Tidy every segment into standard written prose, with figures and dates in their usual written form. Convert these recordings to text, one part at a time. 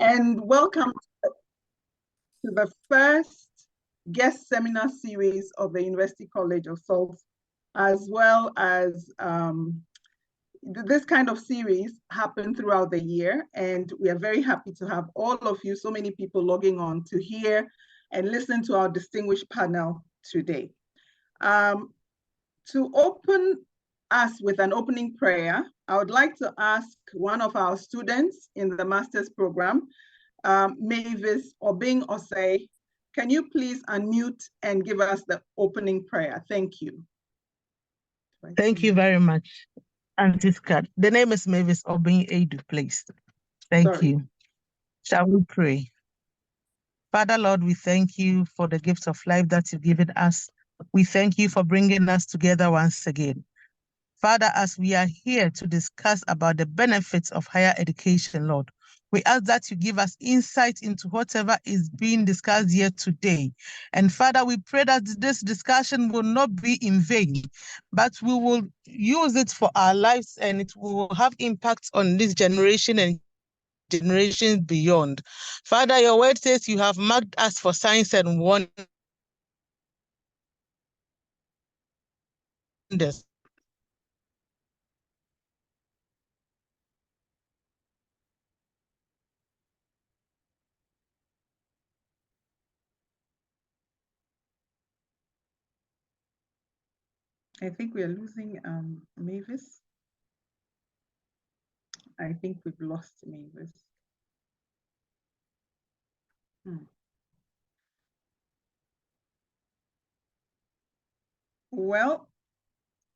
And welcome to the first guest seminar series of the University College of Salt, as well as this kind of series happen throughout the year. And we are very happy to have all of you, so many people logging on to hear and listen to our distinguished panel today. To open us with an opening prayer, I would like to ask one of our students in the master's program, Mavis Obing Osei, can you please unmute and give us the opening prayer? Thank you. Thank you very much, Auntie Scott. The name is Mavis Obing Edu, please. Thank you. Shall we pray? Father, Lord, we thank you for the gift of life that you've given us. We thank you for bringing us together once again. Father, as we are here to discuss about the benefits of higher education, Lord, we ask that you give us insight into whatever is being discussed here today. And Father, we pray that this discussion will not be in vain, but we will use it for our lives and it will have impact on this generation and generations beyond. Father, your word says you have marked us for signs and wonders. I think we are losing Mavis. I think we've lost Mavis. Well,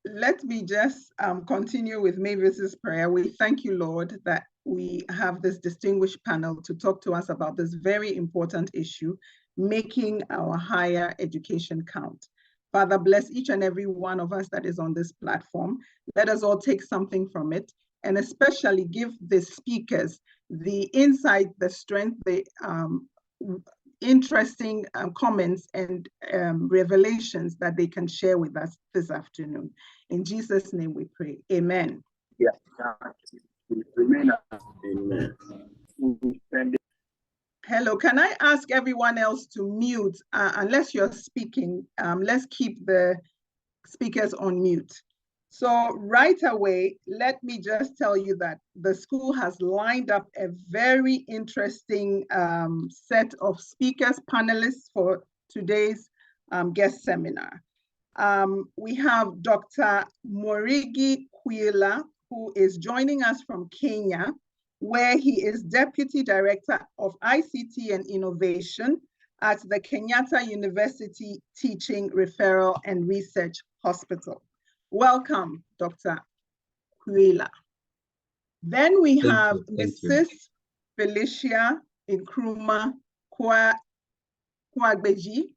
let me just continue with Mavis's prayer. We thank you, Lord, that we have this distinguished panel to talk to us about this very important issue, making our higher education count. Father, bless each and every one of us that is on this platform. Let us all take something from it, and especially give the speakers the insight, the strength, the interesting comments and revelations that they can share with us this afternoon. In Jesus' name we pray, amen. Yeah. Amen. Hello, can I ask everyone else to mute unless you're speaking? Let's keep the speakers on mute. So right away, let me just tell you that the school has lined up a very interesting set of speakers, panelists for today's guest seminar. We have Dr. Morigi Kwila, who is joining us from Kenya, where he is Deputy Director of ICT and Innovation at the Kenyatta University Teaching, Referral and Research Hospital. Welcome, Dr. Kwila. Then we have Mrs. Felicia Nkrumah Kwagbeji,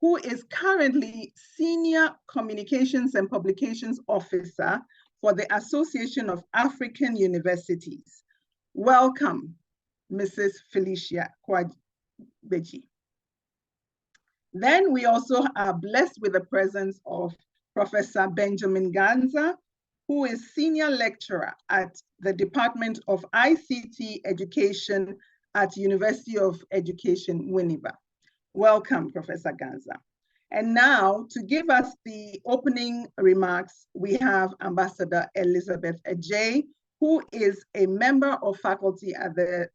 who is currently Senior Communications and Publications Officer for the Association of African Universities. Welcome, Mrs. Felicia Kwagbeji. Then we also are blessed with the presence of Professor Benjamin Ganza, who is Senior Lecturer at the Department of ICT Education at University of Education, Winneba. Welcome, Professor Ganza. And now, to give us the opening remarks, we have Ambassador Elizabeth Ajay, who is a member of faculty at the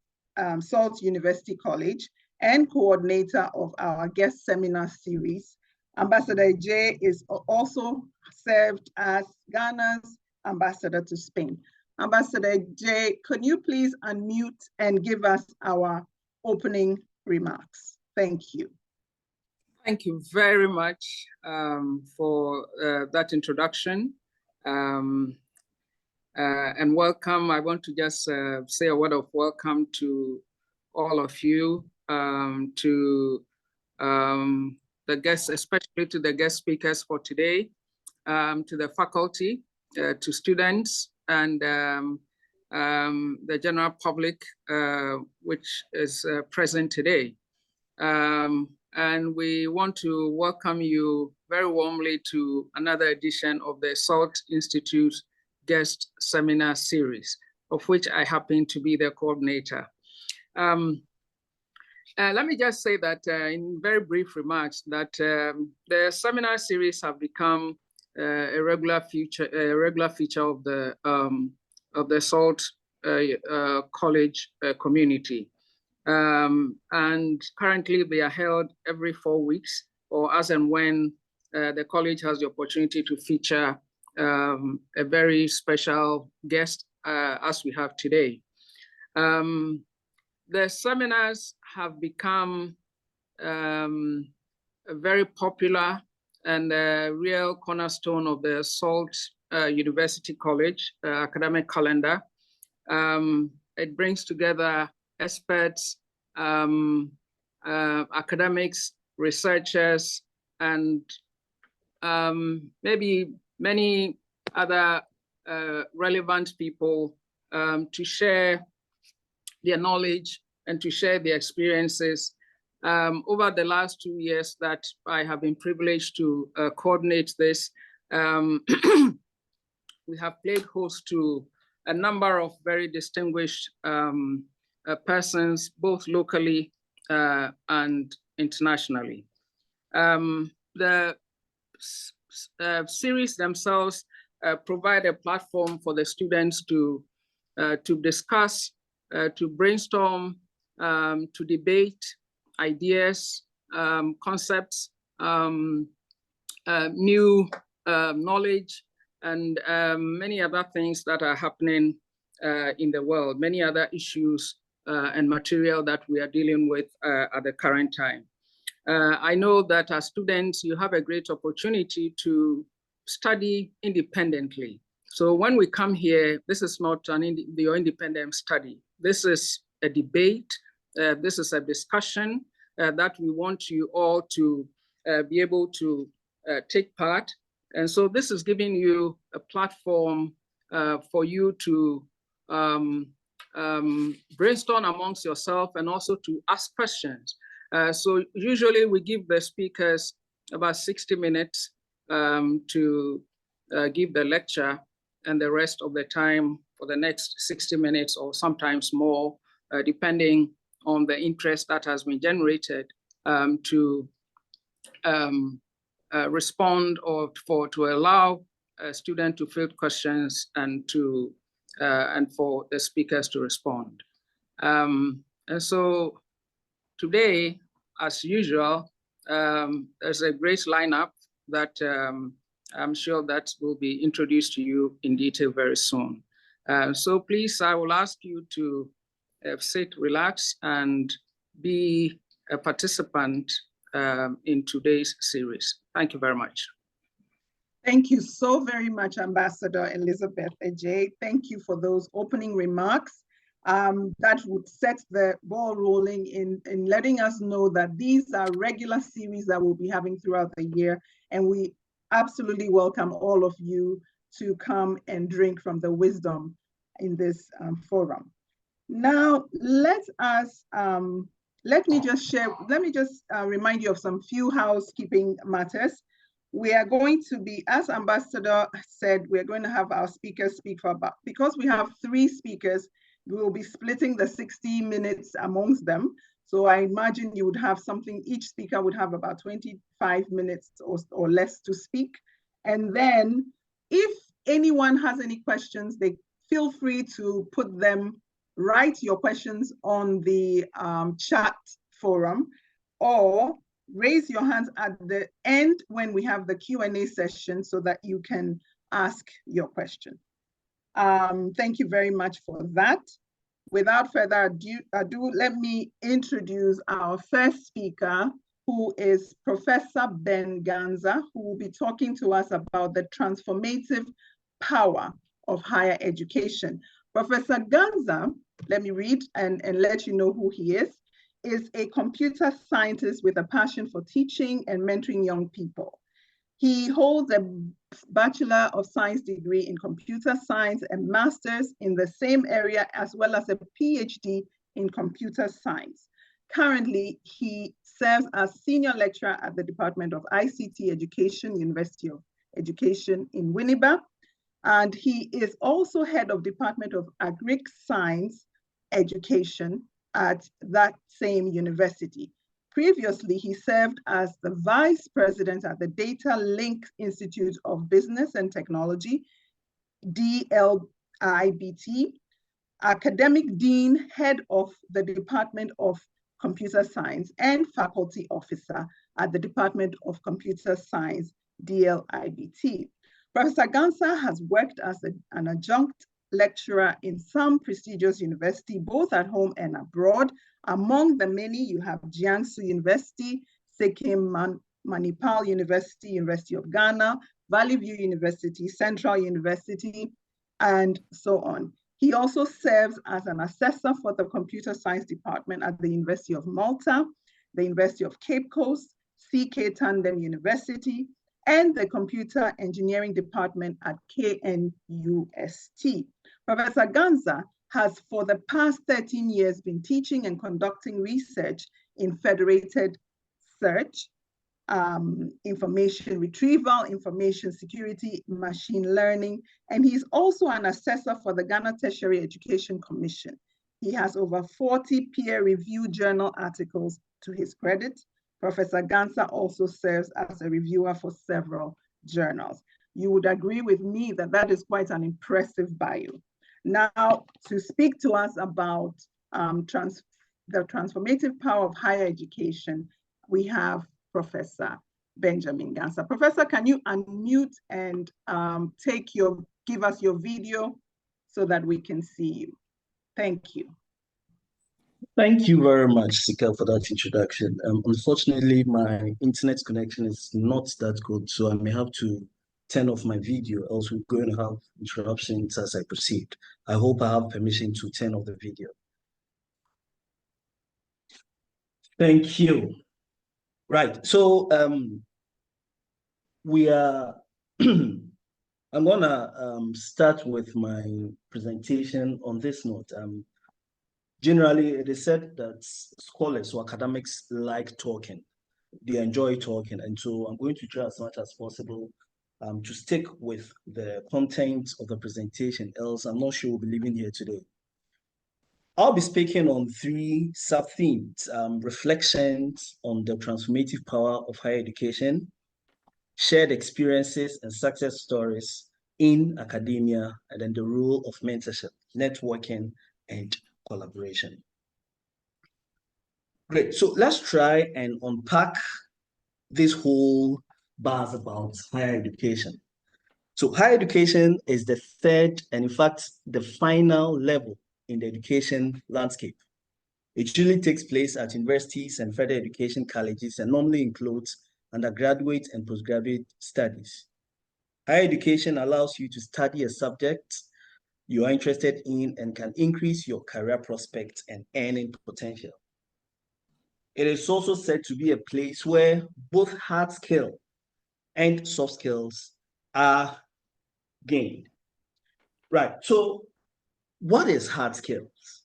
Salt University College and coordinator of our guest seminar series. Ambassador Ajay is also served as Ghana's ambassador to Spain. Ambassador Ajay, could you please unmute and give us our opening remarks? Thank you. Thank you very much for that introduction. And welcome. I want to just say a word of welcome to all of you, to the guests, especially to the guest speakers for today, to the faculty, to students, and the general public, which is present today. And we want to welcome you very warmly to another edition of the SALT Institute Guest Seminar Series, of which I happen to be the coordinator. Let me just say that in very brief remarks that the seminar series have become a regular feature of the SALT college community. And currently they are held every 4 weeks, or as and when the college has the opportunity to feature a very special guest as we have today. The seminars have become very popular and a real cornerstone of the SALT University College academic calendar. It brings together experts, academics, researchers, and maybe many other relevant people to share their knowledge and to share their experiences. Over the last 2 years that I have been privileged to coordinate this, we have played host to a number of very distinguished persons, both locally and internationally. The series themselves provide a platform for the students to discuss, to brainstorm, to debate ideas, concepts, new knowledge, and many other things that are happening in the world, many other issues and material that we are dealing with at the current time. I know that as students, you have a great opportunity to study independently. So when we come here, this is not your independent study. This is a debate. This is a discussion that we want you all to be able to take part. And so this is giving you a platform for you to brainstorm amongst yourself and also to ask questions. So usually we give the speakers about 60 minutes to give the lecture, and the rest of the time for the next 60 minutes or sometimes more, depending on the interest that has been generated, to respond or to allow a student to field questions and for the speakers to respond. And so today, as usual, there's a great lineup that I'm sure that will be introduced to you in detail very soon. So please, I will ask you to sit, relax, and be a participant in today's series. Thank you very much. Thank you so very much, Ambassador Elizabeth Ejay. Thank you for those opening remarks. That would set the ball rolling in letting us know that these are regular series that we'll be having throughout the year, and we absolutely welcome all of you to come and drink from the wisdom in this forum. Now, let me just remind you of some few housekeeping matters. We are going to be, as Ambassador said, we're going to have our speakers speak for about, because we have 3 speakers, we will be splitting the 60 minutes amongst them. So I imagine you would have something, each speaker would have about 25 minutes or less to speak. And then if anyone has any questions, they feel free to put them, write your questions on the chat forum, or raise your hands at the end when we have the Q&A session so that you can ask your question. Thank you very much for that. Without further ado, let me introduce our first speaker, who is Professor Ben Ganza, who will be talking to us about the transformative power of higher education. Professor Ganza, let me read and let you know who he is a computer scientist with a passion for teaching and mentoring young people. He holds a Bachelor of Science degree in computer science and master's in the same area, as well as a PhD in computer science. Currently, he serves as senior lecturer at the Department of ICT Education, University of Education in Winneba. And he is also head of Department of Agric Science Education at that same university. Previously, he served as the vice president at the Data Link Institute of Business and Technology, DLIBT, academic dean, head of the Department of Computer Science, and faculty officer at the Department of Computer Science, DLIBT. Professor Gansa has worked as an adjunct lecturer in some prestigious universities, both at home and abroad. Among the many, you have Jiangsu University, Sikkim Manipal University, University of Ghana, Valley View University, Central University, and so on. He also serves as an assessor for the Computer Science Department at the University of Malta, the University of Cape Coast, CK Tandem University, and the Computer Engineering Department at KNUST. Professor Gansa has for the past 13 years been teaching and conducting research in federated search, information retrieval, information security, machine learning, and he's also an assessor for the Ghana Tertiary Education Commission. He has over 40 peer-reviewed journal articles to his credit. Professor Gansa also serves as a reviewer for several journals. You would agree with me that that is quite an impressive bio. Now, to speak to us about the transformative power of higher education, we have Professor Benjamin Gansa. Professor, can you unmute and give us your video so that we can see you? Thank you. Thank you very much, Sika, for that introduction. Unfortunately, my internet connection is not that good, so I may have to turn off my video, else we're going to have interruptions as I proceed. I hope I have permission to turn off the video. Thank you. Right, so we are, I'm gonna start with my presentation on this note. Generally, it is said that scholars or academics like talking. They enjoy talking, and so I'm going to try as much as possible to stick with the content of the presentation, else I'm not sure we'll be leaving here today. I'll be speaking on 3 sub-themes: reflections on the transformative power of higher education, shared experiences and success stories in academia, and then the role of mentorship, networking, and collaboration. Great, so let's try and unpack this whole buzz about higher education. So higher education is the third and in fact the final level in the education landscape. It usually takes place at universities and further education colleges and normally includes undergraduate and postgraduate studies. Higher education allows you to study a subject you are interested in and can increase your career prospects and earning potential. It is also said to be a place where both hard skill and soft skills are gained. Right, so what is hard skills?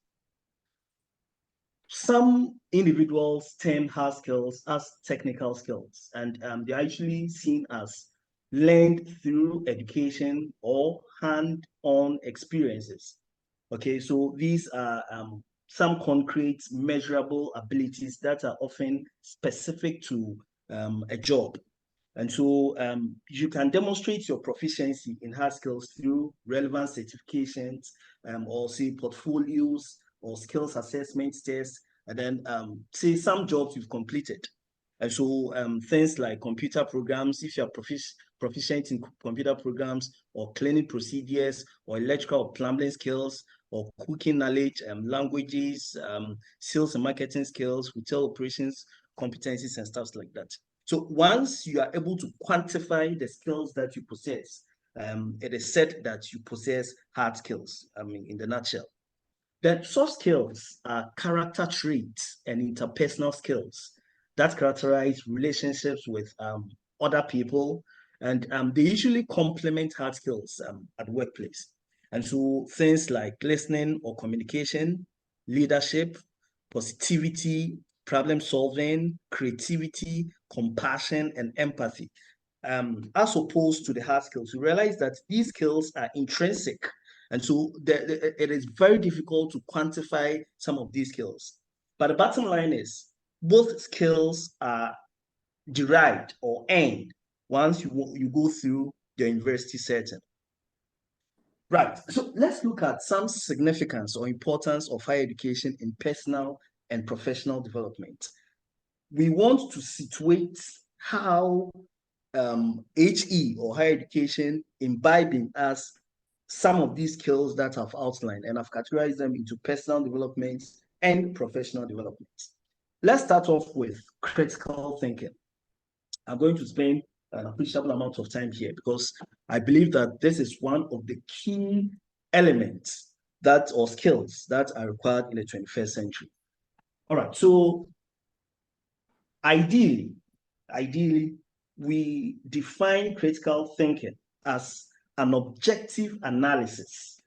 Some individuals term hard skills as technical skills, and they're actually seen as learned through education or hand-on experiences. Okay, so these are some concrete, measurable abilities that are often specific to a job. And so you can demonstrate your proficiency in hard skills through relevant certifications or say portfolios or skills assessment tests, and then say some jobs you've completed. And so things like computer programs, if you're proficient in computer programs or cleaning procedures or electrical or plumbing skills or cooking knowledge, languages, sales and marketing skills, hotel operations, competencies and stuff like that. So once you are able to quantify the skills that you possess, it is said that you possess hard skills, in the nutshell. Then soft skills are character traits and interpersonal skills that characterize relationships with other people, and they usually complement hard skills at the workplace. And so things like listening or communication, leadership, positivity, problem solving, creativity, compassion, and empathy. As opposed to the hard skills, you realize that these skills are intrinsic. And so it is very difficult to quantify some of these skills. But the bottom line is both skills are derived or earned once you go through the university setting. Right, so let's look at some significance or importance of higher education in personal and professional development. We want to situate how HE or higher education imbibe in us some of these skills that I've outlined, and I've categorized them into personal development and professional development. Let's start off with critical thinking. I'm going to spend an appreciable amount of time here because I believe that this is one of the key elements that or skills that are required in the 21st century. All right, so ideally, we define critical thinking as an objective analysis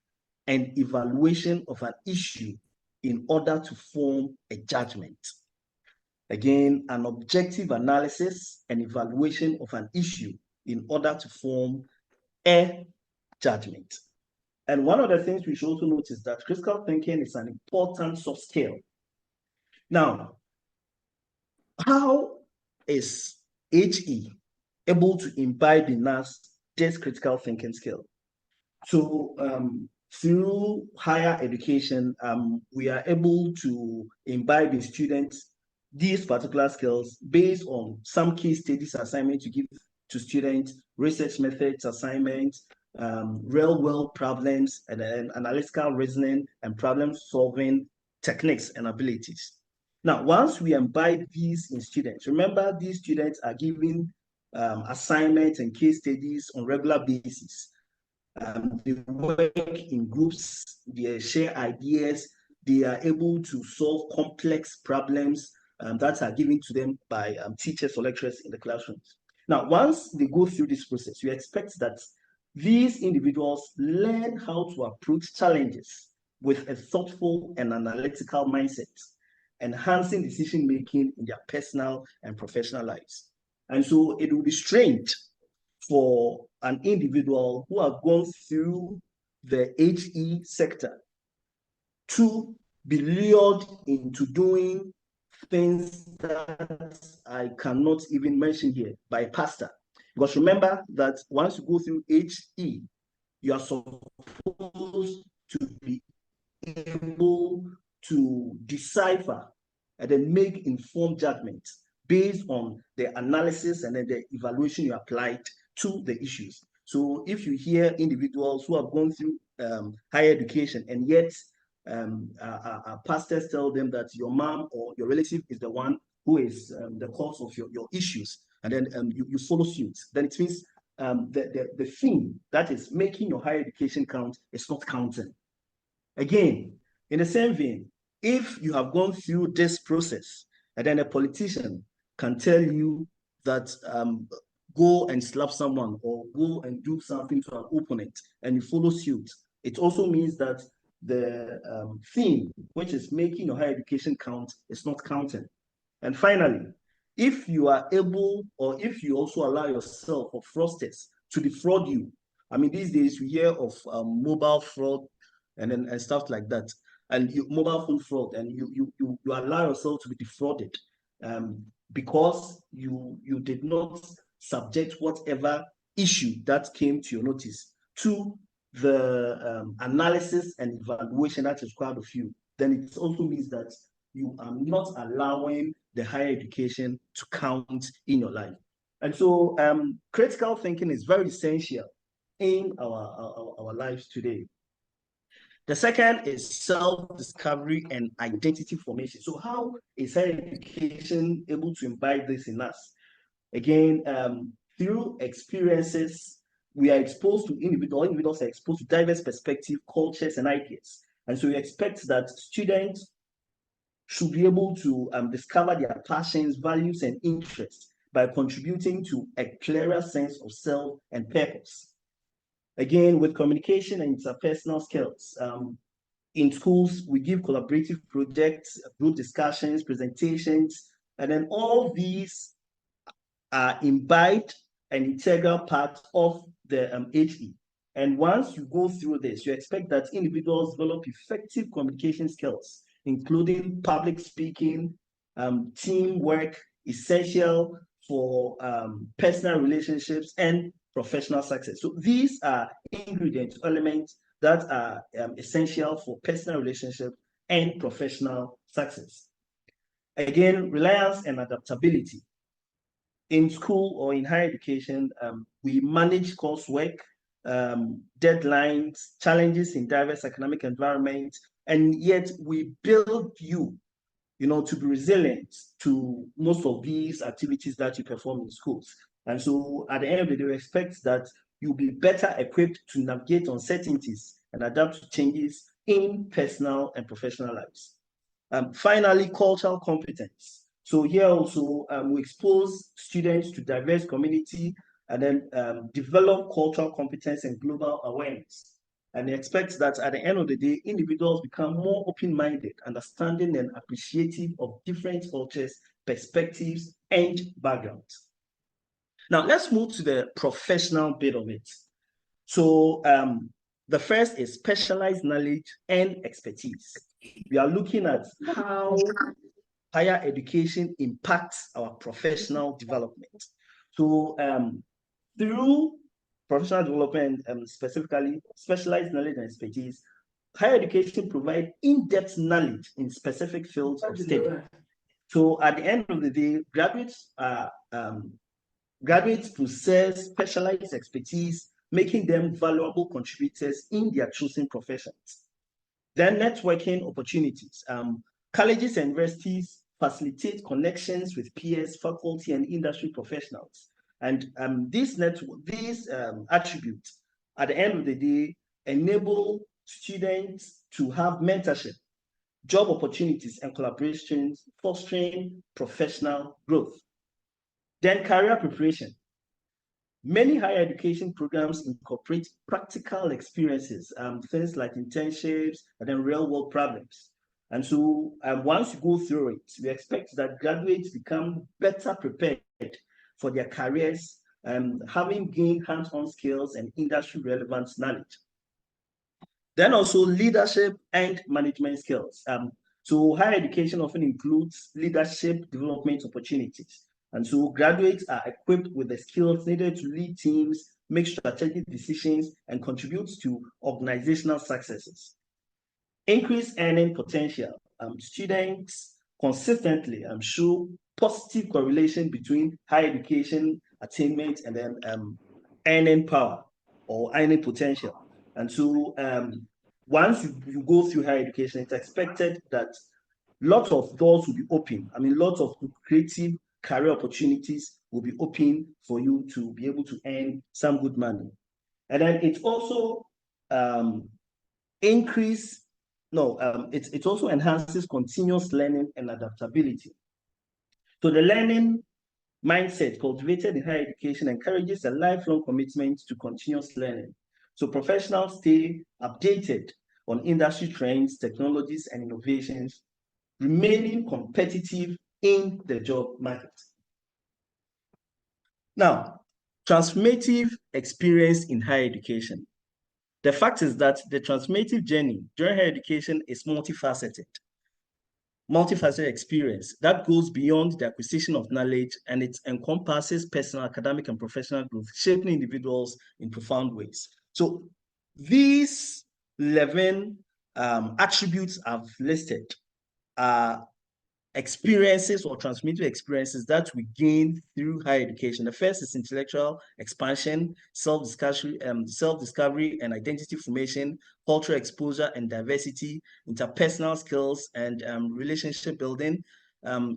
and evaluation of an issue in order to form a judgment. Again, an objective analysis and evaluation of an issue in order to form a judgment. And one of the things we should also notice that critical thinking is an important soft skill. Now, how is HE able to imbibe in us this critical thinking skill? So through higher education, we are able to imbibe in students these particular skills based on some case studies assignment to give to students, research methods assignments, real world problems, and analytical reasoning and problem solving techniques and abilities. Now, once we imbibe these in students, remember these students are given assignments and case studies on regular basis. They work in groups, they share ideas, they are able to solve complex problems that are given to them by teachers or lecturers in the classrooms. Now, once they go through this process, we expect that these individuals learn how to approach challenges with a thoughtful and analytical mindset, enhancing decision-making in their personal and professional lives. And so it will be strange for an individual who have gone through the HE sector to be lured into doing things that I cannot even mention here by pastor. Because remember that once you go through HE, you are supposed to be able to decipher and then make informed judgments based on the analysis and then the evaluation you applied to the issues. So if you hear individuals who have gone through higher education and yet pastors tell them that your mom or your relative is the one who is the cause of your issues, and then you follow suit, then it means the thing that is making your higher education count is not counting. Again, in the same vein, if you have gone through this process and then a politician can tell you that go and slap someone or go and do something to an opponent and you follow suit, it also means that the theme, which is making your higher education count, is not counting. And finally, if you are able, or if you also allow yourself or fraudsters to defraud you, I mean, these days you hear of mobile fraud and stuff like that, and mobile phone fraud, and you allow yourself to be defrauded because you did not subject whatever issue that came to your notice to the analysis and evaluation that is required of you, then it also means that you are not allowing the higher education to count in your life. And so critical thinking is very essential in our lives today. The second is self-discovery and identity formation. So how is higher education able to imbibe this in us? Again, through experiences, we are exposed to individuals are exposed to diverse perspectives, cultures, and ideas. And so we expect that students should be able to discover their passions, values, and interests by contributing to a clearer sense of self and purpose. Again, with communication and interpersonal skills, in schools, we give collaborative projects, group discussions, presentations, and then all these are imbibed an integral part of the HE. And once you go through this, you expect that individuals develop effective communication skills including public speaking, teamwork, essential for personal relationships and professional success. So these are ingredients, elements that are essential for personal relationships and professional success. Again, reliance and adaptability. In school or in higher education, we manage coursework, deadlines, challenges in diverse academic environments, and yet we build you, to be resilient to most of these activities that you perform in schools. And so at the end of the day, we expect that you'll be better equipped to navigate uncertainties and adapt to changes in personal and professional lives. Finally, cultural competence. So here also, we expose students to diverse community and then develop cultural competence and global awareness. And expect that at the end of the day, individuals become more open-minded, understanding and appreciative of different cultures, perspectives, and backgrounds. Now, let's move to the professional bit of it. So the first is specialized knowledge and expertise. We are looking at how higher education impacts our professional development. So through professional development, specifically specialized knowledge and expertise, higher education provides in-depth knowledge in specific fields of study. So at the end of the day, graduates possess specialized expertise, making them valuable contributors in their chosen professions. Then networking opportunities. Colleges and universities facilitate connections with peers, faculty, and industry professionals. And these attributes, at the end of the day, enable students to have mentorship, job opportunities, and collaborations, fostering professional growth. Then career preparation. Many higher education programs incorporate practical experiences, things like internships and then real-world problems. And so once you go through it, we expect that graduates become better prepared for their careers, having gained hands-on skills and industry-relevant knowledge. Then also leadership and management skills. So higher education often includes leadership development opportunities. And so graduates are equipped with the skills needed to lead teams, make strategic decisions, and contribute to organizational successes. Increased earning potential. Students consistently show positive correlation between higher education attainment and then earning power or earning potential. And so once you go through higher education, it's expected that lots of doors will be open. I mean, lots of creative career opportunities will be open for you to be able to earn some good money. And then it also it also enhances continuous learning and adaptability. So the learning mindset cultivated in higher education encourages a lifelong commitment to continuous learning. So professionals stay updated on industry trends, technologies, and innovations, remaining competitive in the job market. Now, transformative experience in higher education. The fact is that the transformative journey during higher education is multifaceted experience that goes beyond the acquisition of knowledge, and it encompasses personal, academic, and professional growth, shaping individuals in profound ways. So these 11 attributes I've listed are experiences or transformative experiences that we gain through higher education. The first is intellectual expansion, self-discovery and identity formation, cultural exposure and diversity, interpersonal skills and relationship building,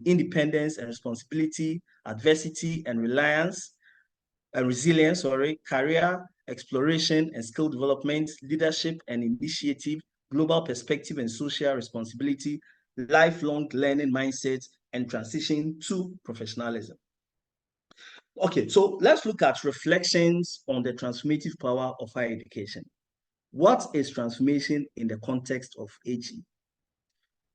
independence and responsibility, adversity and resilience, career exploration and skill development, leadership and initiative, global perspective and social responsibility, lifelong learning mindset, and transition to professionalism. Okay, so let's look at reflections on the transformative power of higher education. What is transformation in the context of HE?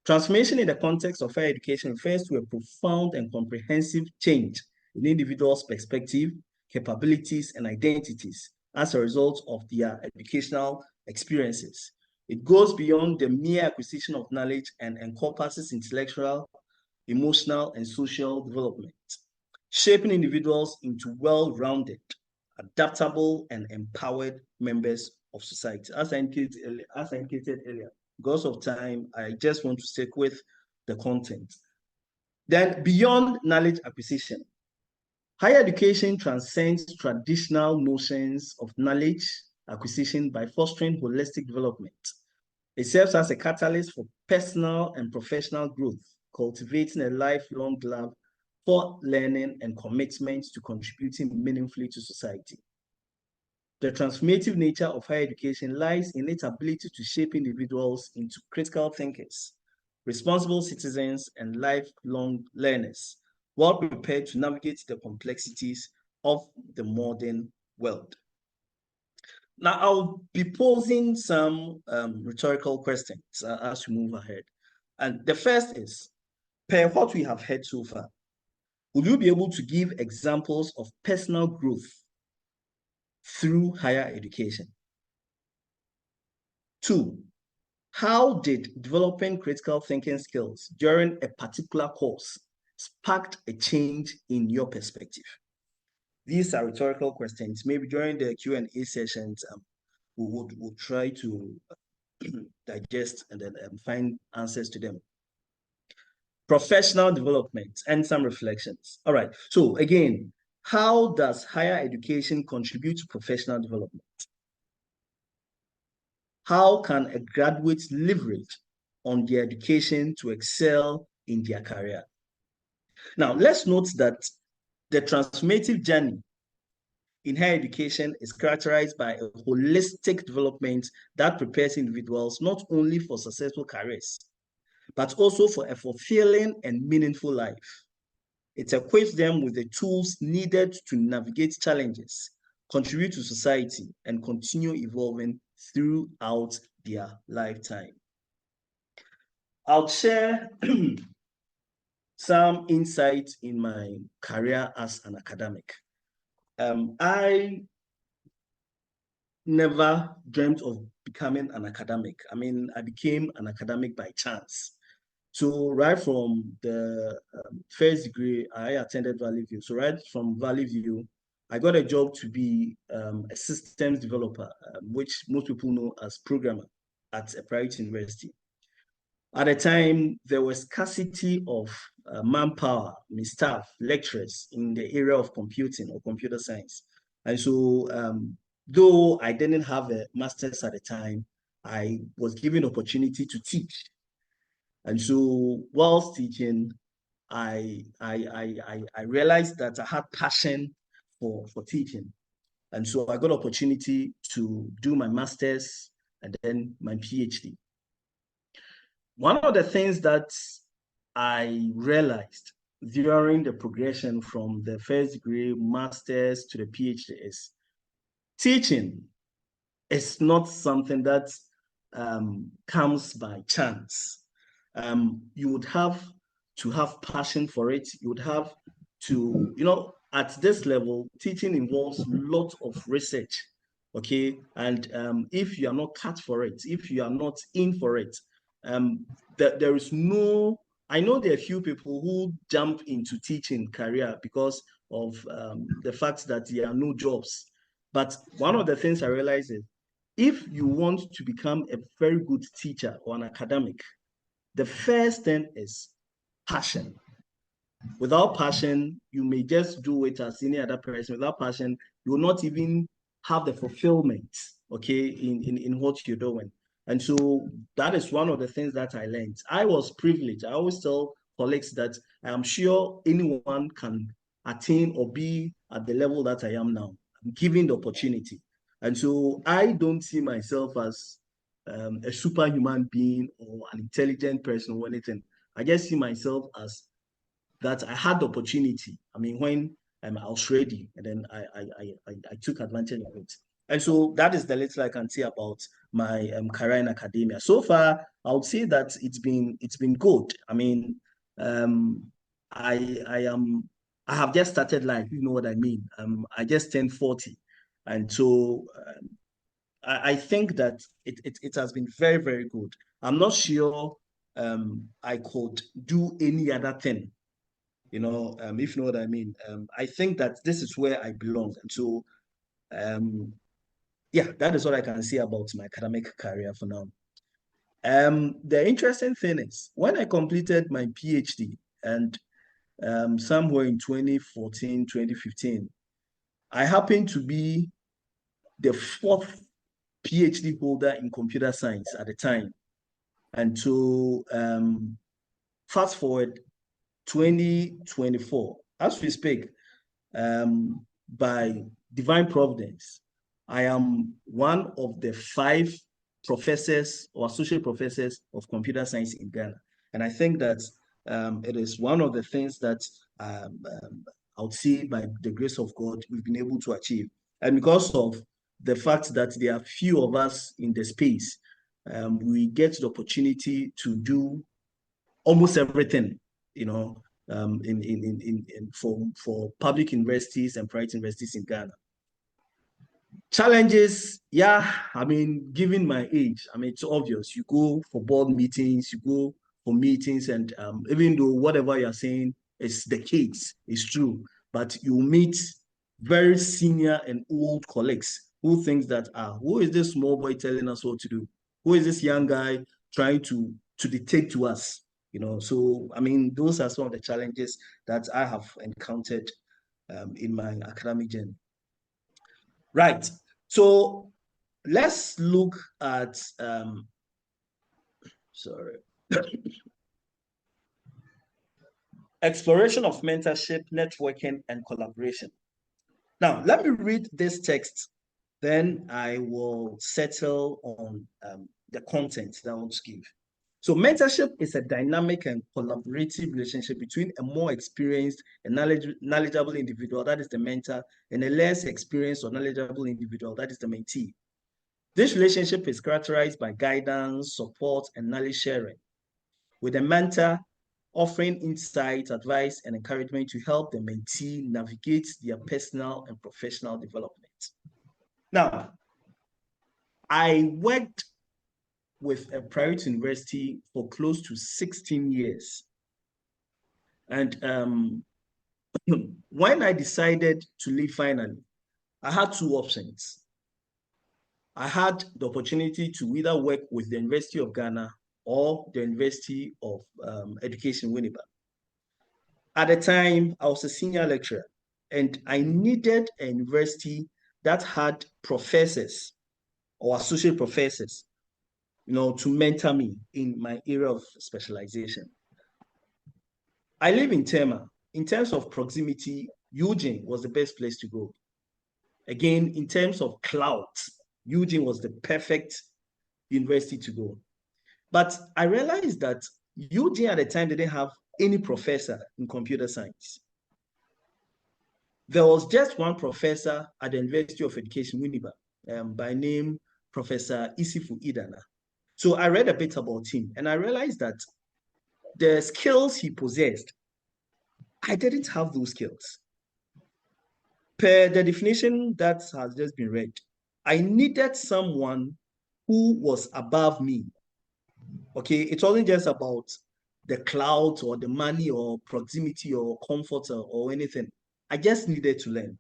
Transformation in the context of higher education refers to a profound and comprehensive change in individuals' perspective, capabilities, and identities as a result of their educational experiences. It goes beyond the mere acquisition of knowledge and encompasses intellectual, emotional, and social development, shaping individuals into well-rounded, adaptable, and empowered members of society. As I indicated earlier, because of time, I just want to stick with the content. Then, beyond knowledge acquisition, higher education transcends traditional notions of knowledge acquisition by fostering holistic development. It serves as a catalyst for personal and professional growth, cultivating a lifelong love for learning and commitment to contributing meaningfully to society. The transformative nature of higher education lies in its ability to shape individuals into critical thinkers, responsible citizens, and lifelong learners, well prepared to navigate the complexities of the modern world. Now, I'll be posing some rhetorical questions as we move ahead. And the first is, per what we have heard so far, will you be able to give examples of personal growth through higher education? 2, how did developing critical thinking skills during a particular course sparked a change in your perspective? These are rhetorical questions. Maybe during the Q&A sessions, we'll try to digest and then find answers to them. Professional development and some reflections. All right. So again, how does higher education contribute to professional development? How can a graduate leverage on their education to excel in their career? Now, let's note that the transformative journey in higher education is characterized by a holistic development that prepares individuals not only for successful careers, but also for a fulfilling and meaningful life. It equips them with the tools needed to navigate challenges, contribute to society, and continue evolving throughout their lifetime. I'll share some insights in my career as an academic. I never dreamt of becoming an academic. I mean, I became an academic by chance. So right from the first degree, I attended Valley View. So right from Valley View, I got a job to be a systems developer, which most people know as programmer at a private university. At the time, there was scarcity of manpower, staff, lecturers in the area of computing or computer science. And so though I didn't have a master's at the time, I was given opportunity to teach. And so whilst teaching, I realized that I had passion for teaching. And so I got opportunity to do my master's and then my PhD. One of the things that I realized during the progression from the first degree master's to the PhD is teaching is not something that comes by chance. You would have to have passion for it. You would have to, at this level, teaching involves lots of research, okay? And if you are not cut for it, if you are not in for it, there is no, I know there are few people who jump into teaching career because of the fact that there are no jobs. But one of the things I realized is, if you want to become a very good teacher or an academic, the first thing is passion. Without passion, you may just do it as any other person. Without passion, you will not even have the fulfillment, okay, in what you're doing. And so that is one of the things that I learned. I was privileged. I always tell colleagues that I am sure anyone can attain or be at the level that I am now, given the opportunity. And so I don't see myself as a superhuman being or an intelligent person or anything. I just see myself as that I had the opportunity. I mean, when I was ready, and then I took advantage of it. And so that is the little I can say about my career in academia. So far, I would say that it's been good. I mean, I have just started life. You know what I mean? I just turned 40, and so I think that it has been very, very good. I'm not sure I could do any other thing, if you know what I mean. I think that this is where I belong. And so, yeah, that is what I can say about my academic career for now. The interesting thing is, when I completed my PhD and somewhere in 2014, 2015, I happened to be the fourth PhD holder in computer science at the time. And so fast forward 2024, as we speak, by divine providence, I am one of the 5 professors or associate professors of computer science in Ghana. And I think that it is one of the things that I would say by the grace of God, we've been able to achieve. And because of the fact that there are few of us in the space, we get the opportunity to do almost everything, for public universities and private universities in Ghana. Challenges, yeah, I mean, given my age, I mean, it's obvious. You go for board meetings, you go for meetings, and even though whatever you're saying is the case, it's true, but you meet very senior and old colleagues who think that, who is this small boy telling us what to do? Who is this young guy trying to dictate to us? So, I mean, those are some of the challenges that I have encountered in my academic journey. Right. So let's look at, exploration of mentorship, networking, and collaboration. Now, let me read this text, then I will settle on the content that I want to give. So mentorship is a dynamic and collaborative relationship between a more experienced and knowledgeable individual, that is the mentor, and a less experienced or knowledgeable individual, that is the mentee. This relationship is characterized by guidance, support, and knowledge sharing, with the mentor offering insight, advice, and encouragement to help the mentee navigate their personal and professional development. Now, I worked with a private university for close to 16 years. And when I decided to leave finally, I had 2 options. I had the opportunity to either work with the University of Ghana or the University of Education, Winnipeg. At the time, I was a senior lecturer, and I needed a university that had professors or associate professors to mentor me in my area of specialization. I live in Tema. In terms of proximity, Eugene was the best place to go. Again, in terms of clout, Eugene was the perfect university to go. But I realized that Eugene at the time didn't have any professor in computer science. There was just one professor at the University of Education, Winnipeg, by name Professor Isifu Idana. So I read a bit about him, and I realized that the skills he possessed, I didn't have those skills. Per the definition that has just been read, I needed someone who was above me. Okay, it wasn't just about the clout or the money or proximity or comfort or anything. I just needed to learn.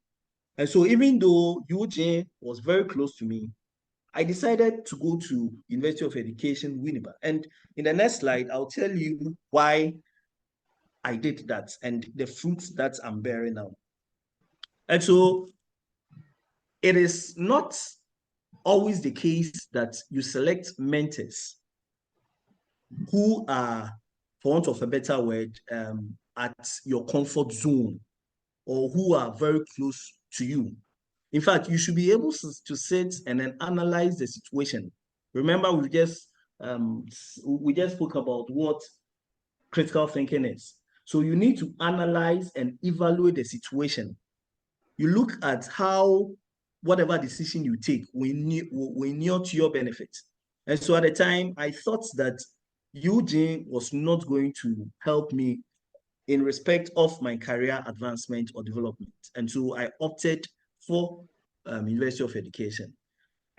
And so even though Eugene was very close to me, I decided to go to University of Education, Winnipeg. And in the next slide, I'll tell you why I did that and the fruits that I'm bearing now. And so it is not always the case that you select mentors who are, for want of a better word, at your comfort zone or who are very close to you. In fact, you should be able to sit and then analyze the situation. Remember, we just spoke about what critical thinking is. So you need to analyze and evaluate the situation. You look at how whatever decision you take will inure to your benefit. And so at the time, I thought that Eugene was not going to help me in respect of my career advancement or development. And so I opted for University of Education.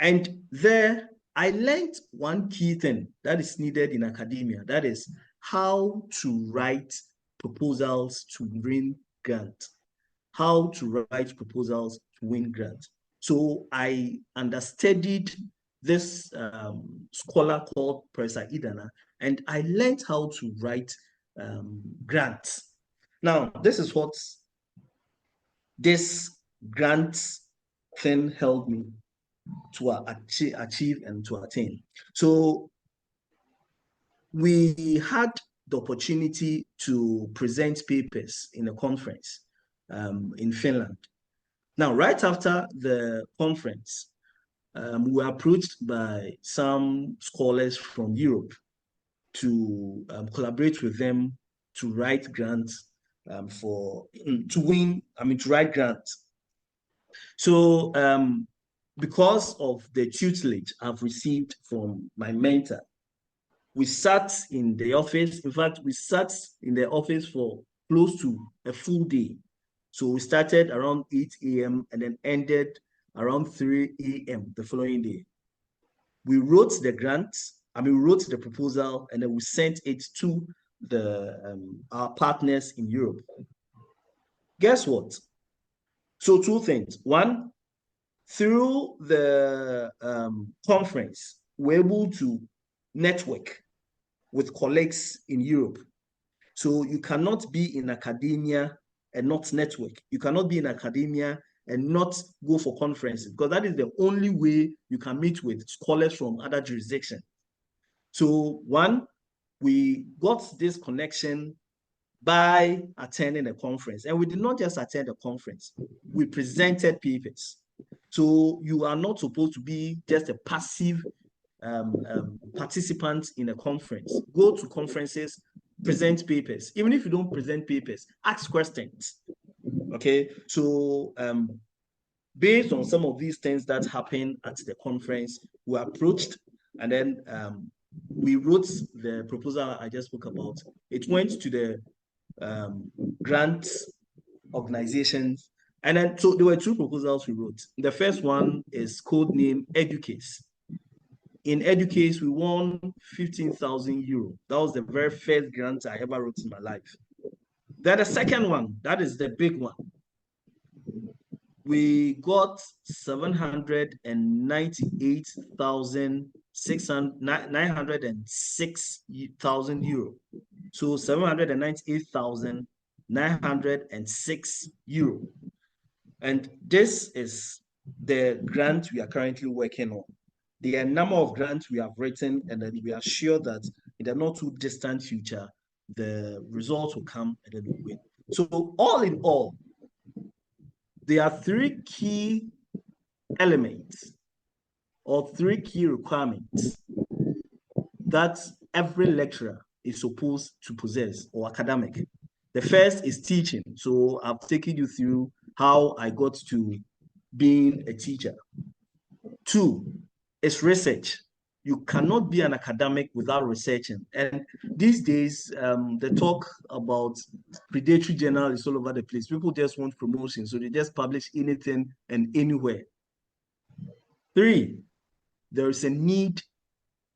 And there, I learned one key thing that is needed in academia, that is how to write proposals to win grants. How to write proposals to win grants. So I understudied this scholar called Professor Idana, and I learned how to write grants. Now, this is what this grants thing helped me to achieve and to attain. So we had the opportunity to present papers in a conference in Finland. Now, right after the conference, we were approached by some scholars from Europe to collaborate with them to write grants to write grants. So because of the tutelage I've received from my mentor, we sat in the office. In fact, we sat in the office for close to a full day. So we started around 8 a.m. and then ended around 3 a.m. the following day. We wrote the grant, we wrote the proposal, and then we sent it to our partners in Europe. Guess what? So two things. One, through the conference, we're able to network with colleagues in Europe. So you cannot be in academia and not network. You cannot be in academia and not go for conferences, because that is the only way you can meet with scholars from other jurisdictions. So one, we got this connection by attending a conference. And we did not just attend a conference, we presented papers. So you are not supposed to be just a passive participant in a conference. Go to conferences, present papers. Even if you don't present papers, ask questions. Okay, so based on some of these things that happened at the conference, we approached, and then we wrote the proposal I just spoke about. It went to the grant organizations, and then so there were two proposals we wrote. The first one is codename Educase. In Educase, we won 15,000 euro. That was the very first grant I ever wrote in my life. Then the second one, that is the big one. We got 906,000 euro. So 798,906 euro. And this is the grant we are currently working on. There are a number of grants we have written, and then we are sure that in the not too distant future, the results will come and then we'll win. So all in all, there are three key elements or three key requirements that every lecturer is supposed to possess, or academic. The first is teaching. So I've taken you through how I got to being a teacher. Two is research. You cannot be an academic without researching. And these days, the talk about predatory journal is all over the place. People just want promotion, so they just publish anything and anywhere. Three, there is a need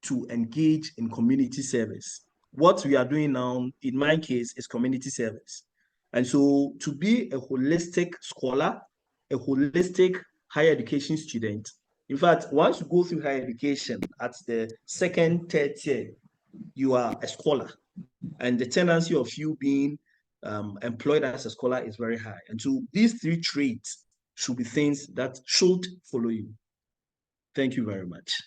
to engage in community service. What we are doing now, in my case, is community service. And so to be a holistic scholar, a holistic higher education student, in fact, once you go through higher education at the second, third tier, you are a scholar. And the tendency of you being employed as a scholar is very high. And so these three traits should be things that should follow you. Thank you very much.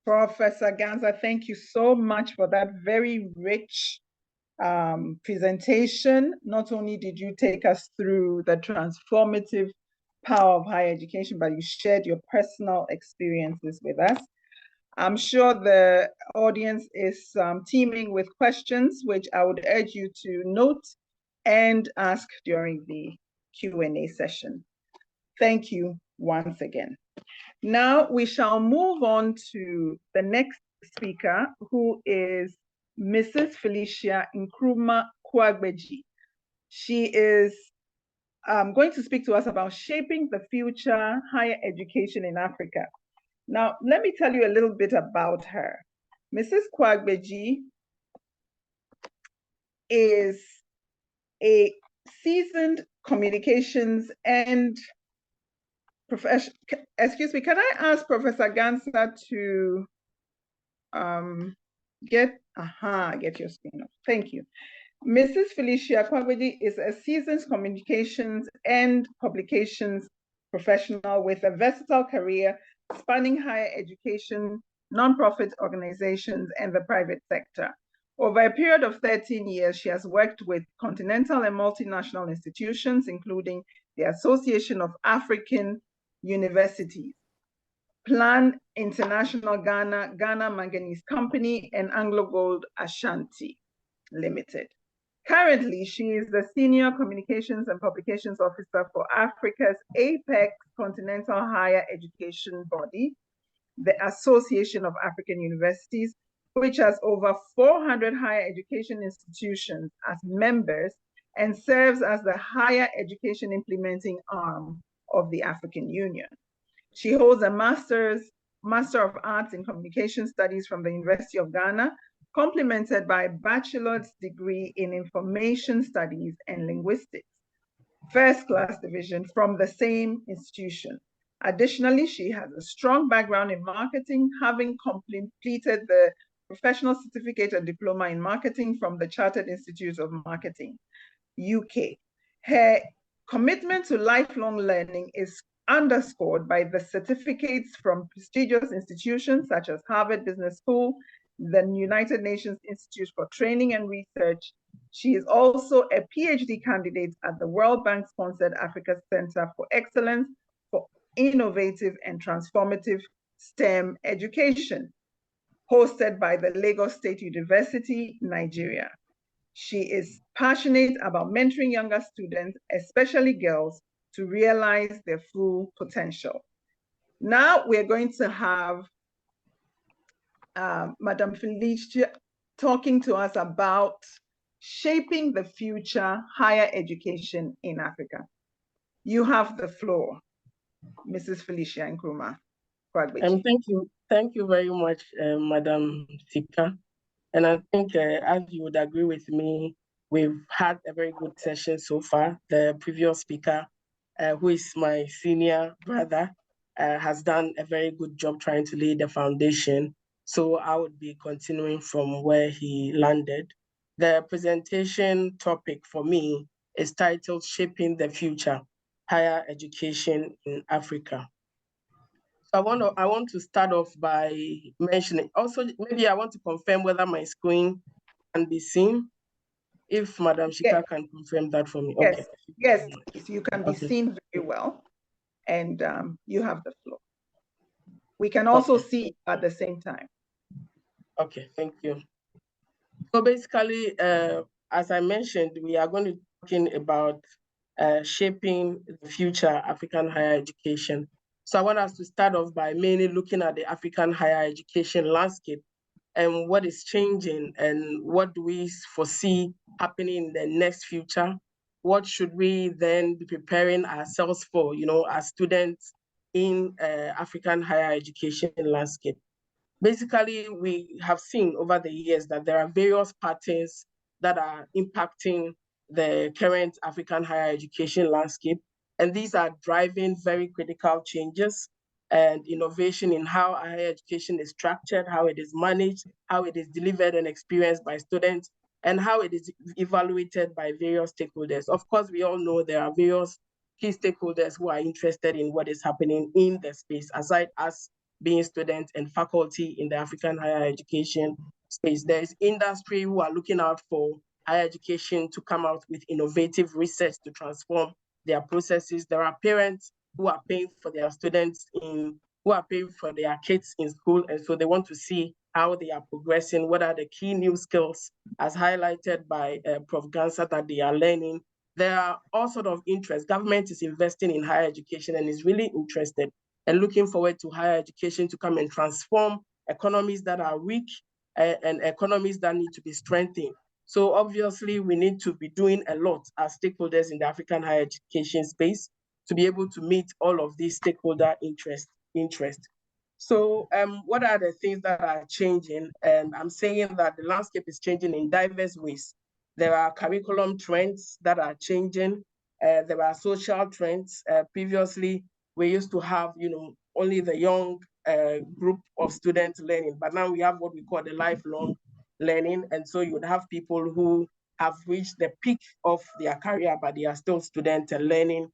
Professor Ganza, thank you so much for that very rich presentation. Not only did you take us through the transformative power of higher education, but you shared your personal experiences with us. I'm sure the audience is teeming with questions, which I would urge you to note and ask during the Q&A session. Thank you once again. Now we shall move on to the next speaker, who is Mrs. Felicia Nkrumah Kwagbeji. She is going to speak to us about shaping the future higher education in Africa. Now, let me tell you a little bit about her. Mrs. Kwagbeji is a seasoned communications and profession. Excuse me, can I ask Professor Gansa to get your screen up? Thank you. Mrs. Felicia Kwagbeji is a seasoned communications and publications professional with a versatile career spanning higher education, nonprofit organizations, and the private sector. Over a period of 13 years, she has worked with continental and multinational institutions, including the Association of African Universities, Plan International Ghana, Ghana Manganese Company, and Anglo Gold Ashanti Limited. Currently, she is the Senior Communications and Publications Officer for Africa's apex continental higher education body, the Association of African Universities, which has over 400 higher education institutions as members and serves as the higher education implementing arm of the African Union. She holds a Master of Arts in Communication Studies from the University of Ghana, complemented by a bachelor's degree in Information Studies and Linguistics, first-class division from the same institution. Additionally, she has a strong background in marketing, having completed the Professional Certificate and Diploma in Marketing from the Chartered Institute of Marketing, UK. Her commitment to lifelong learning is underscored by the certificates from prestigious institutions such as Harvard Business School, the United Nations Institute for Training and Research. She is also a PhD candidate at the World Bank-sponsored Africa Center for Excellence for Innovative and Transformative STEM Education, hosted by the Lagos State University, Nigeria. She is passionate about mentoring younger students, especially girls, to realize their full potential. Now we're going to have Madam Felicia talking to us about shaping the future higher education in Africa. You have the floor, Mrs. Felicia Nkrumah. Thank you very much, Madam Sika. And I think, as you would agree with me, we've had a very good session so far. The previous speaker, who is my senior brother, has done a very good job trying to lay the foundation. So I would be continuing from where he landed. The presentation topic for me is titled Shaping the Future, Higher Education in Africa. So I want to start off by mentioning, also maybe I want to confirm whether my screen can be seen. If Madam Shika can confirm that for me. Yes, okay. Yes, you can be seen very well, and you have the floor. We can also see at the same time. Okay, thank you. So basically, as I mentioned, we are going to be talking about shaping the future African higher education. So I want us to start off by mainly looking at the African higher education landscape and what is changing and what do we foresee happening in the next future. What should we then be preparing ourselves for, as students in African higher education landscape? Basically, we have seen over the years that there are various patterns that are impacting the current African higher education landscape. And these are driving very critical changes and innovation in how higher education is structured, how it is managed, how it is delivered and experienced by students, and how it is evaluated by various stakeholders. Of course, we all know there are various key stakeholders who are interested in what is happening in the space, aside us being students and faculty in the African higher education space. There is industry who are looking out for higher education to come out with innovative research to transform their processes. There are parents who are paying for their students who are paying for their kids in school. And so they want to see how they are progressing, what are the key new skills as highlighted by Prof. Gansa that they are learning. There are all sorts of interests. Government is investing in higher education and is really interested and looking forward to higher education to come and transform economies that are weak and economies that need to be strengthened. So obviously, we need to be doing a lot as stakeholders in the African higher education space to be able to meet all of these stakeholder interest. So what are the things that are changing? And I'm saying that the landscape is changing in diverse ways. There are curriculum trends that are changing. There are social trends. Previously, we used to have, only the young group of students learning, but now we have what we call the lifelong learning. And so you would have people who have reached the peak of their career, but they are still students and learning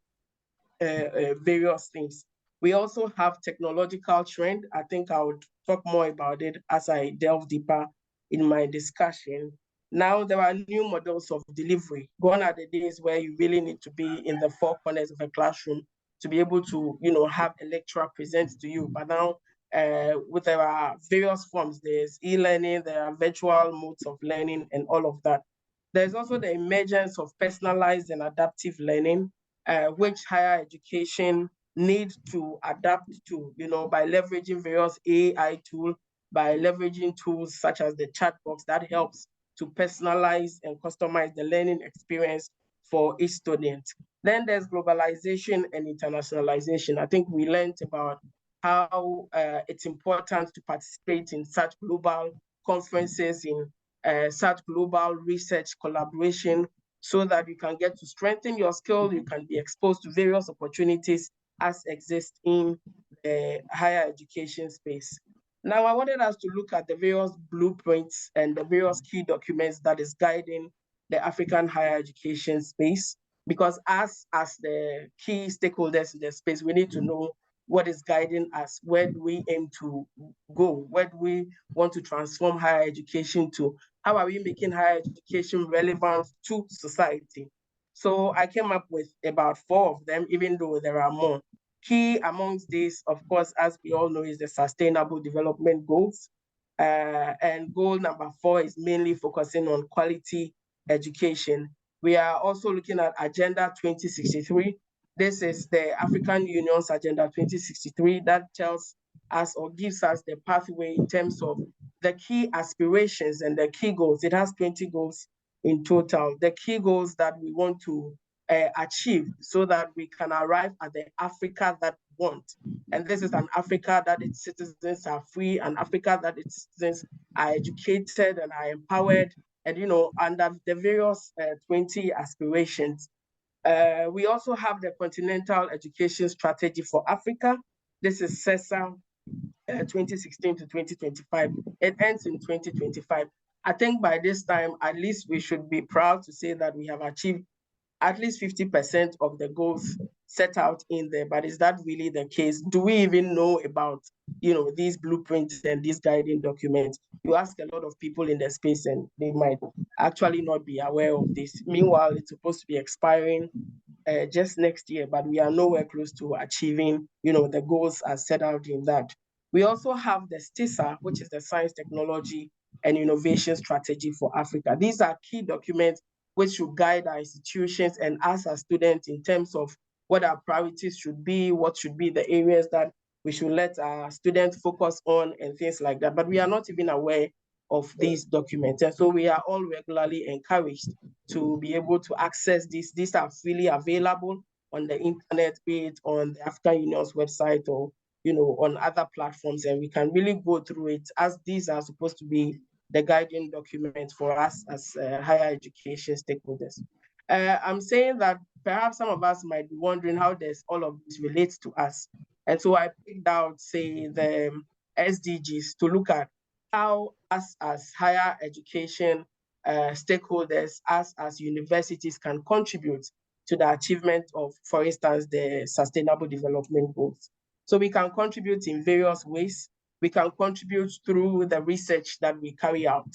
various things. We also have technological trend. I think I would talk more about it as I delve deeper in my discussion. Now there are new models of delivery. Gone are the days where you really need to be in the four corners of a classroom to be able to, have a lecturer present to you. But now there are various forms. There's e-learning, there are virtual modes of learning and all of that. There's also the emergence of personalized and adaptive learning, which higher education needs to adapt to, by leveraging various AI tools, by leveraging tools such as the chat box that helps to personalize and customize the learning experience for each student. Then there's globalization and internationalization. I think we learned about how it's important to participate in such global conferences, in such global research collaboration, so that you can get to strengthen your skill, you can be exposed to various opportunities as exist in the higher education space. Now, I wanted us to look at the various blueprints and the various key documents that is guiding the African higher education space, because as the key stakeholders in the space, we need to know what is guiding us, where do we aim to go, where do we want to transform higher education to, how are we making higher education relevant to society? So I came up with about 4 of them, even though there are more. Key amongst these, of course, as we all know, is the Sustainable Development Goals. And goal number 4 is mainly focusing on quality education. We are also looking at Agenda 2063. This is the African Union's Agenda 2063 that tells us or gives us the pathway in terms of the key aspirations and the key goals. It has 20 goals in total, the key goals that we want to achieve so that we can arrive at the Africa that we want. And this is an Africa that its citizens are free, an Africa that its citizens are educated and are empowered, and under the various 20 aspirations. We also have the Continental Education Strategy for Africa. This is CESA 2016 to 2025. It ends in 2025. I think by this time, at least we should be proud to say that we have achieved at least 50% of the goals set out in there. But is that really the case? Do we even know about, these blueprints and these guiding documents? You ask a lot of people in the space and they might actually not be aware of this. Meanwhile, it's supposed to be expiring just next year, but we are nowhere close to achieving, the goals as set out in that. We also have the STISA, which is the Science, Technology, and Innovation Strategy for Africa. These are key documents which should guide our institutions and us as students in terms of what our priorities should be, what should be the areas that we should let our students focus on and things like that. But we are not even aware of these documents. And so we are all regularly encouraged to be able to access these. These are freely available on the internet, be it on the African Union's website or on other platforms, and we can really go through it, as these are supposed to be the guiding document for us as higher education stakeholders. I'm saying that perhaps some of us might be wondering how does all of this relates to us. And so I picked out, say, the SDGs to look at how us as higher education stakeholders, us as universities can contribute to the achievement of, for instance, the Sustainable Development Goals. So we can contribute in various ways. We can contribute through the research that we carry out.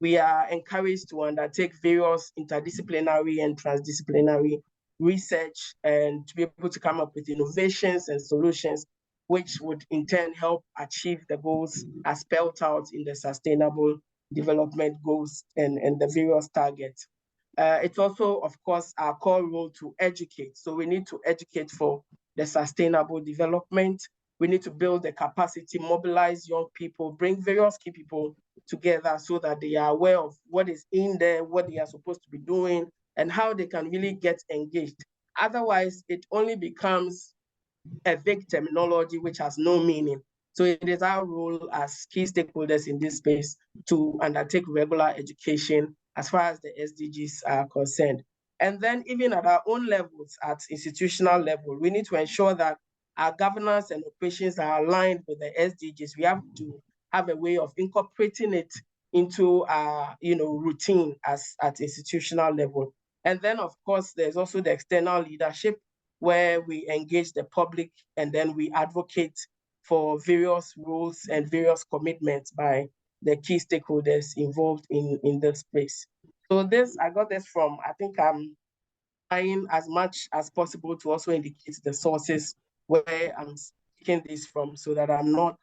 We are encouraged to undertake various interdisciplinary and transdisciplinary research and to be able to come up with innovations and solutions which would in turn help achieve the goals as spelled out in the Sustainable Development Goals and the various targets. It's also, of course, our core role to educate. So we need to educate for the sustainable development. We need to build the capacity, mobilize young people, bring various key people together so that they are aware of what is in there, what they are supposed to be doing, and how they can really get engaged. Otherwise, it only becomes a vague terminology which has no meaning. So it is our role as key stakeholders in this space to undertake regular education as far as the SDGs are concerned. And then even at our own levels, at institutional level, we need to ensure that our governance and operations are aligned with the SDGs. We have to have a way of incorporating it into our routine at institutional level. And then, of course, there's also the external leadership where we engage the public and then we advocate for various rules and various commitments by the key stakeholders involved in this space. So I got this from, I think I'm trying as much as possible to also indicate the sources where I'm taking this from so that I'm not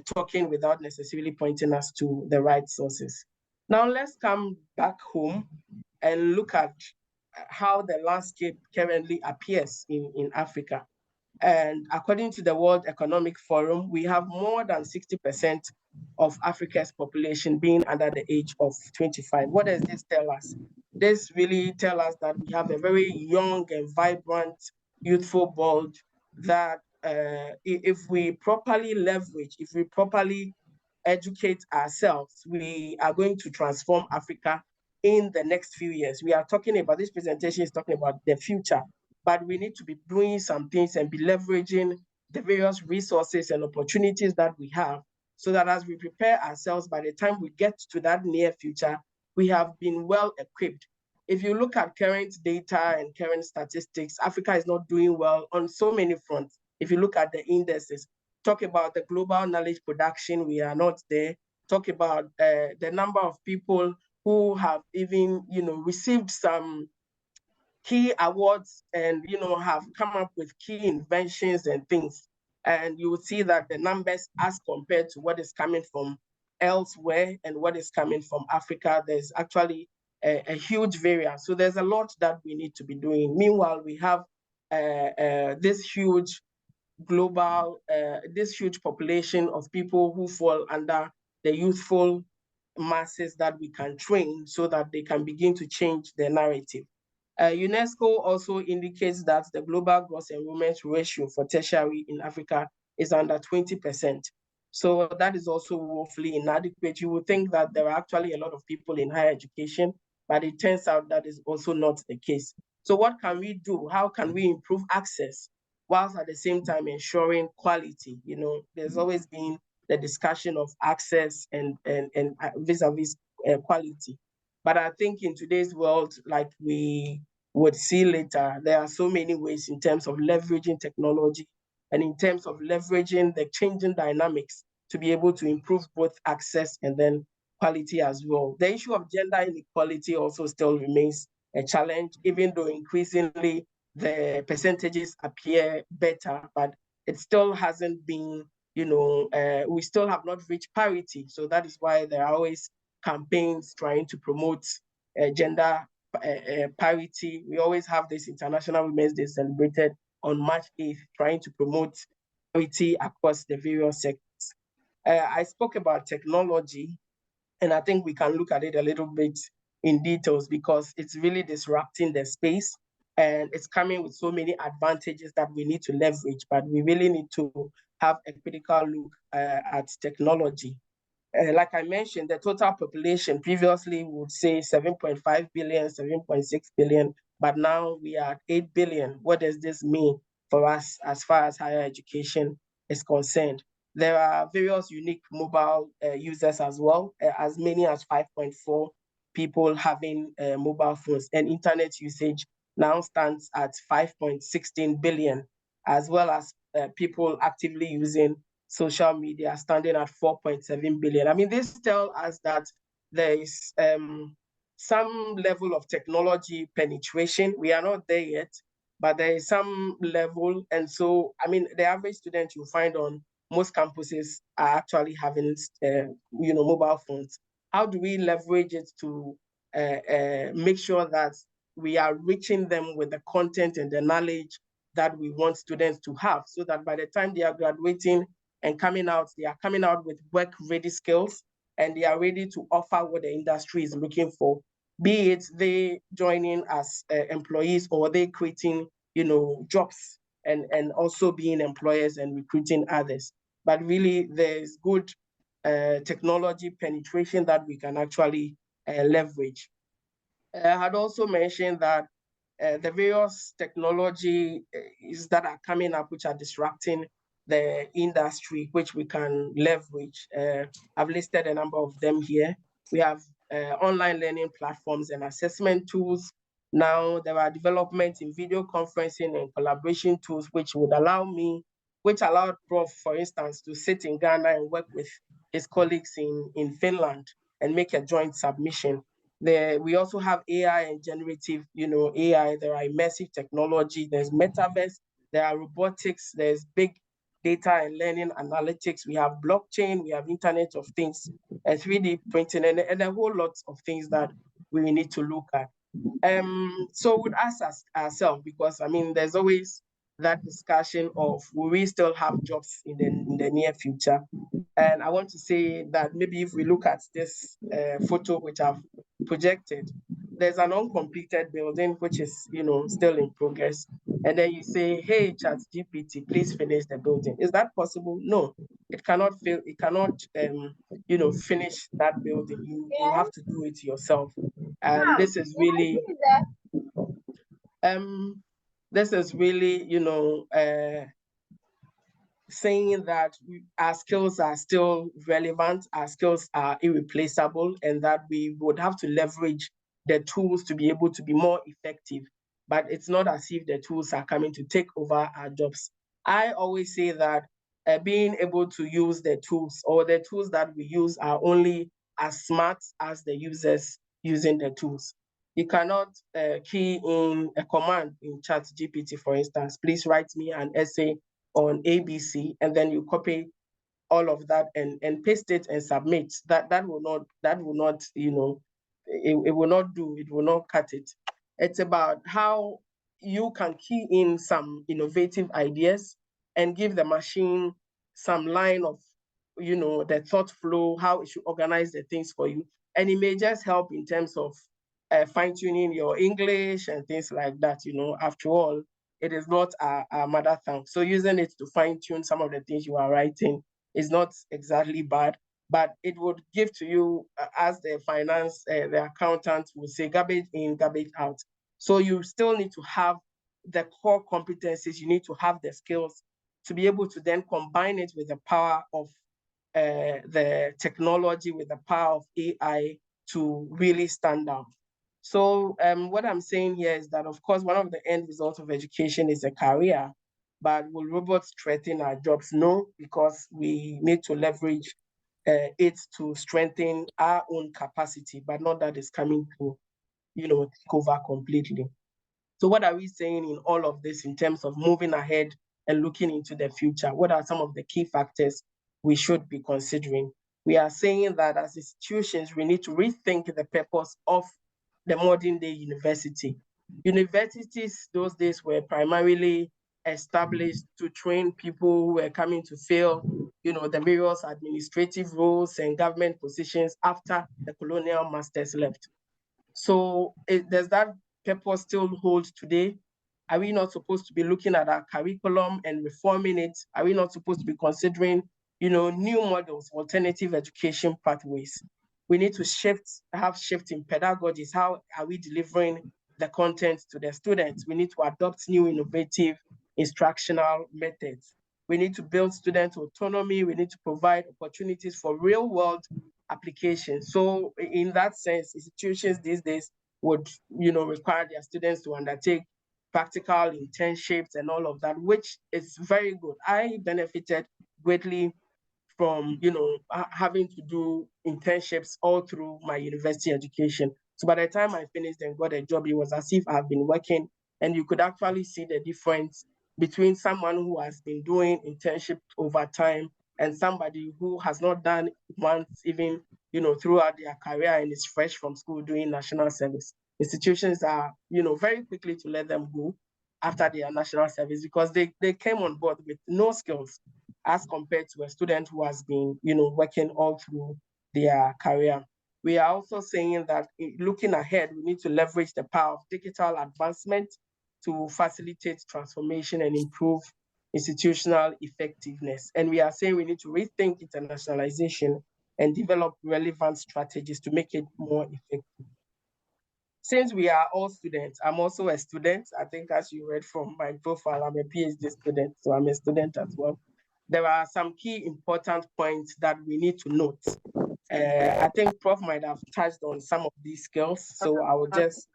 talking without necessarily pointing us to the right sources. Now let's come back home and look at how the landscape currently appears in Africa. And according to the World Economic Forum, we have more than 60% of Africa's population being under the age of 25. What does this tell us? This really tells us that we have a very young and vibrant, youthful world that if we properly leverage, if we properly educate ourselves, we are going to transform Africa in the next few years. We are talking about, this presentation is talking about the future, but we need to be doing some things and be leveraging the various resources and opportunities that we have so that as we prepare ourselves, by the time we get to that near future, we have been well equipped. If you look at current data and current statistics, Africa is not doing well on so many fronts. If you look at the indices, talk about the global knowledge production, we are not there. Talk about the number of people who have even, received some key awards and, have come up with key inventions and things. And you will see that the numbers as compared to what is coming from elsewhere and what is coming from Africa, there's actually a huge variance. So there's a lot that we need to be doing. Meanwhile, we have this huge global, this huge population of people who fall under the youthful masses that we can train so that they can begin to change their narrative. UNESCO also indicates that the global gross enrollment ratio for tertiary in Africa is under 20%. So that is also woefully inadequate. You would think that there are actually a lot of people in higher education, but it turns out that is also not the case. So what can we do? How can we improve access whilst at the same time ensuring quality? There's always been the discussion of access and vis-a-vis quality. But I think in today's world, like we would see later, there are so many ways in terms of leveraging technology and in terms of leveraging the changing dynamics to be able to improve both access and then quality as well. The issue of gender inequality also still remains a challenge, even though increasingly the percentages appear better, but it still hasn't been, we still have not reached parity. So that is why there are always campaigns trying to promote gender parity. We always have this International Women's Day celebrated on March 8th, trying to promote parity across the various sectors. I spoke about technology, and I think we can look at it a little bit in details because it's really disrupting the space and it's coming with so many advantages that we need to leverage, but we really need to have a critical look at technology. Like I mentioned, the total population previously would say 7.5 billion, 7.6 billion, but now we are at 8 billion. What does this mean for us as far as higher education is concerned? There are various unique mobile users as well, as many as 5.4 people having mobile phones, and internet usage now stands at 5.16 billion, as well as people actively using social media standing at 4.7 billion. I mean, this tells us that there is some level of technology penetration. We are not there yet, but there is some level. And so, I mean, the average student you find on most campuses are actually having, mobile phones. How do we leverage it to make sure that we are reaching them with the content and the knowledge that we want students to have so that by the time they are graduating and coming out, they are coming out with work-ready skills and they are ready to offer what the industry is looking for, be it they joining as employees or they creating, jobs and also being employers and recruiting others. But really, there's good technology penetration that we can actually leverage. I had also mentioned that the various technologies that are coming up, which are disrupting the industry, which we can leverage. I've listed a number of them here. We have online learning platforms and assessment tools. Now there are developments in video conferencing and collaboration tools, which allowed Prof, for instance, to sit in Ghana and work with his colleagues in Finland and make a joint submission. We also have AI and generative, AI. There are immersive technology. There's metaverse. There are robotics. There's big data and learning analytics. We have blockchain. We have Internet of Things, 3D printing, and a whole lot of things that we need to look at. So we'd ask ourselves, because there's always that discussion of, will we still have jobs in the near future? And I want to say that maybe if we look at this photo which I've projected, there's an uncompleted building which is still in progress. And then you say, hey, ChatGPT, please finish the building. Is that possible? No, it cannot finish that building. You have to do it yourself. And this is really saying that our skills are still relevant, our skills are irreplaceable, and that we would have to leverage the tools to be able to be more effective. But it's not as if the tools are coming to take over our jobs. I always say that being able to use the tools, or the tools that we use, are only as smart as the users using the tools. You cannot key in a command in ChatGPT, for instance, please write me an essay on ABC, and then you copy all of that and paste it and submit. That will not, it will not do, it will not cut it. It's about how you can key in some innovative ideas and give the machine some line of, the thought flow, how it should organize the things for you. And it may just help in terms of fine-tuning your English and things like that. After all, it is not our mother tongue. So using it to fine-tune some of the things you are writing is not exactly bad, but it would give to you, as the accountant would say, garbage in, garbage out. So you still need to have the core competencies. You need to have the skills to be able to then combine it with the power of the technology, with the power of AI, to really stand out. So what I'm saying here is that, of course, one of the end results of education is a career, but will robots threaten our jobs? No, because we need to leverage it to strengthen our own capacity, but not that it's coming to, take over completely. So what are we saying in all of this in terms of moving ahead and looking into the future? What are some of the key factors we should be considering? We are saying that as institutions, we need to rethink the purpose of the modern day university. Universities those days were primarily established to train people who were coming to fill, the various administrative roles and government positions after the colonial masters left. So does that purpose still hold today? Are we not supposed to be looking at our curriculum and reforming it? Are we not supposed to be considering, new models, alternative education pathways? We need to have shift in pedagogies. How are we delivering the content to the students? We need to adopt new innovative instructional methods. We need to build student autonomy. We need to provide opportunities for real world applications. So in that sense, institutions these days would, require their students to undertake practical internships and all of that, which is very good. I benefited greatly from, having to do internships all through my university education. So by the time I finished and got a job, it was as if I've been working, and you could actually see the difference between someone who has been doing internship over time and somebody who has not done once even, throughout their career and is fresh from school doing national service. Institutions are, very quickly to let them go after their national service, because they came on board with no skills as compared to a student who has been, working all through their career. We are also saying that looking ahead, we need to leverage the power of digital advancement to facilitate transformation and improve institutional effectiveness. And we are saying we need to rethink internationalization and develop relevant strategies to make it more effective. Since we are all students, I'm also a student. I think as you read from my profile, I'm a PhD student, so I'm a student as well. There are some key important points that we need to note. I think Prof might have touched on some of these skills, so I will just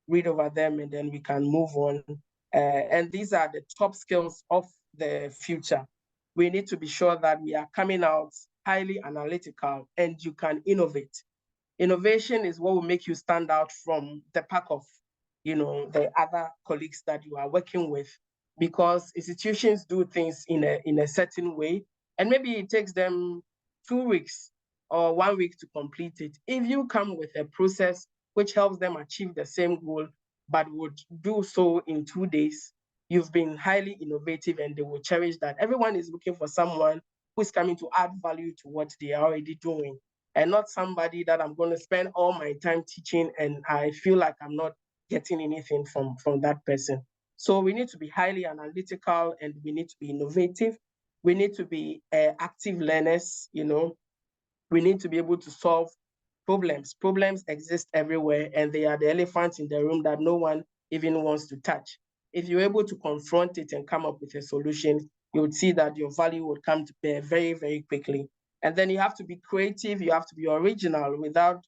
read over them and then we can move on. And these are the top skills of the future. We need to be sure that we are coming out highly analytical and you can innovate. Innovation is what will make you stand out from the pack of, the other colleagues that you are working with, because institutions do things in a certain way, and maybe it takes them 2 weeks or 1 week to complete it. If you come with a process which helps them achieve the same goal, but would do so in 2 days, you've been highly innovative and they will cherish that. Everyone is looking for someone who's coming to add value to what they are already doing, and not somebody that I'm going to spend all my time teaching and I feel like I'm not getting anything from that person. So we need to be highly analytical and we need to be innovative. We need to be active learners, We need to be able to solve problems. Problems exist everywhere and they are the elephants in the room that no one even wants to touch. If you're able to confront it and come up with a solution, you would see that your value would come to bear very, very quickly. And then you have to be creative, you have to be original without,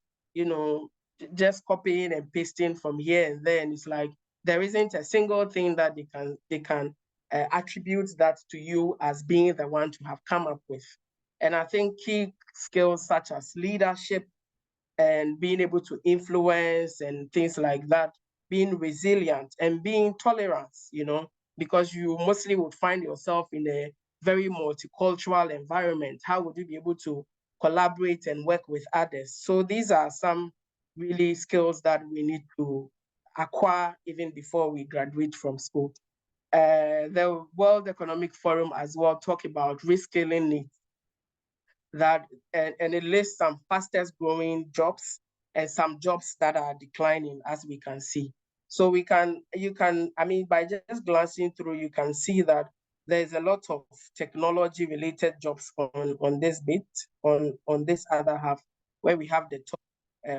just copying and pasting from here and there. And it's like, there isn't a single thing that they can attribute that to you as being the one to have come up with. And I think key skills such as leadership and being able to influence and things like that, being resilient and being tolerant, because you mostly would find yourself in a very multicultural environment. How would you be able to collaborate and work with others? So these are some really skills that we need to acquire even before we graduate from school. The World Economic Forum as well talk about reskilling needs, that and it lists some fastest growing jobs and some jobs that are declining, as we can see. So by just glancing through, you can see that there's a lot of technology related jobs on this bit, on this other half, where we have the top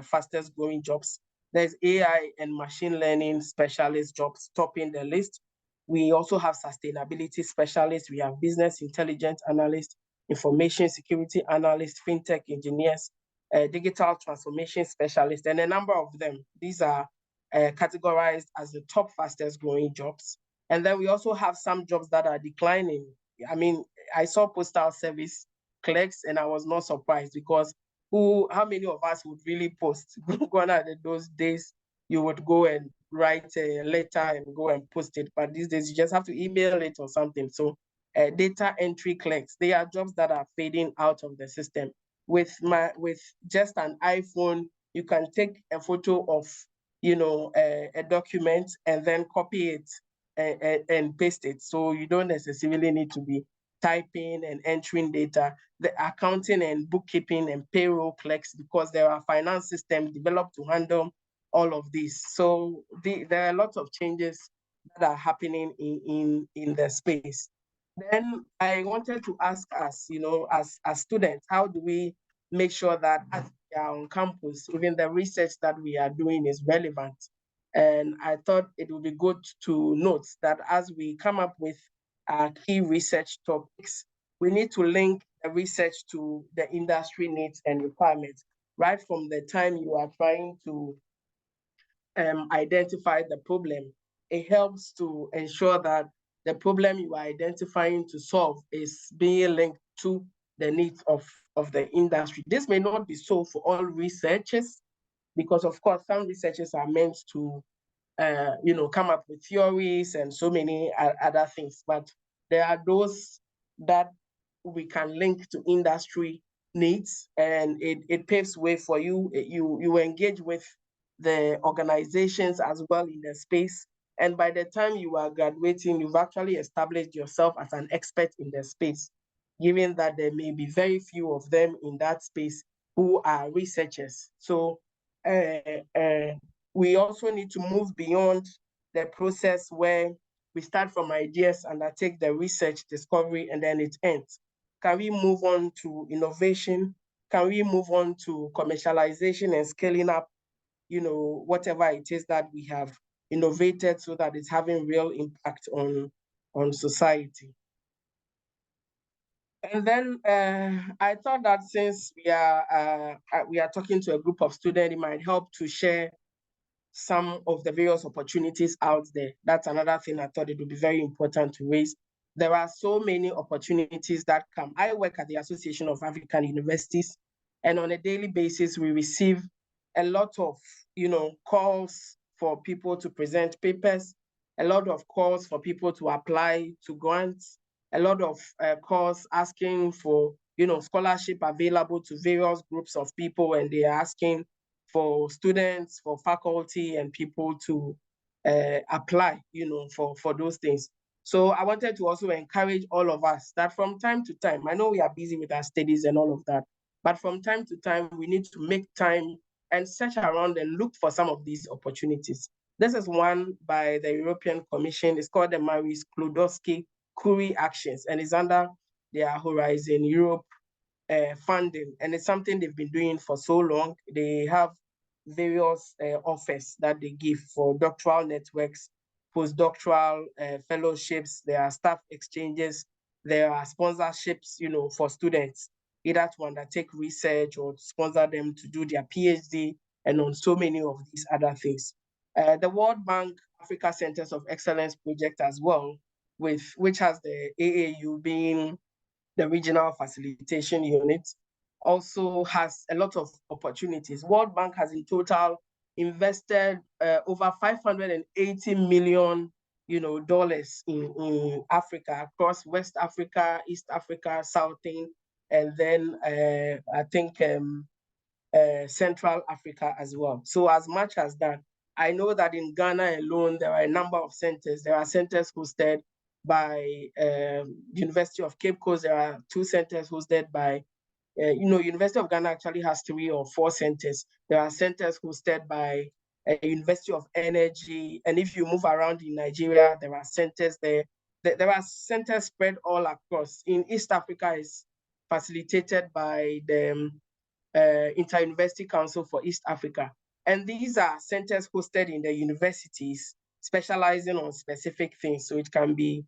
fastest growing jobs. There's AI and machine learning specialist jobs topping the list. We also have sustainability specialists. We have business intelligence analysts, information security analysts, fintech engineers, digital transformation specialists, and a number of them. These are categorized as the top fastest growing jobs. And then we also have some jobs that are declining. I saw postal service clerks and I was not surprised, because how many of us would really post? Gone are those days you would go and write a letter and go and post it. But these days you just have to email it or something. So data entry clerks, they are jobs that are fading out of the system. With just an iPhone, you can take a photo of a document and then copy it and paste it. So you don't necessarily need to be typing and entering data. The accounting and bookkeeping and payroll clerks, because there are finance systems developed to handle all of these. So there are lots of changes that are happening in the space. Then I wanted to ask us, as students, how do we make sure that as we are on campus, even the research that we are doing is relevant? And I thought it would be good to note that as we come up with our key research topics, we need to link the research to the industry needs and requirements, right from the time you are trying to identify the problem. It helps to ensure that the problem you are identifying to solve is being linked to the needs of the industry. This may not be so for all researchers, because of course some researchers are meant to come up with theories and so many other things, but there are those that we can link to industry needs, and it paves way for you. You engage with the organizations as well in the space. And by the time you are graduating, you've actually established yourself as an expert in the space, given that there may be very few of them in that space. who are researchers. So we also need to move beyond the process where we start from ideas, undertake the research, discovery, and then it ends. Can we move on to innovation? Can we move on to commercialization and scaling up, whatever it is that we have innovated so that it's having real impact on society? And then I thought that since we are talking to a group of students, it might help to share some of the various opportunities out there. That's another thing I thought it would be very important to raise. There are so many opportunities that come. I work at the Association of African Universities, and on a daily basis, we receive a lot of, calls for people to present papers, a lot of calls for people to apply to grants, a lot of calls asking for, scholarship available to various groups of people, and they are asking for students, for faculty, and people to apply, for those things. So I wanted to also encourage all of us that from time to time, I know we are busy with our studies and all of that, but from time to time, we need to make time and search around and look for some of these opportunities. This is one by the European Commission. It's called the Marie Skłodowski-Curie Actions, and it's under their Horizon Europe funding. And it's something they've been doing for so long. They have various offers that they give for doctoral networks, postdoctoral fellowships, there are staff exchanges, there are sponsorships, for students, either to undertake research or to sponsor them to do their PhD, and on so many of these other things. The World Bank Africa Centers of Excellence project as well, which has the AAU being the regional facilitation unit, also has a lot of opportunities. World Bank has in total invested over $580 million, dollars in Africa, across West Africa, East Africa, Southern, and then I think Central Africa as well. So as much as that, I know that in Ghana alone, there are a number of centers. There are centers hosted by University of Cape Coast. There are 2 centers hosted by, University of Ghana actually has 3 or 4 centers. There are centers hosted by University of Energy. And if you move around in Nigeria, there are centers there. There are centers spread all across. In East Africa, is facilitated by the Inter-University Council for East Africa. And these are centers hosted in the universities, specializing on specific things. So it can be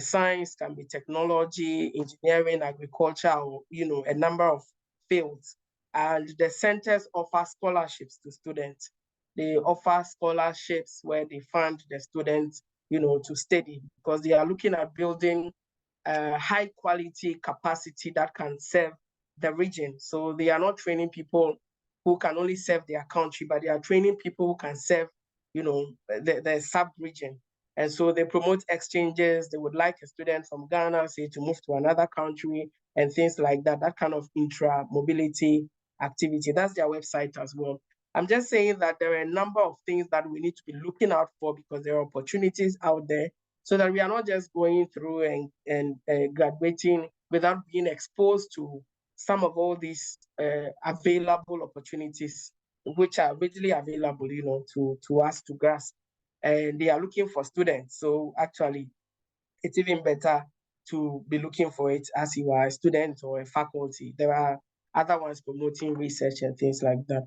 science, can be technology, engineering, agriculture, or a number of fields. And the centers offer scholarships to students. They offer scholarships where they fund the students, to study, because they are looking at building high quality capacity that can serve the region. So they are not training people who can only serve their country, but they are training people who can serve, the sub-region. And so they promote exchanges. They would like a student from Ghana, say, to move to another country and things like that, that kind of intra-mobility activity. That's their website as well. I'm just saying that there are a number of things that we need to be looking out for, because there are opportunities out there, so that we are not just going through and graduating without being exposed to some of all these available opportunities, which are readily available, to us to grasp. And they are looking for students. So actually, it's even better to be looking for it as you are a student or a faculty. There are other ones promoting research and things like that.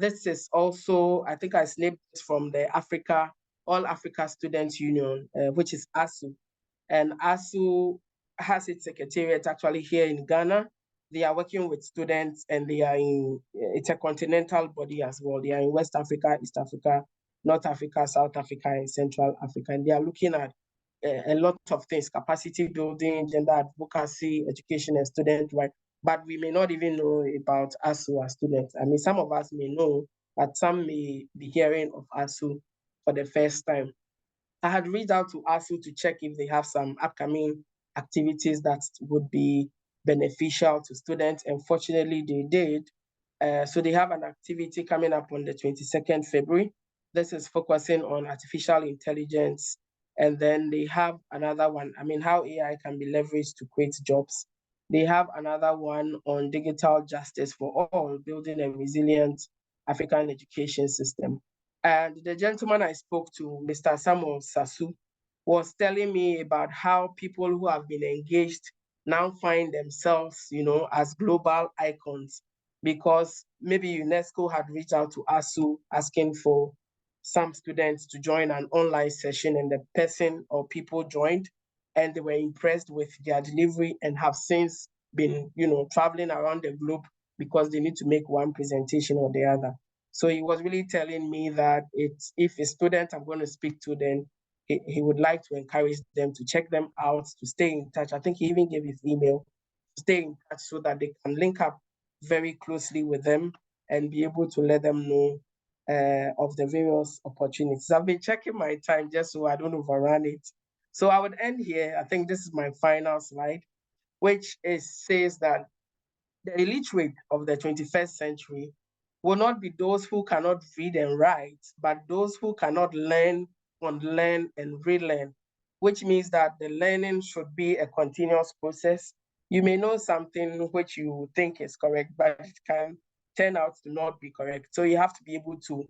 This is also, I think I snipped from the All Africa Students Union, which is ASU. And ASU has its secretariat actually here in Ghana. They are working with students, and they are it's a continental body as well. They are in West Africa, East Africa, North Africa, South Africa, and Central Africa. And they are looking at a lot of things: capacity building, gender advocacy, education, and student rights. But we may not even know about ASU as students. I mean, some of us may know, but some may be hearing of ASU for the first time. I had reached out to ASU to check if they have some upcoming activities that would be beneficial to students. And fortunately, they did. So they have an activity coming up on the 22nd February. This is focusing on artificial intelligence. And then they have another one, how AI can be leveraged to create jobs. They have another one on digital justice for all, building a resilient African education system. And the gentleman I spoke to, Mr. Samuel Sasu, was telling me about how people who have been engaged now find themselves, as global icons, because maybe UNESCO had reached out to ASU asking for some students to join an online session, and the person or people joined and they were impressed with their delivery and have since been, traveling around the globe because they need to make one presentation or the other. So he was really telling me that if a student I'm going to speak to, then he would like to encourage them to check them out, to stay in touch. I think he even gave his email, to stay in touch so that they can link up very closely with them and be able to let them know of the various opportunities. I've been checking my time just so I don't overrun it. So I would end here. I think this is my final slide, which says that the illiterate of the 21st century will not be those who cannot read and write, but those who cannot learn, unlearn, and relearn, which means that the learning should be a continuous process. You may know something which you think is correct, but it can turn out to not be correct. So you have to be able to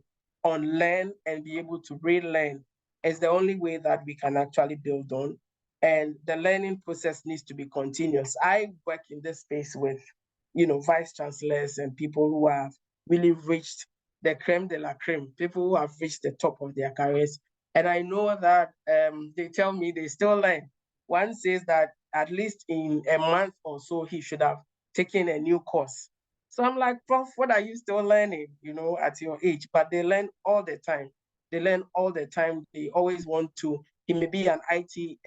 unlearn and be able to relearn. It's the only way that we can actually build on. And the learning process needs to be continuous. I work in this space with vice chancellors and people who have really reached the creme de la creme, people who have reached the top of their careers. And I know that they tell me they still learn. One says that at least in a month or so, he should have taken a new course. So I'm like, Prof, what are you still learning, at your age? But they learn all the time. They learn all the time. They always want to. He may be an IT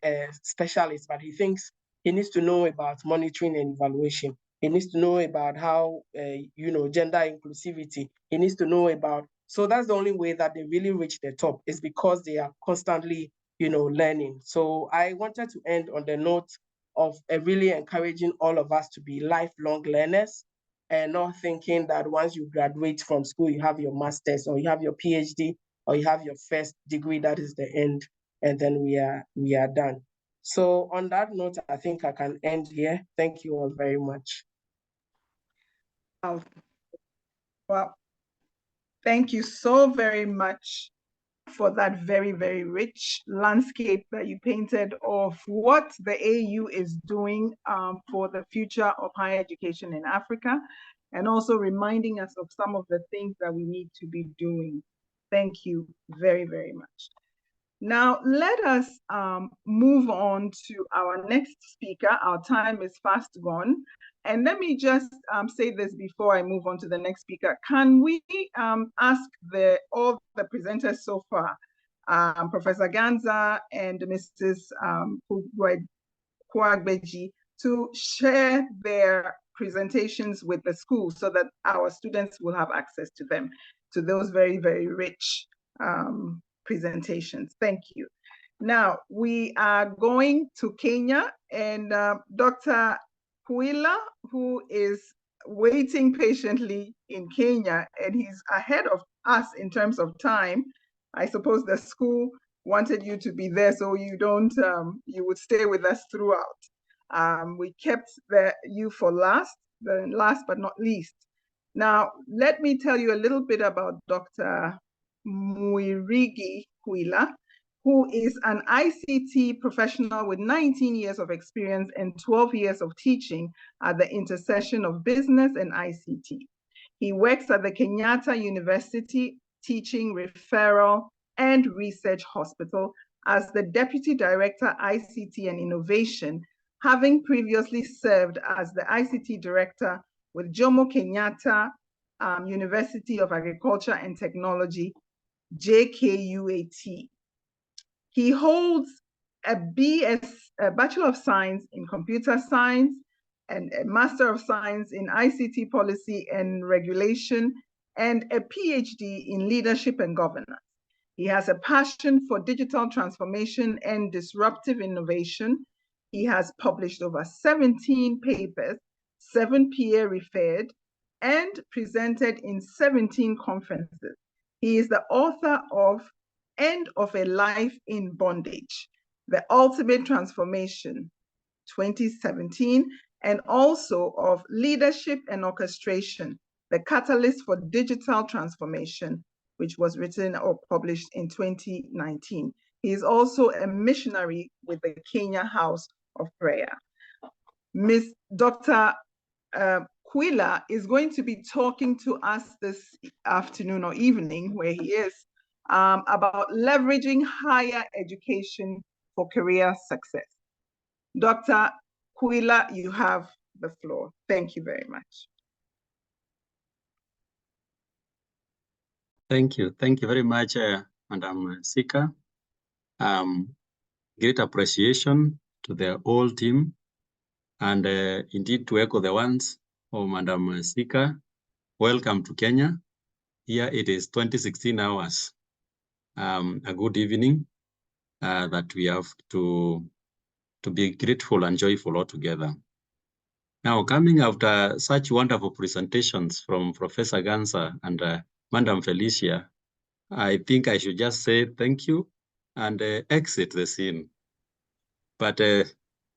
specialist, but he thinks he needs to know about monitoring and evaluation. He needs to know about how, gender inclusivity. He needs to know about, so that's the only way that they really reach the top, is because they are constantly, learning. So I wanted to end on the note of really encouraging all of us to be lifelong learners and not thinking that once you graduate from school, you have your master's or you have your PhD or you have your first degree, that is the end, and then we are done. So on that note, I think I can end here. Thank you all very much. Well, thank you so very much for that very, very rich landscape that you painted of what the AU is doing for the future of higher education in Africa, and also reminding us of some of the things that we need to be doing. Thank you very, very much. Now, let us move on to our next speaker. Our time is fast gone. And let me just say this before I move on to the next speaker. Can we ask all the presenters so far, Professor Ganza and Mrs. Kwagbeji, to share their presentations with the school so that our students will have access to them, to those very, very rich presentations. Thank you. Now, we are going to Kenya, and Dr. Huila, who is waiting patiently in Kenya, and he's ahead of us in terms of time. I suppose the school wanted you to be there so you don't, you would stay with us throughout. We kept you for last but not least. Now, let me tell you a little bit about Dr. Mwirigi Huila, who is an ICT professional with 19 years of experience and 12 years of teaching at the intersection of business and ICT. He works at the Kenyatta University Teaching, Referral, and Research Hospital as the Deputy Director, ICT and Innovation, having previously served as the ICT Director with Jomo Kenyatta University of Agriculture and Technology, JKUAT. He holds a Bachelor of Science in Computer Science and a Master of Science in ICT Policy and Regulation, and a PhD in Leadership and Governance. He has a passion for digital transformation and disruptive innovation. He has published over 17 papers, 7 peer-referred, and presented in 17 conferences. He is the author of End of a Life in Bondage, The Ultimate Transformation, 2017, and also of Leadership and Orchestration, the Catalyst for Digital Transformation, which was written or published in 2019. He is also a missionary with the Kenya House of Prayer. Miss Dr. Kwila is going to be talking to us this afternoon or evening, where he is, about leveraging higher education for career success. Dr. Kwila, you have the floor. Thank you very much. Thank you. Thank you very much, Madam Sika. Great appreciation to the whole team, and indeed to echo the ones of Madam Sika. Welcome to Kenya. Here it is 2016 hours. A good evening that we have to be grateful and joyful all together. Now, coming after such wonderful presentations from Professor Gansa and Madam Felicia, I think I should just say thank you and exit the scene. But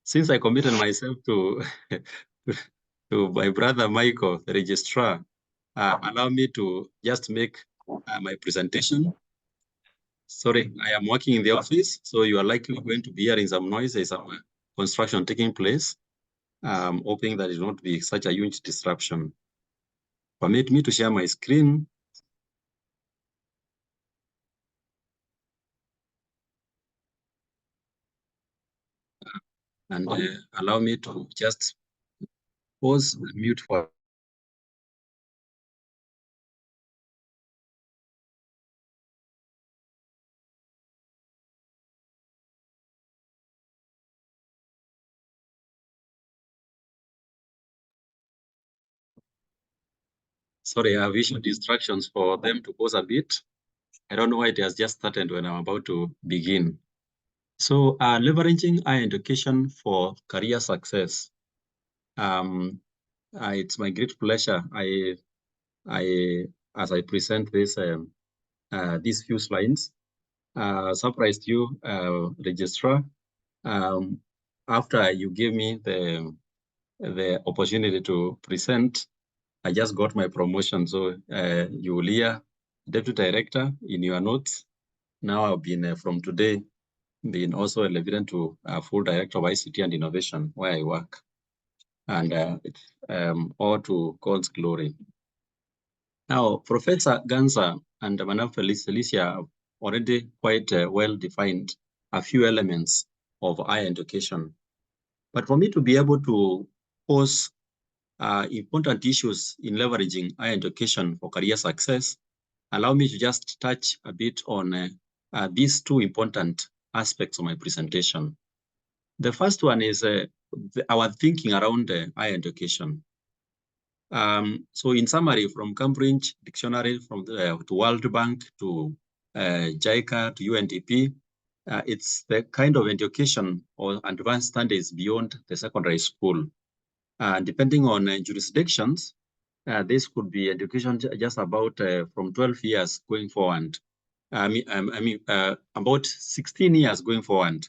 since I committed myself to my brother Michael, the registrar, allow me to just make my presentation. Sorry, I am working in the office, so you are likely going to be hearing some noise. There's some construction taking place. Hoping that it will not be such a huge disruption. Permit me to share my screen. And allow me to just pause and mute for. Sorry, I have visual distractions for them to pause a bit. I don't know why it has just started when I'm about to begin. So leveraging higher education for career success. It's my great pleasure. As I present this, these few slides, surprised you, registrar. After you gave me the opportunity to present, I just got my promotion. So you will hear Deputy Director in your notes. Now I've been from today, been also elevated to full Director of ICT and Innovation, where I work. And it's all to God's glory. Now, Professor Gansa and Madam Felicia have already quite well defined a few elements of higher education. But for me to be able to pose important issues in leveraging higher education for career success, allow me to just touch a bit on these two important aspects of my presentation. The first one is our thinking around higher education. So in summary, from Cambridge Dictionary, from to World Bank, to JICA, to UNDP, it's the kind of education or advanced studies beyond the secondary school. Depending on jurisdictions, this could be education just about from 12 years going forward. About 16 years going forward.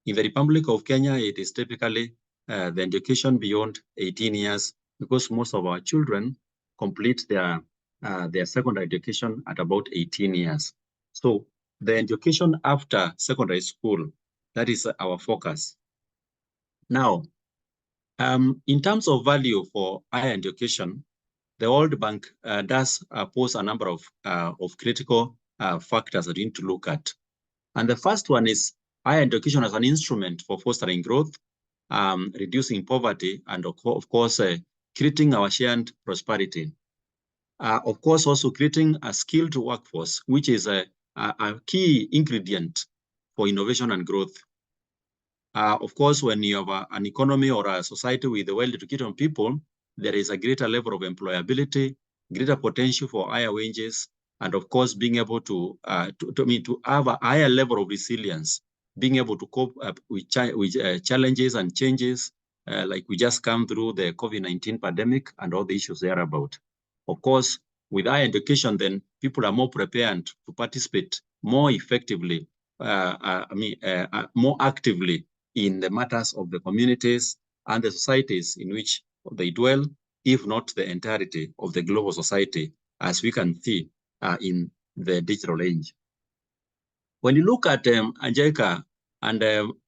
In the Republic of Kenya, it is typically the education beyond 18 years, because most of our children complete their secondary education at about 18 years. So the education after secondary school, that is our focus. Now, in terms of value for higher education, the World Bank does pose a number of critical factors that we need to look at. And the first one is higher education as an instrument for fostering growth, reducing poverty, and of course, creating our shared prosperity. Of course, also creating a skilled workforce, which is a key ingredient for innovation and growth. Of course, when you have an economy or a society with well-educated people, there is a greater level of employability, greater potential for higher wages, and of course, being able to have a higher level of resilience, being able to cope with challenges and changes, like we just come through the COVID-19 pandemic and all the issues thereabout. Of course, with higher education, then people are more prepared to participate more effectively, more actively in the matters of the communities and the societies in which they dwell, if not the entirety of the global society, as we can see in the digital age. When you look at Angelica and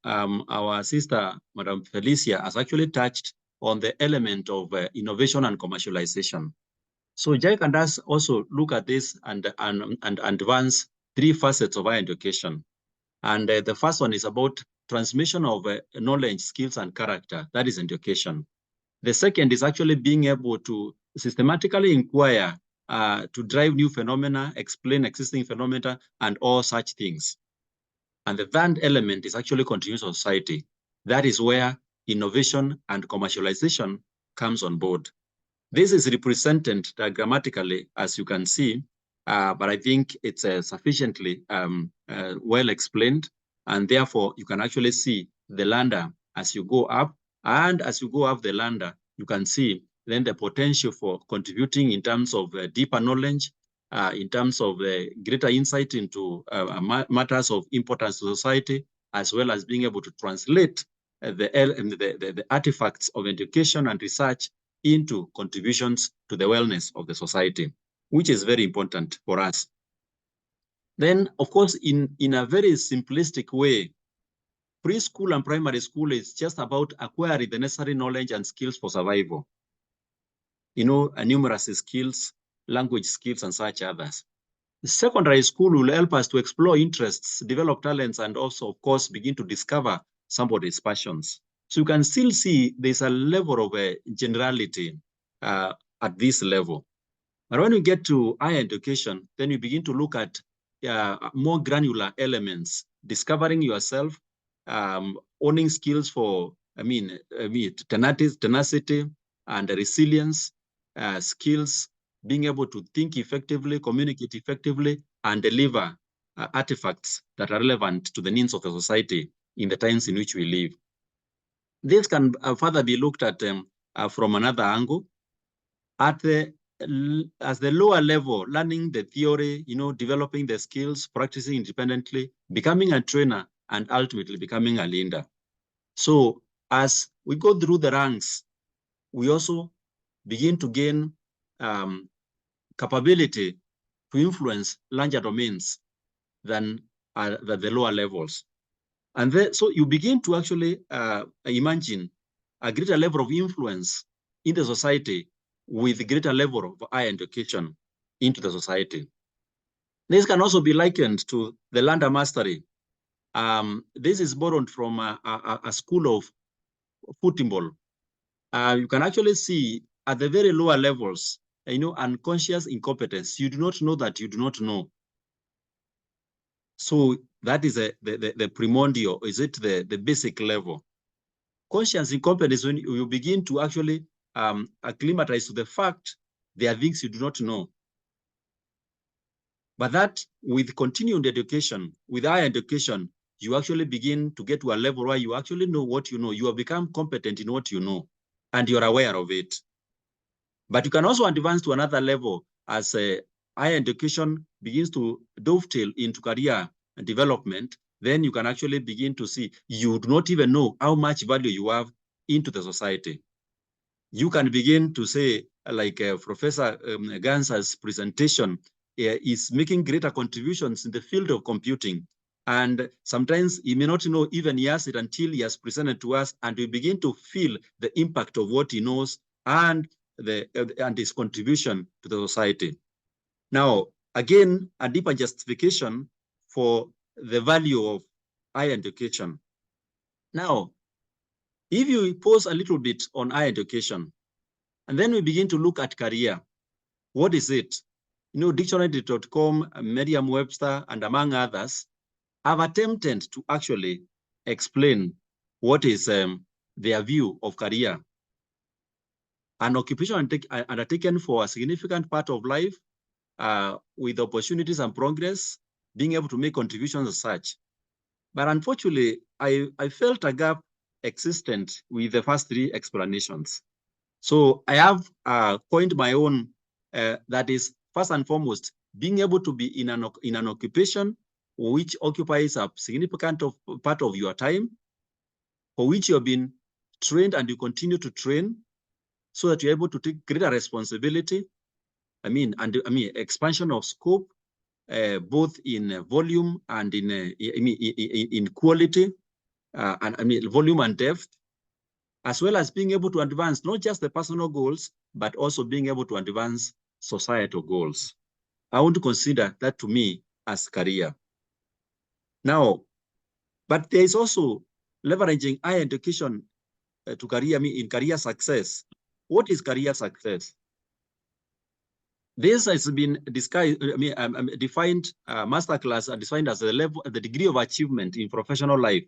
our sister, Madam Felicia, has actually touched on the element of innovation and commercialization. So Angelica does also look at this and advance 3 facets of higher education. And the first one is about transmission of knowledge, skills, and character. That is education. The second is actually being able to systematically inquire to drive new phenomena, explain existing phenomena, and all such things. And the third element is actually continuous society. That is where innovation and commercialization comes on board. This is represented diagrammatically, as you can see, but I think it's sufficiently well explained, and therefore you can actually see the ladder as you go up, and as you go up the ladder, you can see then the potential for contributing in terms of deeper knowledge, in terms of greater insight into matters of importance to society, as well as being able to translate the artifacts of education and research into contributions to the wellness of the society, which is very important for us. Then, of course, in a very simplistic way, preschool and primary school is just about acquiring the necessary knowledge and skills for survival. You know, numeracy skills, language skills, and such others. The secondary school will help us to explore interests, develop talents, and also, of course, begin to discover somebody's passions. So you can still see there's a level of generality at this level. But when you get to higher education, then you begin to look at more granular elements, discovering yourself, owning skills for, tenacity and resilience, skills, being able to think effectively, communicate effectively, and deliver artifacts that are relevant to the needs of the society in the times in which we live. This can further be looked at from another angle. As the lower level, learning the theory, developing the skills, practicing independently, becoming a trainer, and ultimately becoming a leader. So as we go through the ranks, we also begin to gain capability to influence larger domains than the lower levels. And then, so you begin to actually imagine a greater level of influence in the society with a greater level of higher education into the society. This can also be likened to the Landa mastery. This is borrowed from a school of football. You can actually see at the very lower levels, unconscious incompetence. You do not know that you do not know. So that is the primordial, is it the basic level? Conscious incompetence, when you begin to actually acclimatize to the fact there are things you do not know. But that with continued education, with higher education, you actually begin to get to a level where you actually know what you know. You have become competent in what you know, and you're aware of it. But you can also advance to another level as higher education begins to dovetail into career development. Then you can actually begin to see you do not even know how much value you have into the society. You can begin to say, like Professor Gansa's presentation is making greater contributions in the field of computing. And sometimes you may not know even he has it until he has presented to us, and we begin to feel the impact of what he knows and his contribution to the society. Now, again, a deeper justification for the value of higher education. Now, if you pause a little bit on higher education, and then we begin to look at career, what is it? Dictionary.com, Merriam-Webster, and among others, have attempted to actually explain what is their view of career. An occupation undertaken for a significant part of life with opportunities and progress, being able to make contributions as such. But unfortunately, I felt a gap existent with the first 3 explanations. So I have coined my own, that is first and foremost, being able to be in an occupation which occupies a significant part of your time, for which you've been trained and you continue to train so that you're able to take greater responsibility. Expansion of scope, both in volume and in quality, volume and depth, as well as being able to advance not just the personal goals, but also being able to advance societal goals. I want to consider that to me as career. Now, but there is also leveraging higher education to career, in career success. What is career success? This has been defined, masterclass are defined as the level, the degree of achievement in professional life,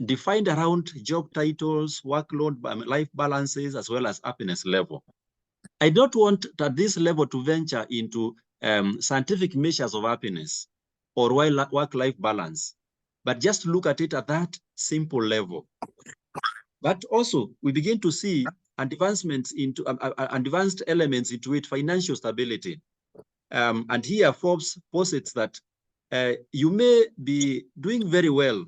defined around job titles, workload, life balances, as well as happiness level. I don't want at this level to venture into scientific measures of happiness or work-life balance, but just look at it at that simple level. But also, we begin to see advancements into advanced elements into it, financial stability. And here Forbes posits that you may be doing very well,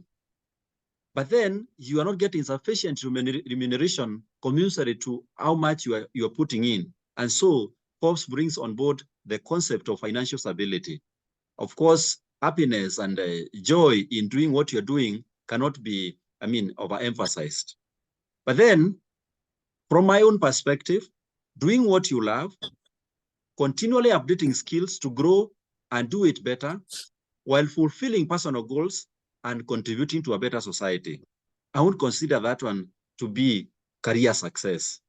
but then you are not getting sufficient remuneration commensurate to how much you are putting in. And so Forbes brings on board the concept of financial stability. Of course, happiness and joy in doing what you're doing cannot be, overemphasized. But then, from my own perspective, doing what you love, continually updating skills to grow and do it better, while fulfilling personal goals and contributing to a better society. I would consider that one to be career success.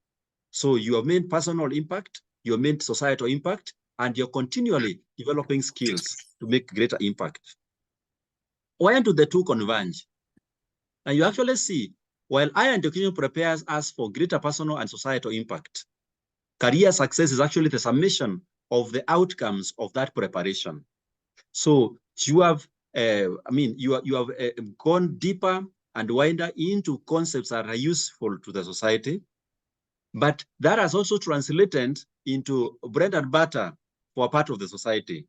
So you have made personal impact, you have made societal impact, and you're continually developing skills to make greater impact. Why do the two converge? And you actually see, while higher education prepares us for greater personal and societal impact, career success is actually the summation of the outcomes of that preparation. So you have, you have gone deeper and wider into concepts that are useful to the society, but that has also translated into bread and butter for a part of the society.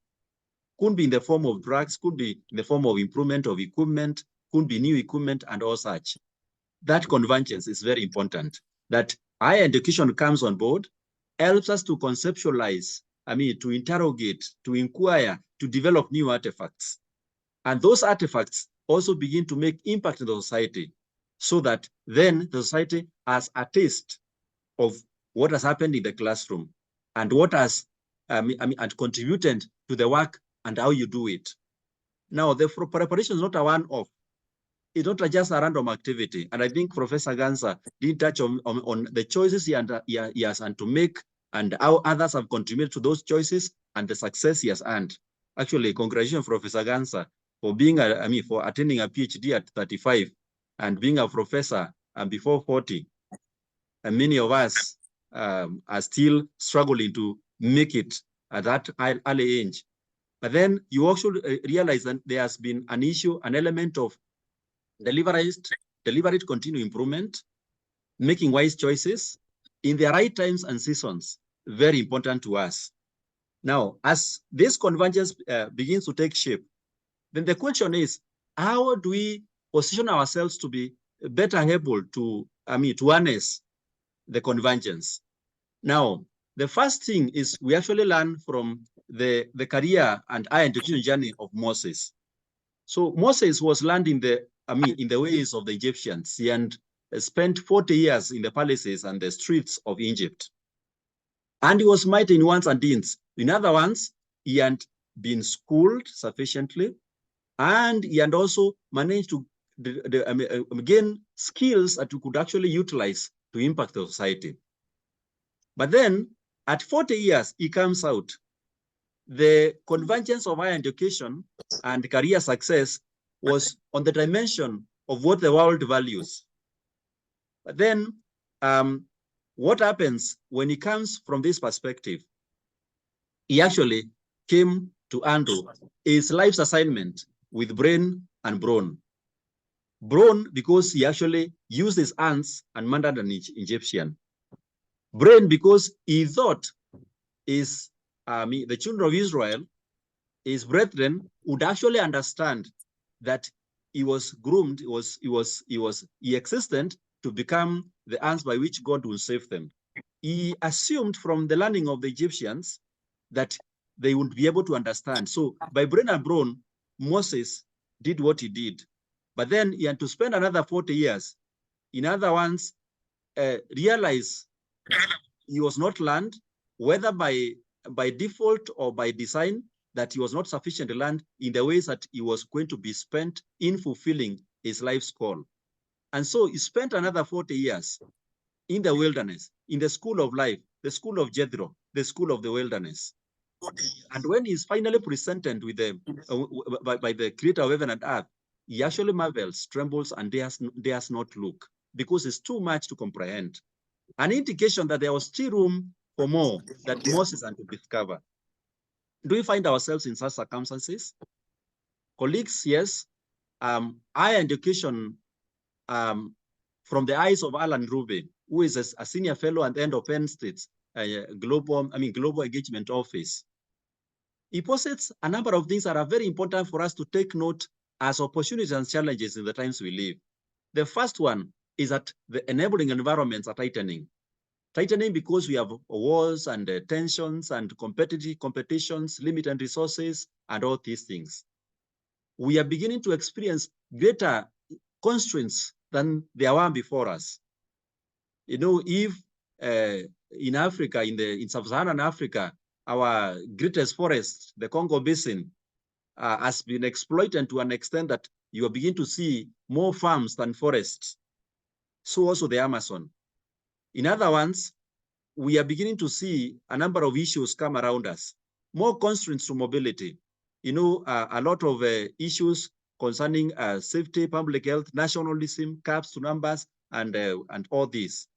Could be in the form of drugs, could be in the form of improvement of equipment, could be new equipment and all such. That convergence is very important. That higher education comes on board, helps us to conceptualize, to interrogate, to inquire, to develop new artifacts. And those artifacts also begin to make impact in the society, so that then the society has a taste of what has happened in the classroom and what has and contributed to the work and how you do it. Now, the preparation is not a one-off. It's not just a random activity. And I think Professor Gansa did touch on the choices he has and to make and how others have contributed to those choices and the success he has earned. Actually, congratulations, Professor Gansa, for being for attending a PhD at 35 and being a professor before 40. And many of us are still struggling to make it at that early age. But then you also realize that there has been an issue, an element of deliberate continued improvement, making wise choices in the right times and seasons, very important to us. Now, as this convergence begins to take shape, then the question is, how do we position ourselves to be better able to, to harness the convergence? Now, the first thing is we actually learn from the career and higher education journey of Moses. So Moses was learned in the ways of the Egyptians. He had spent 40 years in the palaces and the streets of Egypt. And he was mighty in wants and deeds. In other words, he had been schooled sufficiently, and he had also managed to gain skills that you could actually utilize to impact the society. But then at 40 years, he comes out. The convergence of higher education and career success was on the dimension of what the world values. But then what happens when he comes from this perspective? He actually came to handle his life's assignment with brain and brawn. Brawn because he actually used his hands and murdered an Egyptian. Brain because he thought the children of Israel, his brethren, would actually understand that he was groomed, he existed to become the hands by which God will save them. He assumed from the learning of the Egyptians that they would be able to understand. So by brain and bone, Moses did what he did. But then he had to spend another 40 years. In other words, realize he was not learned, whether by default or by design, that he was not sufficiently learned in the ways that he was going to be spent in fulfilling his life's call. And so he spent another 40 years in the wilderness, in the school of life, the school of Jethro, the school of the wilderness. And when he's finally presented with by the creator of heaven and earth, he actually marvels, trembles, and dares not look, because it's too much to comprehend. An indication that there was still room for more that Moses had to discover. Do we find ourselves in such circumstances? Colleagues, yes. Higher education from the eyes of Alan Rubin, who is a senior fellow at the end of Penn State's global engagement office. He posits a number of things that are very important for us to take note as opportunities and challenges in the times we live. The first one is that the enabling environments are tightening. Tightening because we have wars and tensions and competitions, limited resources, and all these things. We are beginning to experience greater constraints than there were before us. You know, if in Africa, in sub-Saharan Africa, our greatest forest, the Congo Basin, has been exploited to an extent that you will begin to see more farms than forests. So also the Amazon. In other words, we are beginning to see a number of issues come around us, more constraints to mobility. You know, a lot of issues concerning safety, public health, nationalism, caps to numbers, and all this.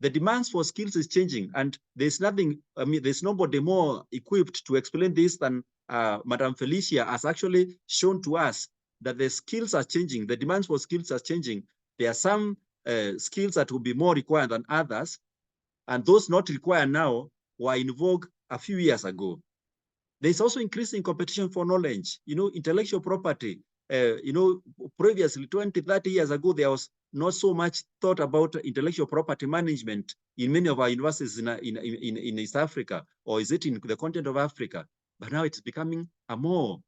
The demands for skills is changing, and there's nothing, there's nobody more equipped to explain this than Madame Felicia has actually shown to us that the skills are changing, the demands for skills are changing. There are some skills that will be more required than others, and those not required now were in vogue a few years ago. There's also increasing competition for knowledge, you know, intellectual property. You know, previously 20, 30 years ago, there was not so much thought about intellectual property management in many of our universities in East Africa, or is it in the continent of Africa? But now it's becoming a more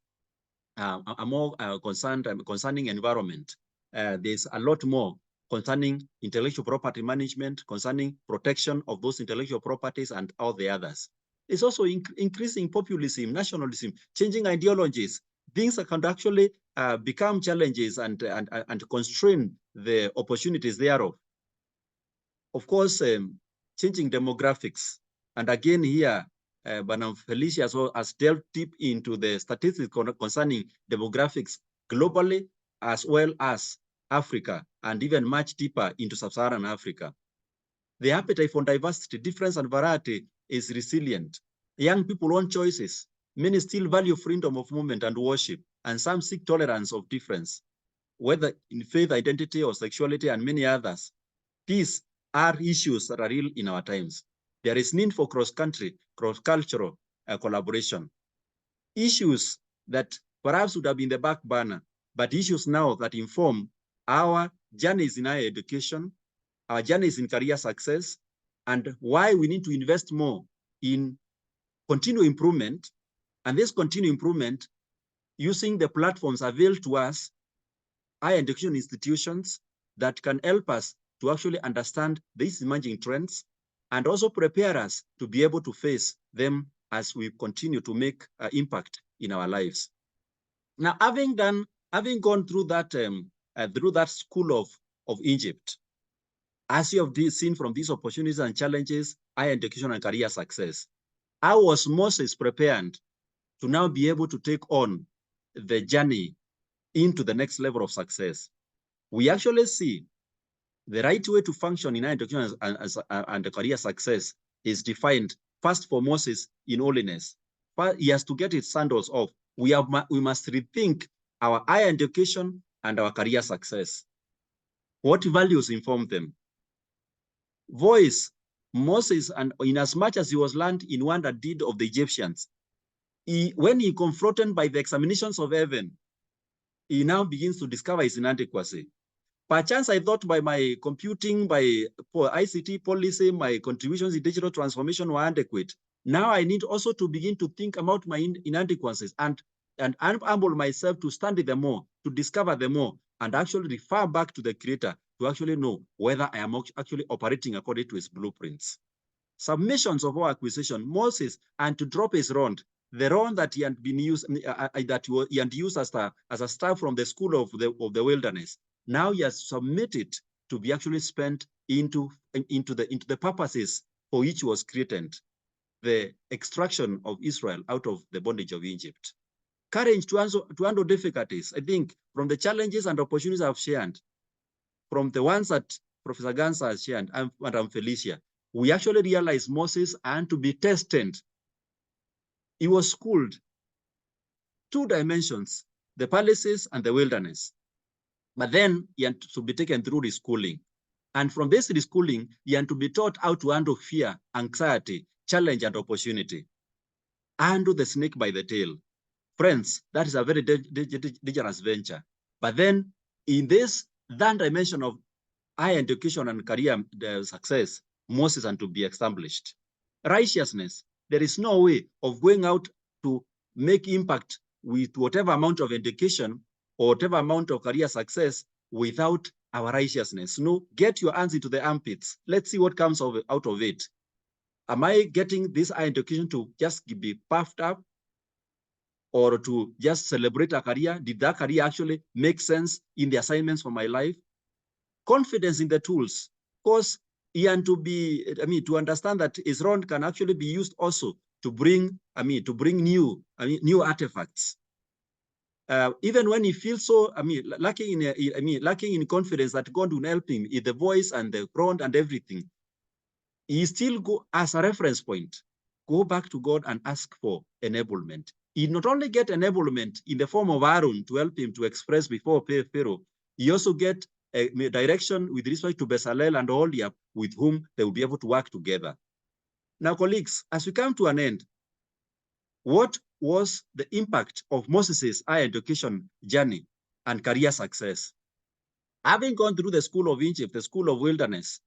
concerning environment. There's a lot more concerning intellectual property management, concerning protection of those intellectual properties and all the others. It's also increasing populism, nationalism, changing ideologies, things that can actually become challenges and constrain the opportunities thereof. Of course, changing demographics. And again here, Madam Felicia has delved deep into the statistics concerning demographics globally, as well as Africa, and even much deeper into sub-Saharan Africa. The appetite for diversity, difference, and variety is resilient. Young people want choices. Many still value freedom of movement and worship, and some seek tolerance of difference, whether in faith, identity, or sexuality, and many others. These are issues that are real in our times. There is need for cross-country, cross-cultural collaboration. Issues that perhaps would have been the back burner, but issues now that inform our journeys in higher education, our journeys in career success, and why we need to invest more in continued improvement, and this continued improvement using the platforms available to us, higher education institutions that can help us to actually understand these emerging trends and also prepare us to be able to face them as we continue to make impact in our lives. Now, having gone through that school of Egypt, as you have seen from these opportunities and challenges, higher education and career success, how was Moses prepared to now be able to take on the journey into the next level of success? We actually see the right way to function in higher education and career success is defined first for Moses in holiness. But he has to get his sandals off. We must rethink our higher education and our career success. What values inform them? Voice, Moses, and in as much as he was learned in one that did of the Egyptians, when he confronted by the examinations of heaven, he now begins to discover his inadequacy. Perchance I thought by my computing, by ICT policy, my contributions in digital transformation were adequate. Now I need also to begin to think about my inadequacies and humble myself to study them more, to discover them more, and actually refer back to the Creator to actually know whether I am actually operating according to his blueprints. Submissions of our acquisition, Moses, and to drop his rod, the rod that he had been used, that he had used as a staff from the school of the wilderness. Now he has submitted to be actually spent into the purposes for which was created, the extraction of Israel out of the bondage of Egypt. Courage to handle difficulties. I think from the challenges and opportunities I've shared, from the ones that Professor Gansa has shared and Madam Felicia, we actually realized Moses and to be tested. He was schooled 2 dimensions, the palaces and the wilderness. But then he had to be taken through reschooling. And from this reschooling, he had to be taught how to handle fear, anxiety, challenge, and opportunity. Handle the snake by the tail. Friends, that is a very dangerous venture. But then in that dimension of higher education and career success, Moses and to be established. Righteousness, there is no way of going out to make impact with whatever amount of education or whatever amount of career success without our righteousness. No, get your hands into the armpits. Let's see what comes out of it. Am I getting this higher education to just be puffed up or to just celebrate a career? Did that career actually make sense in the assignments for my life? Confidence in the tools, because to understand that his rod can actually be used also to bring new artifacts. Even when he feels so, lacking in confidence that God will help him in the voice and the rod and everything, he still go as a reference point, go back to God and ask for enablement. He not only get enablement in the form of Aaron to help him to express before Pharaoh, he also get a direction with respect to Bezalel and Oholiab, with whom they will be able to work together. Now, colleagues, as we come to an end, what was the impact of Moses' higher education journey and career success? Having gone through the school of Egypt, the school of wilderness,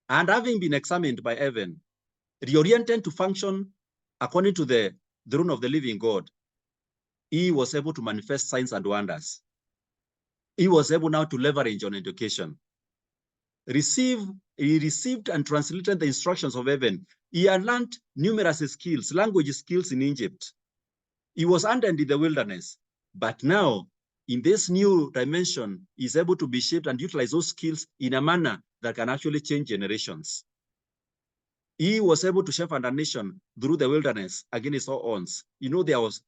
and having been examined by heaven, reoriented to function according to the throne of the living God, he was able to manifest signs and wonders. He was able now to leverage on education. He received and translated the instructions of heaven. He had learned numerous skills, language skills in Egypt. He was hardened in the wilderness, but now in this new dimension, he's able to be shaped and utilize those skills in a manner that can actually change generations. He was able to shepherd a nation through the wilderness against all odds. You know, there was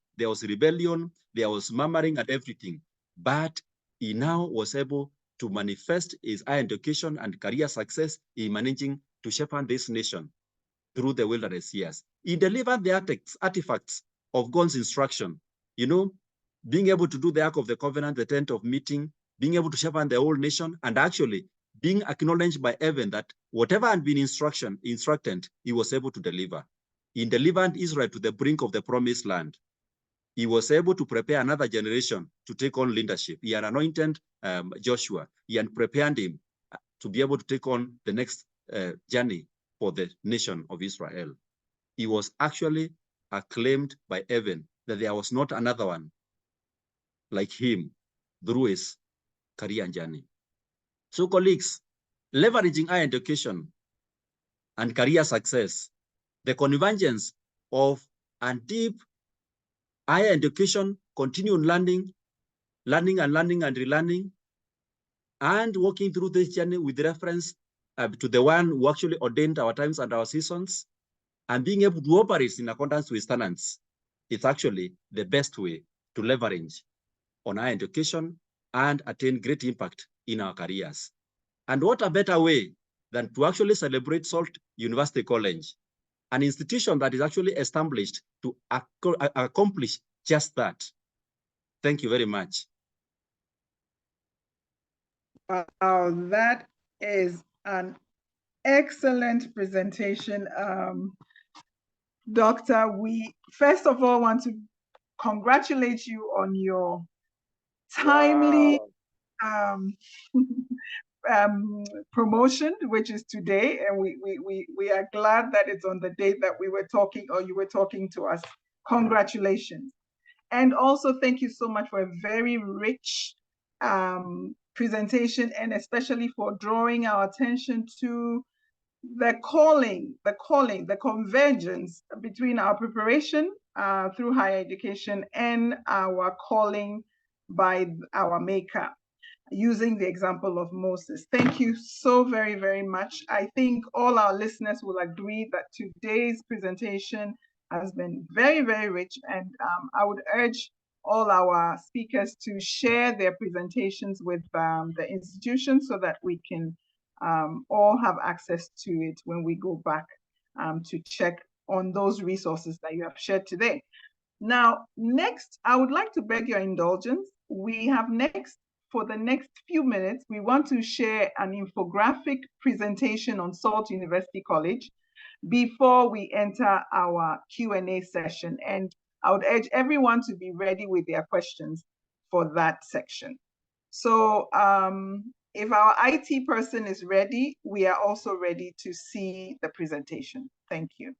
rebellion, there was murmuring and everything, but he now was able to manifest his higher education and career success in managing to shepherd this nation through the wilderness years. He delivered the artifacts of God's instruction, you know, being able to do the Ark of the Covenant, the tent of meeting, being able to shepherd the whole nation, and actually being acknowledged by heaven that whatever had been instructed, he was able to deliver. He delivered Israel to the brink of the promised land. He was able to prepare another generation to take on leadership. He had anointed Joshua. He had prepared him to be able to take on the next journey for the nation of Israel. He was actually acclaimed by heaven that there was not another one like him through his career journey. So colleagues, leveraging higher education and career success, the convergence of a deep higher education, continued learning and relearning, and walking through this journey with reference to the one who actually ordained our times and our seasons, and being able to operate in accordance with standards. It's actually the best way to leverage on higher education and attain great impact in our careers. And what a better way than to actually celebrate Salt University College, an institution that is actually established to accomplish just that. Thank you very much. Wow, that is an excellent presentation. Doctor, we first of all want to congratulate you on your timely promotion, which is today, and we are glad that it's on the date that we were talking, or you were talking to us. Congratulations. And also thank you so much for a very rich presentation, and especially for drawing our attention to the convergence between our preparation through higher education and our calling by our Maker, using the example of Moses. Thank you so very, very much. I think all our listeners will agree that today's presentation has been very, very rich, and I would urge all our speakers to share their presentations with the institution so that we can all have access to it when we go back to check on those resources that you have shared today. Now, next, I would like to beg your indulgence. We have for the next few minutes, we want to share an infographic presentation on Salt University College before we enter our Q&A session. And I would urge everyone to be ready with their questions for that section. So if our IT person is ready, we are also ready to see the presentation. Thank you.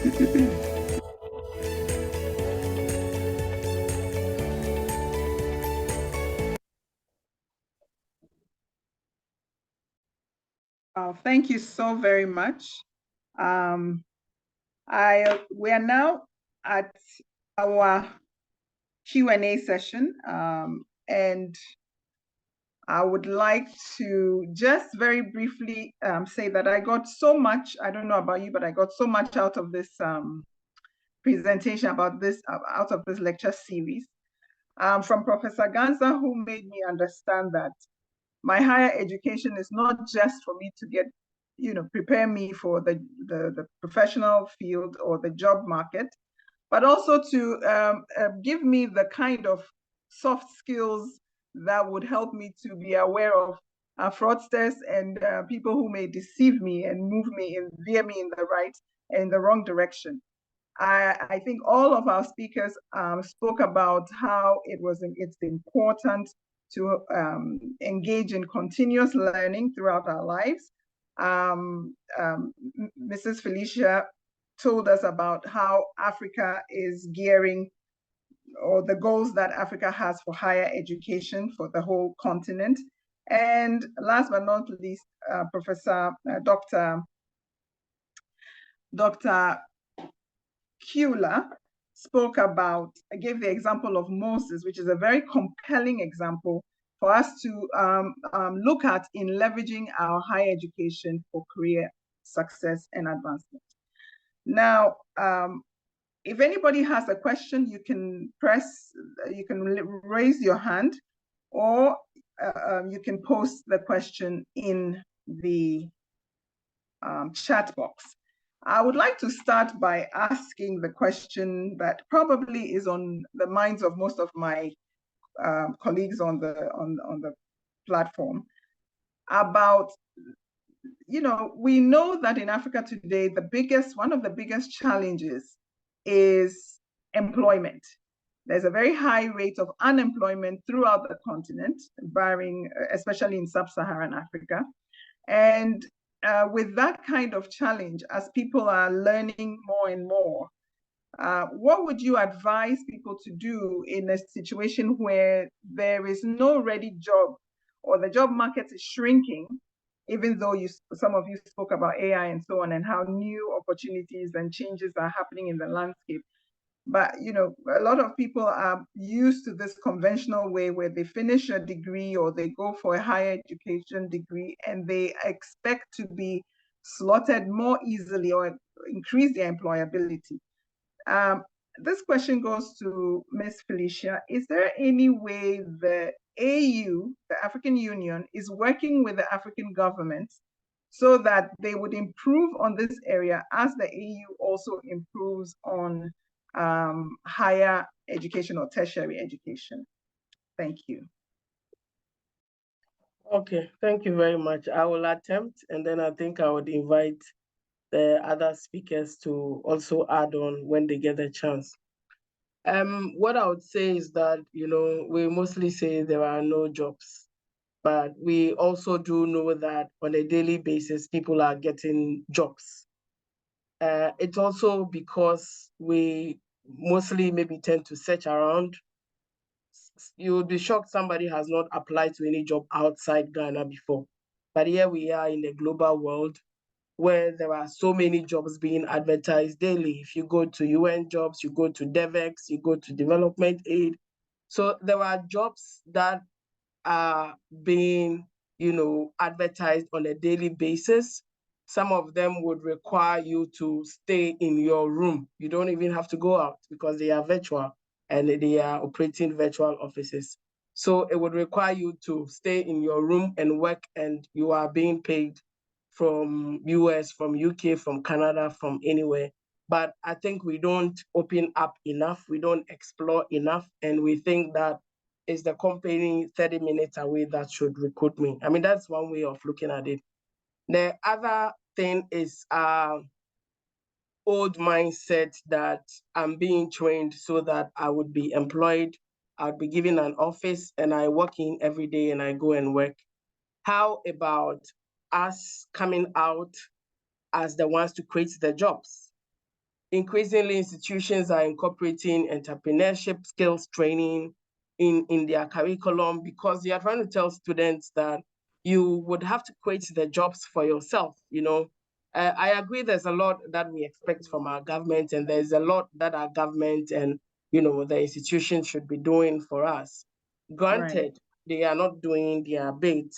Thank you so very much. We are now at our Q&A session, and I would like to just very briefly say that I got so much, I don't know about you, but I got so much out of this presentation out of this lecture series from Professor Ganza, who made me understand that my higher education is not just for me to get, prepare me for the professional field or the job market, but also to give me the kind of soft skills that would help me to be aware of fraudsters and people who may deceive me and veer me in the right and the wrong direction. I think all of our speakers spoke about how it's important to engage in continuous learning throughout our lives. Mrs. Felicia told us about how Africa is gearing, or the goals that Africa has for higher education for the whole continent. And last but not least, Dr. Kula gave the example of Moses, which is a very compelling example for us to look at in leveraging our higher education for career success and advancement. Now, if anybody has a question, you can raise your hand, or you can post the question in the chat box. I would like to start by asking the question that probably is on the minds of most of my colleagues on the platform about, we know that in Africa today, one of the biggest challenges is employment. There's a very high rate of unemployment throughout the continent, especially in sub-Saharan Africa. And with that kind of challenge, as people are learning more and more, what would you advise people to do in a situation where there is no ready job, or the job market is shrinking, even though some of you spoke about AI and so on, and how new opportunities and changes are happening in the landscape? But, a lot of people are used to this conventional way where they finish a degree or they go for a higher education degree and they expect to be slotted more easily or increase their employability. This question goes to Ms. Felicia. Is there any way the AU, the African Union, is working with the African governments so that they would improve on this area as the AU also improves on higher education or tertiary education? Thank you. Okay, thank you very much. I will attempt, and then I think I would invite the other speakers to also add on when they get a chance. What I would say is that, we mostly say there are no jobs, but we also do know that on a daily basis, people are getting jobs. It's also because we mostly maybe tend to search around. You would be shocked somebody has not applied to any job outside Ghana before. But here we are in a global world where there are so many jobs being advertised daily. If you go to UN jobs, you go to DevEx, you go to development aid. So there are jobs that are being, advertised on a daily basis. Some of them would require you to stay in your room. You don't even have to go out because they are virtual and they are operating virtual offices. So it would require you to stay in your room and work, and you are being paid from US, from UK, from Canada, from anywhere. But I think we don't open up enough, we don't explore enough, and we think that is the company 30 minutes away that should recruit me. I mean, that's one way of looking at it. The other thing is old mindset that I'm being trained so that I would be employed, I'd be given an office, and I walk in every day and I go and work. How about us coming out as the ones to create the jobs? increasingly institutions are incorporating entrepreneurship skills training in their curriculum, because they are trying to tell students that you would have to create the jobs for yourself. I agree there's a lot that we expect from our government, and there's a lot that our government and the institutions should be doing for us. Granted, they are not doing their bit.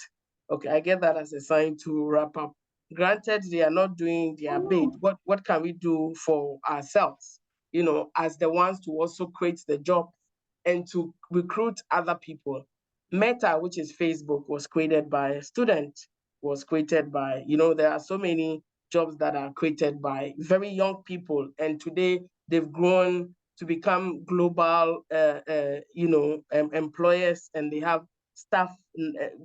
Okay, I get that as a sign to wrap up. Granted, they are not doing their bit. What can we do for ourselves, as the ones to also create the job and to recruit other people? Meta, which is Facebook, was created by a student, was created by, there are so many jobs that are created by very young people. And today they've grown to become global, employers, and they have staff,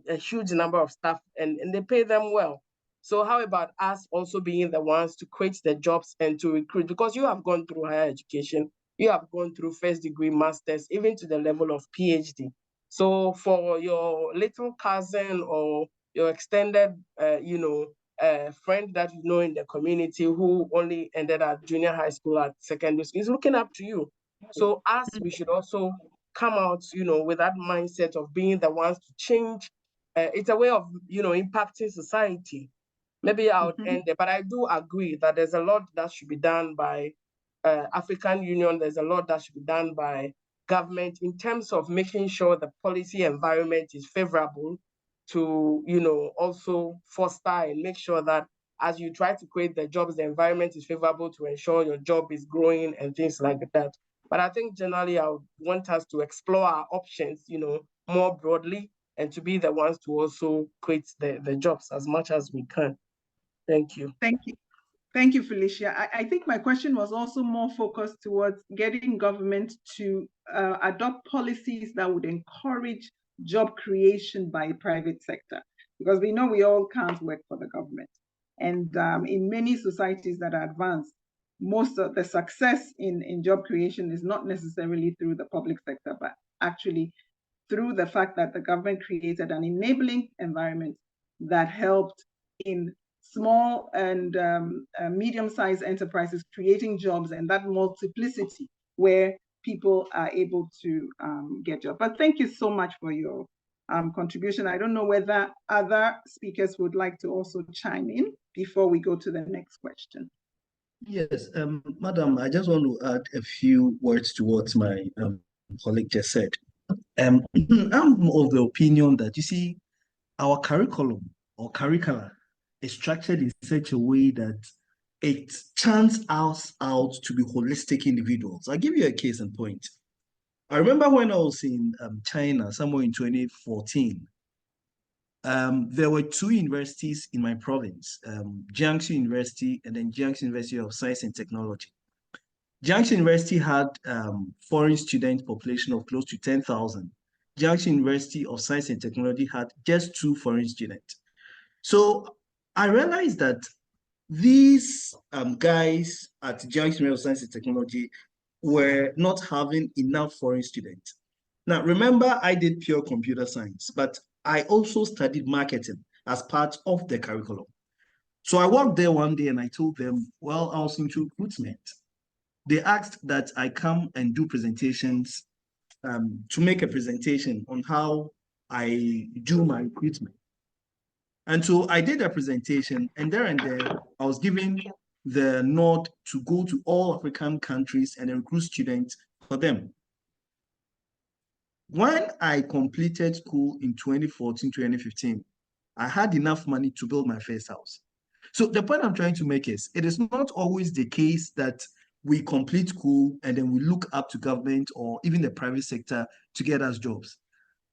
a huge number of staff, and they pay them well. So how about us also being the ones to create the jobs and to recruit? Because you have gone through higher education, you have gone through first degree, masters, even to the level of PhD. So for your little cousin or your extended, friend that you know in the community who only ended at junior high school, at secondary school, is looking up to you. So us, we should also come out, with that mindset of being the ones to change. It's a way of, impacting society. Maybe I would end there, but I do agree that there's a lot that should be done by African Union. There's a lot that should be done by government in terms of making sure the policy environment is favorable to, also foster and make sure that as you try to create the jobs, the environment is favorable to ensure your job is growing and things like that. But I think generally I would want us to explore our options, more broadly, and to be the ones to also create the jobs as much as we can. Thank you. Thank you. Thank you, Felicia. I think my question was also more focused towards getting government to adopt policies that would encourage job creation by private sector, because we know we all can't work for the government. And in many societies that are advanced, most of the success in job creation is not necessarily through the public sector, but actually through the fact that the government created an enabling environment that helped in small and medium-sized enterprises creating jobs, and that multiplicity where people are able to get jobs. But thank you so much for your contribution. I don't know whether other speakers would like to also chime in before we go to the next question. Yes, Madam, I just want to add a few words to what my colleague just said. I'm of the opinion that, you see, our curriculum or curricula is structured in such a way that it turns us out to be holistic individuals. I'll give you a case in point. I remember when I was in China, somewhere in 2014, there were two universities in my province, Jiangsu University and then Jiangsu University of Science and Technology. Jiangsu University had foreign student population of close to 10,000. Jiangsu University of Science and Technology had just 2 foreign students. So I realized that these guys at Jiangsu University of Science and Technology were not having enough foreign students. Now, remember, I did pure computer science, but I also studied marketing as part of the curriculum. So I walked there one day and I told them, well, I was into recruitment. They asked that I come and do presentations, to make a presentation on how I do my recruitment. And so I did a presentation, and there I was given the nod to go to all African countries and recruit students for them. When I completed school in 2014, 2015, I had enough money to build my first house. So the point I'm trying to make is, it is not always the case that we complete school and then we look up to government or even the private sector to get us jobs.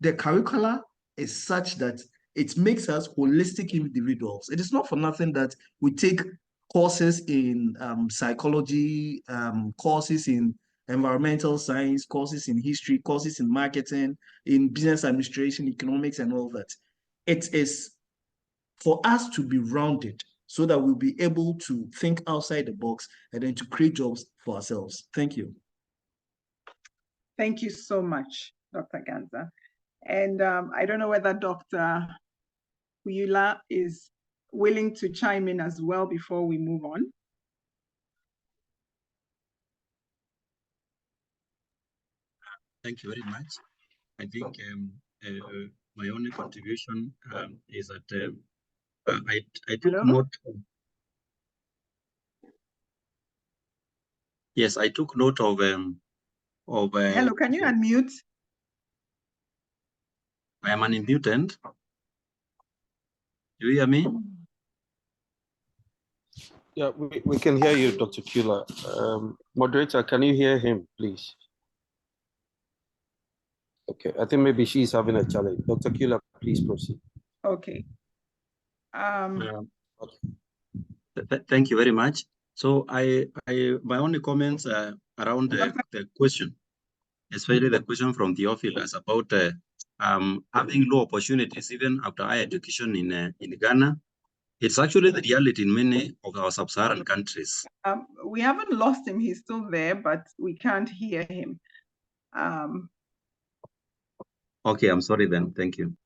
The curricula is such that it makes us holistic individuals. It is not for nothing that we take courses in psychology, courses in environmental science, courses in history, courses in marketing, in business administration, economics, and all that. It is for us to be rounded so that we'll be able to think outside the box and then to create jobs for ourselves. Thank you. Thank you so much, Dr. Ganza. And I don't know whether Dr. Huyula is willing to chime in as well before we move on. Thank you very much. I think my only contribution is that I took Hello? note. Yes, I took note of Hello, can you unmute? I am unmuted. Do you hear me? Yeah, we can hear you, Dr. Kula. Moderator, can you hear him, please? Okay, I think maybe she's having a challenge. Dr. Kula, please proceed. Okay. Thank you very much. So my only comments around the question, especially the question from Theophilus about having low opportunities even after higher education in Ghana. It's actually the reality in many of our sub-Saharan countries. We haven't lost him, he's still there, but we can't hear him. Okay, I'm sorry then, thank you.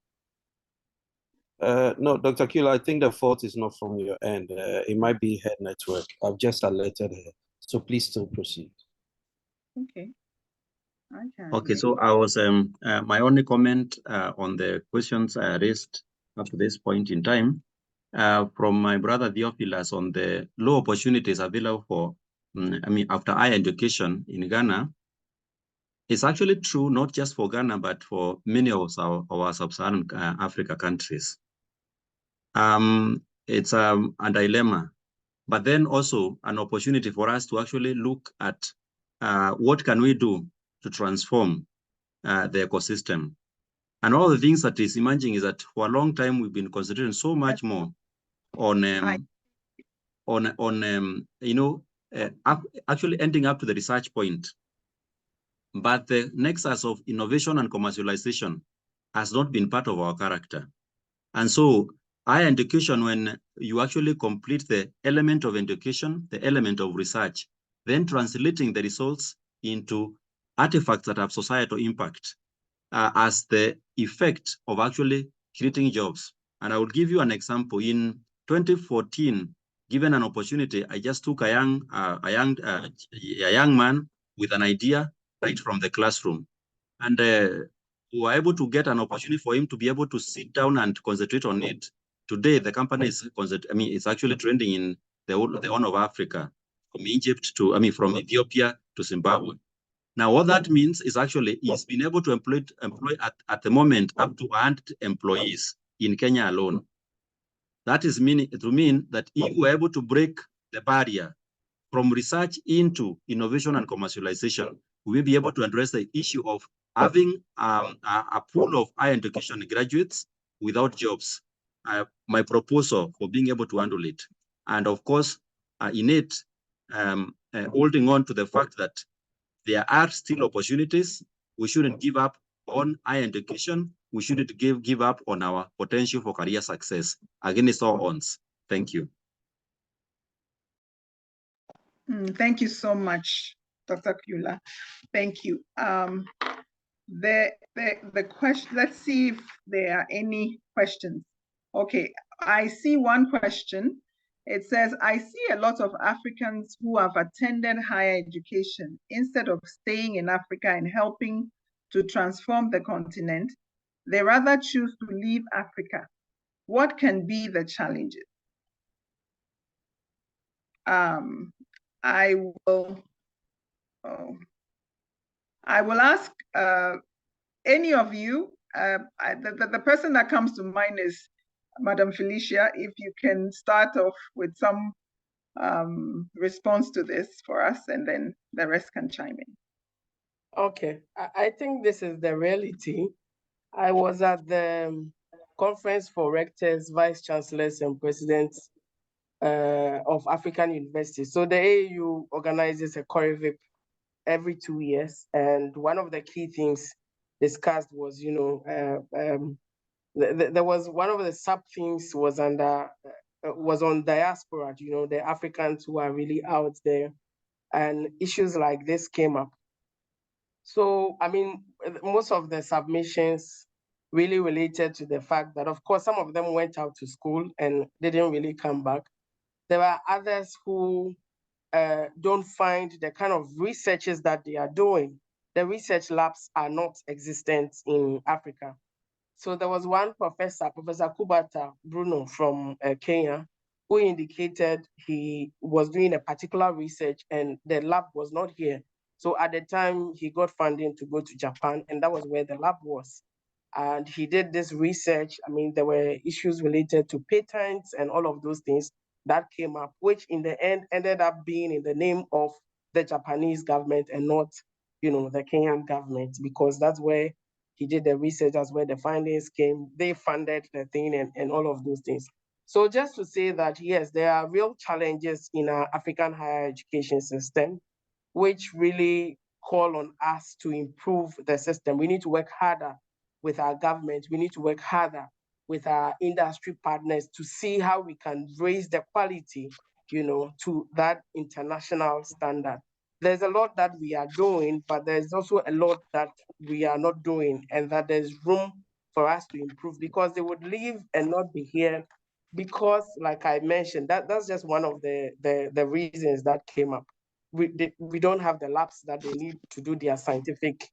No, Dr. Kula, I think the fault is not from your end. It might be her network. I've just alerted her. So please still proceed. Okay. Okay, so I was my only comment on the questions I raised up to this point in time from my brother Theophilus on the low opportunities available for, after higher education in Ghana. It's actually true, not just for Ghana, but for many of our sub-Saharan Africa countries. It's a dilemma, but then also an opportunity for us to actually look at what can we do to transform the ecosystem. And all the things that is emerging is that for a long time, we've been concentrating so much more on actually ending up to the research point. But the nexus of innovation and commercialization has not been part of our character. And so higher education, when you actually complete the element of education, the element of research, then translating the results into artifacts that have societal impact as the effect of actually creating jobs. And I will give you an example. In 2014, given an opportunity, I just took a young man with an idea right from the classroom. And we were able to get an opportunity for him to be able to sit down and concentrate on it. Today, the company is, it's actually trending in the Horn of Africa, from Egypt to, from Ethiopia to Zimbabwe. Now, what that means is actually he's been able to employ at the moment up to 100 employees in Kenya alone. That is mean that if we're able to break the barrier from research into innovation and commercialization, we will be able to address the issue of having a pool of higher education graduates without jobs. My proposal for being able to handle it. And of course, in it, holding on to the fact that there are still opportunities. We shouldn't give up on higher education. We shouldn't give up on our potential for career success against all odds. Thank you. Thank you so much, Dr. Kula. Thank you. The question, let's see if there are any questions. Okay, I see one question. It says, I see a lot of Africans who have attended higher education. Instead of staying in Africa and helping to transform the continent, they rather choose to leave Africa. What can be the challenges? I will ask any of you, the person that comes to mind is Madam Felicia, if you can start off with some response to this for us, and then the rest can chime in. Okay, I think this is the reality. I was at the Conference for Rectors, Vice Chancellors, and Presidents of African Universities. So the AAU organizes a COREVIP every 2 years, and one of the key things discussed was, there was one of the sub themes was on diaspora, the Africans who are really out there, and issues like this came up. So, most of the submissions really related to the fact that, of course, some of them went out to school and didn't really come back. There are others who don't find the kind of researches that they are doing the research labs are not existent in Africa. So there was one professor, Professor Kubata Bruno from Kenya, who indicated he was doing a particular research and the lab was not here. So at the time he got funding to go to Japan, and that was where the lab was. And he did this research. I mean, there were issues related to patents and all of those things that came up, which in the end ended up being in the name of the Japanese government and not, the Kenyan government, because that's where he did the research, that's where the findings came. They funded the thing and all of those things. So just to say that, yes, there are real challenges in our African higher education system, which really call on us to improve the system. We need to work harder with our government. We need to work harder with our industry partners to see how we can raise the quality, to that international standard. There's a lot that we are doing, but there's also a lot that we are not doing, and that there's room for us to improve, because they would leave and not be here because, like I mentioned, that's just one of the reasons that came up. We don't have the labs that they need to do their scientific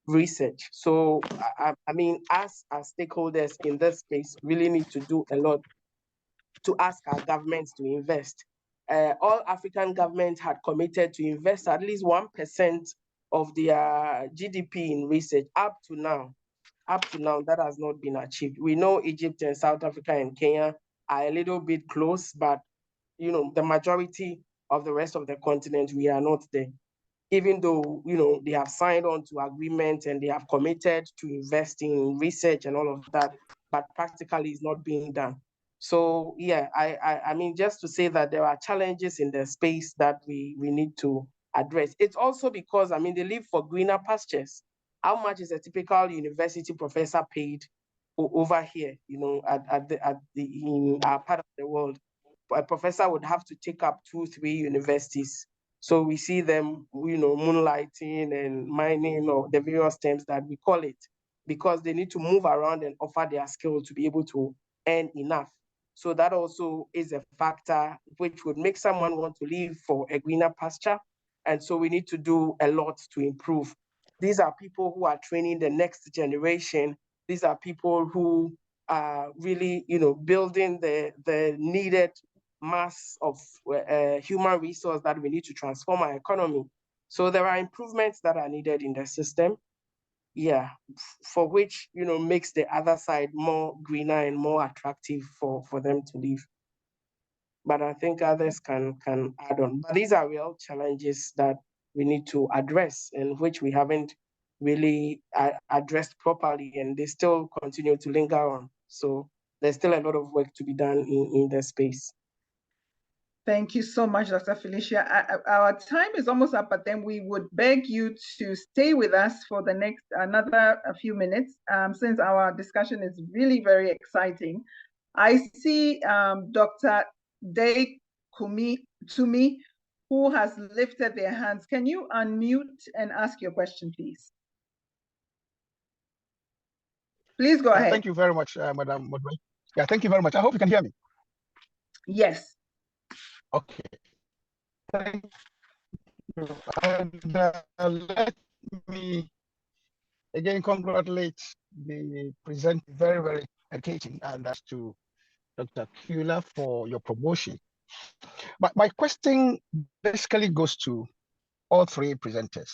research. So, I mean, us as stakeholders in this space really need to do a lot to ask our governments to invest. All African governments had committed to invest at least 1% of their GDP in research. Up to now, that has not been achieved. We know Egypt and South Africa and Kenya are a little bit close, but the majority of the rest of the continent, we are not there. Even though, they have signed on to agreements and they have committed to investing in research and all of that, but practically it's not being done. So yeah, I mean, just to say that there are challenges in the space that we need to address. It's also because, I mean, they live for greener pastures. How much is a typical university professor paid over here, in our part of the world? A professor would have to take up 2-3 universities. So we see them, moonlighting and mining, or the various terms that we call it, because they need to move around and offer their skill to be able to earn enough. So that also is a factor which would make someone want to leave for a greener pasture. And so we need to do a lot to improve. These are people who are training the next generation. These are people who are really, building the needed mass of human resource that we need to transform our economy. So there are improvements that are needed in the system, for which, makes the other side more greener and more attractive for them to live. But I think others can add on. But these are real challenges that we need to address, and which we haven't really addressed properly, and they still continue to linger on. So there's still a lot of work to be done in the space. Thank you so much, Dr. Felicia. Our time is almost up, but then we would beg you to stay with us for the next another few minutes, since our discussion is really very exciting. I see Dr. Day Tumi, who has lifted their hands. Can you unmute and ask your question, please? Please go ahead. Thank you very much, Madam Moderator. Yeah, thank you very much. I hope you can hear me. Yes. Okay. Thank you. And let me again congratulate the presenter, very, very educating, and as to Dr. Kula for your promotion. But my question basically goes to all three presenters.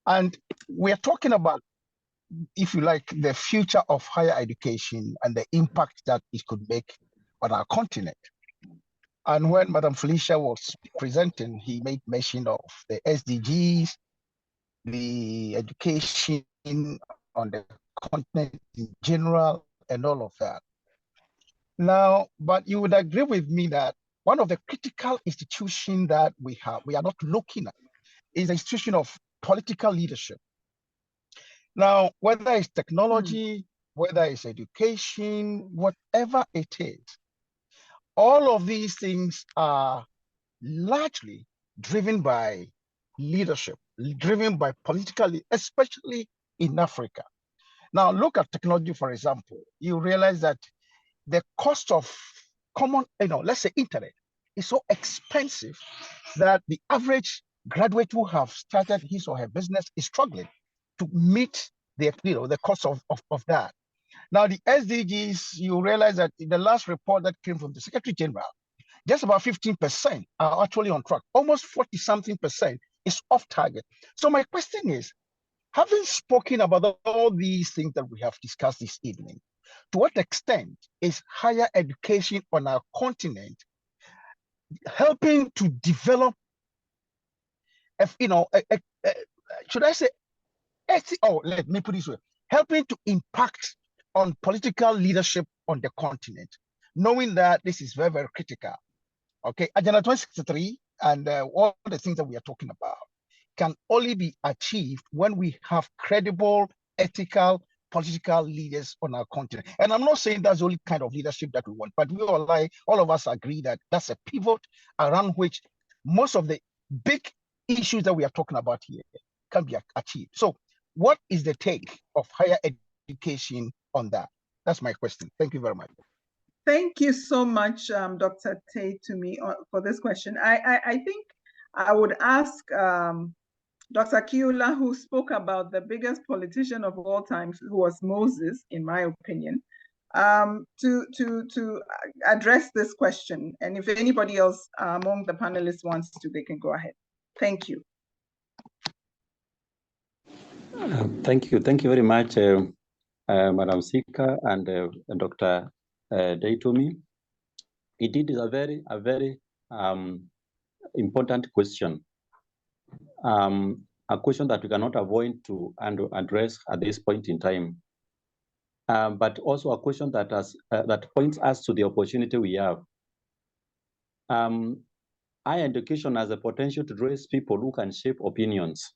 And we are talking about, if you like, the future of higher education and the impact that it could make on our continent. And when Madam Felicia was presenting, he made mention of the SDGs, the education on the continent in general, and all of that. Now, but you would agree with me that one of the critical institutions that we are not looking at, is the institution of political leadership. Now, whether it's technology, whether it's education, whatever it is, all of these things are largely driven by leadership, driven by political, especially in Africa. Now, look at technology, for example. You realize that the cost of common, let's say internet, is so expensive that the average graduate who have started his or her business is struggling to meet the cost of that. Now, the SDGs, you realize that in the last report that came from the Secretary General, just about 15% are actually on track. Almost 40-something% is off target. So my question is, having spoken about all these things that we have discussed this evening, to what extent is higher education on our continent helping to develop, should I say, let me put it this way, helping to impact on political leadership on the continent, knowing that this is very, very critical. Okay, Agenda 2063 and all the things that we are talking about can only be achieved when we have credible, ethical, political leaders on our continent. And I'm not saying that's the only kind of leadership that we want, but we all of us agree that that's a pivot around which most of the big issues that we are talking about here can be achieved. So what is the take of higher education on that? That's my question. Thank you very much. Thank you so much, Dr. Tate, to me for this question. I think I would ask Dr. Kiula, who spoke about the biggest politician of all time, who was Moses, in my opinion, to address this question. And if anybody else among the panelists wants to, they can go ahead. Thank you. Thank you very much, Madam Sika and Dr. Daitomi. It is a very important question. A question that we cannot avoid to address at this point in time, but also a question that that points us to the opportunity we have. Higher education has the potential to raise people who can shape opinions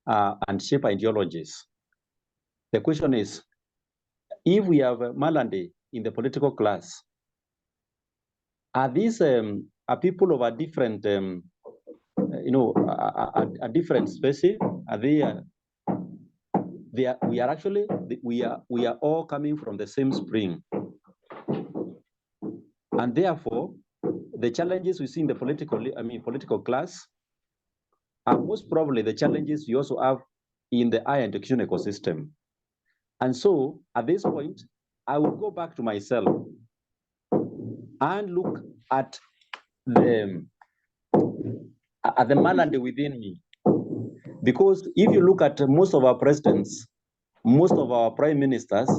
and shape ideologies. The question is, if we have Malande in the political class, are these are people of a different a different species? Are they? We are all coming from the same spring, and therefore the challenges we see in the political class are most probably the challenges you also have in the higher education ecosystem. And so at this point, I will go back to myself and look at the Malande within me. Because if you look at most of our presidents, most of our prime ministers,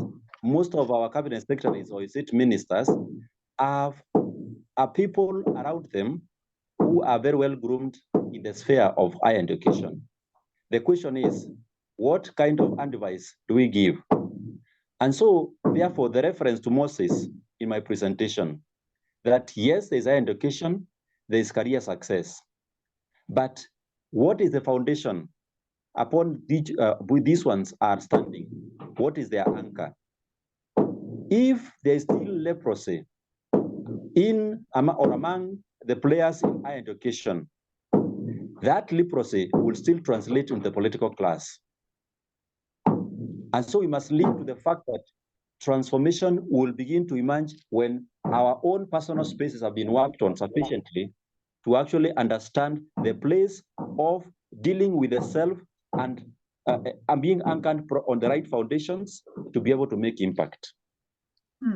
most of our cabinet secretaries or state ministers are people around them who are very well groomed in the sphere of higher education. The question is, what kind of advice do we give? And so, therefore, the reference to Moses in my presentation, that yes, there's higher education, there's career success. But what is the foundation upon which these ones are standing? What is their anchor? If there is still leprosy in or among the players in higher education, that leprosy will still translate into the political class. And so we must lead to the fact that transformation will begin to emerge when our own personal spaces have been worked on sufficiently to actually understand the place of dealing with the self and being anchored on the right foundations to be able to make impact.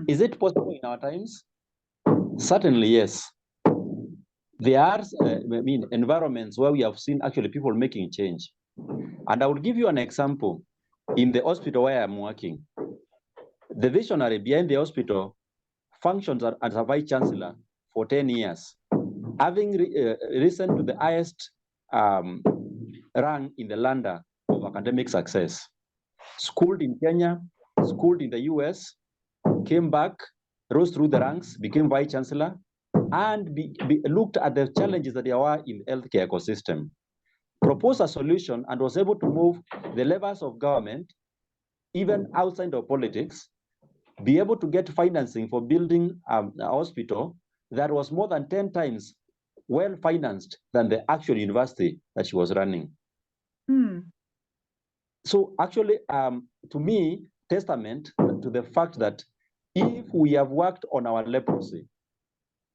Is it possible in our times? Certainly, yes. There are environments where we have seen actually people making change. And I will give you an example. In the hospital where I'm working, the visionary behind the hospital functions as a vice chancellor for 10 years, having risen to the highest rank in the ladder of academic success. Schooled in Kenya, schooled in the US, came back, rose through the ranks, became vice chancellor, and looked at the challenges that there were in the healthcare ecosystem, proposed a solution, and was able to move the levels of government, even outside of politics, be able to get financing for building a hospital that was more than 10 times well financed than the actual university that she was running. So actually, to me, testament to the fact that if we have worked on our leprosy,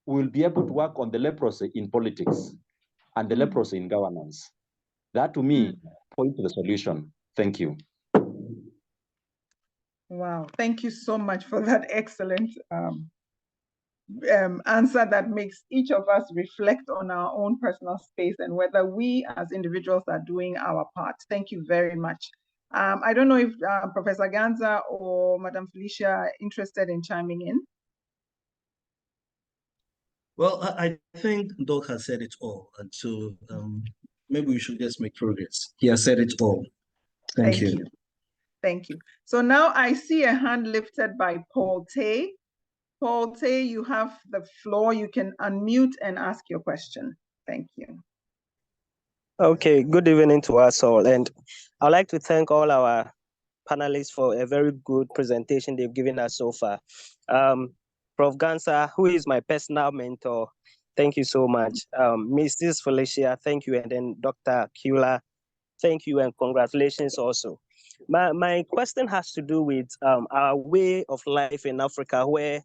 we will be able to work on the leprosy in politics. and the leprosy in governance. That to me points to the solution. Thank you. Wow, thank you so much for that excellent answer that makes each of us reflect on our own personal space and whether we as individuals are doing our part. Thank you very much. I don't know if Professor Ganza or Madam Felicia are interested in chiming in. Well, I think Doc has said it all, and so maybe we should just make progress. He has said it all. Thank you. Thank you. So now I see a hand lifted by Paul Tay. Paul Tay, you have the floor. You can unmute and ask your question. Thank you. Okay, good evening to us all. And I'd like to thank all our panelists for a very good presentation they've given us so far. Prof. Gansa, who is my personal mentor, thank you so much. Mrs. Felicia, thank you. And then Dr. Kula, thank you and congratulations also. My question has to do with our way of life in Africa, where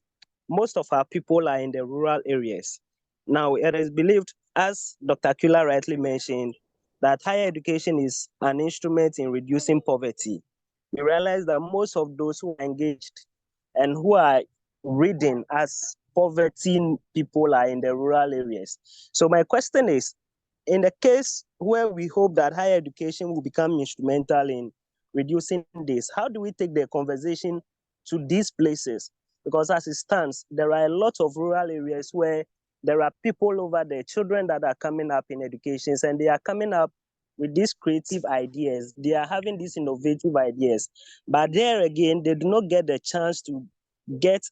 most of our people are in the rural areas. Now, it is believed, as Dr. Kula rightly mentioned, that higher education is an instrument in reducing poverty. We realize that most of those who are engaged and who are reading as poverty people are in the rural areas. So my question is, in the case where we hope that higher education will become instrumental in reducing this, how do we take the conversation to these places? Because as it stands, there are a lot of rural areas where there are people over there, children that are coming up in educations, and they are coming up with these creative ideas. They are having these innovative ideas. But there again, they do not get the chance to get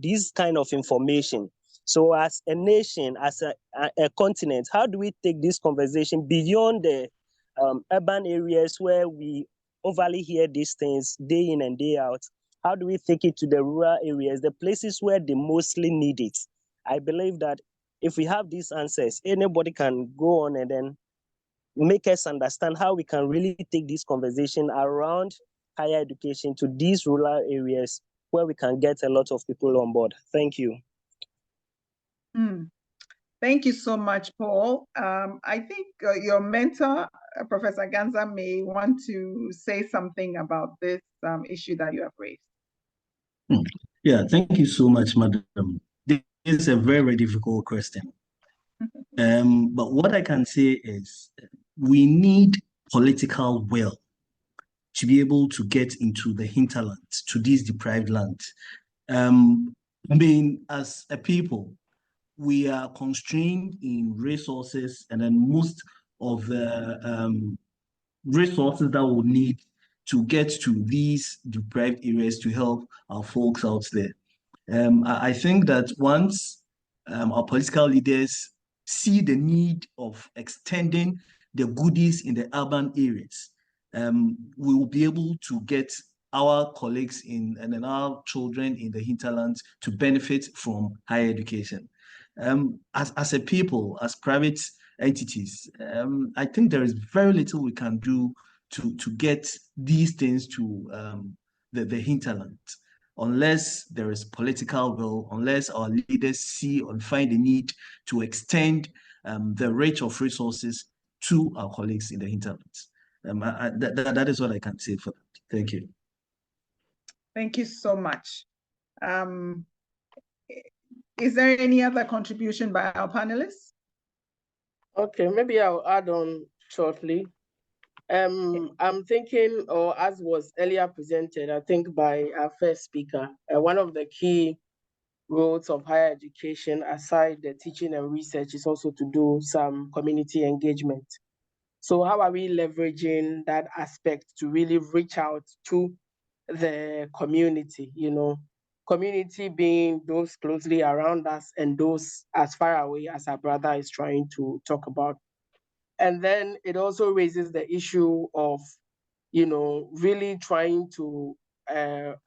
this kind of information. So as a nation, as a continent, how do we take this conversation beyond the urban areas where we overly hear these things day in and day out? How do we take it to the rural areas, the places where they mostly need it? I believe that if we have these answers, anybody can go on and then make us understand how we can really take this conversation around higher education to these rural areas where we can get a lot of people on board. Thank you. Thank you so much, Paul. I think your mentor, Professor Ganza, may want to say something about this issue that you have raised. Yeah, thank you so much, Madam. This is a very, very difficult question. But what I can say is we need political will to be able to get into the hinterland, to these deprived lands. As a people, we are constrained in resources, and then most of the resources that we need to get to these deprived areas to help our folks out there. I think that once our political leaders see the need of extending the goodies in the urban areas, we will be able to get our colleagues and then our children in the hinterlands to benefit from higher education. As a people, as private entities, I think there is very little we can do to get these things to the hinterland, unless there is political will, unless our leaders see and find the need to extend the range of resources to our colleagues in the hinterlands. That is what I can say for that. Thank you. Thank you so much. Is there any other contribution by our panelists? Okay, maybe I'll add on shortly. I'm thinking, or as was earlier presented, I think by our first speaker, one of the key roles of higher education, aside the teaching and research, is also to do some community engagement. So how are we leveraging that aspect to really reach out to the community, community being those closely around us and those as far away as our brother is trying to talk about. And then it also raises the issue of, really trying to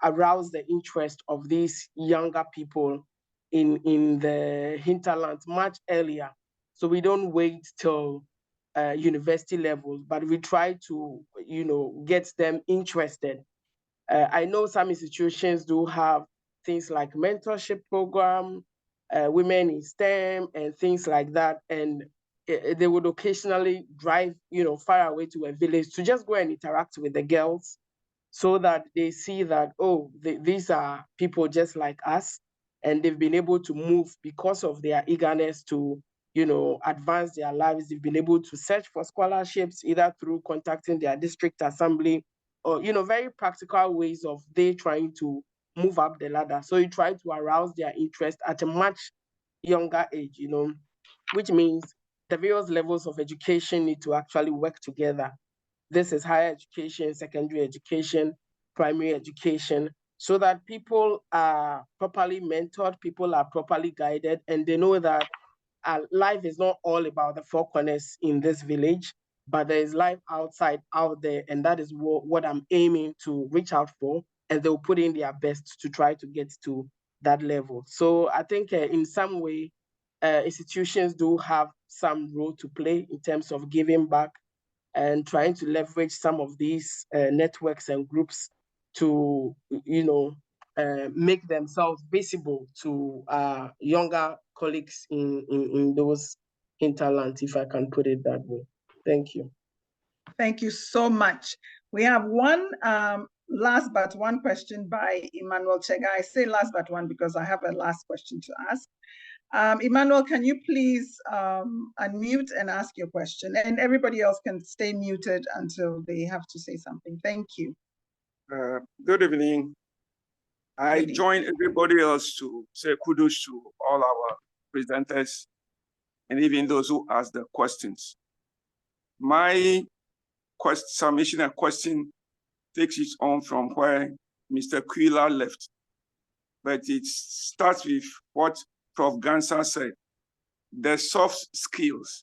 arouse the interest of these younger people in the hinterland much earlier. So we don't wait till university levels, but we try to, get them interested. I know some institutions do have things like mentorship program, women in STEM and things like that. And they would occasionally drive, far away to a village to just go and interact with the girls, so that they see that, oh, these are people just like us, and they've been able to move because of their eagerness to, advance their lives. They've been able to search for scholarships, either through contacting their district assembly, or, very practical ways of they trying to move up the ladder. So you try to arouse their interest at a much younger age, which means the various levels of education need to actually work together. This is higher education, secondary education, primary education, so that people are properly mentored, people are properly guided, and they know that life is not all about the four corners in this village, but there is life outside, out there, and that is what I'm aiming to reach out for, and they'll put in their best to try to get to that level. So I think in some way, institutions do have some role to play in terms of giving back and trying to leverage some of these networks and groups to, make themselves visible to younger colleagues in those hinterlands, if I can put it that way. Thank you. Thank you so much. We have one last but one question by Emmanuel Chega. I say last but one because I have a last question to ask. Emmanuel, can you please unmute and ask your question? And everybody else can stay muted until they have to say something. Thank you. Good evening. I join everybody else to say kudos to all our presenters and even those who asked the questions. My submission and question takes it on from where Mr. Quila left, but it starts with what Prof. Gansa said: the soft skills,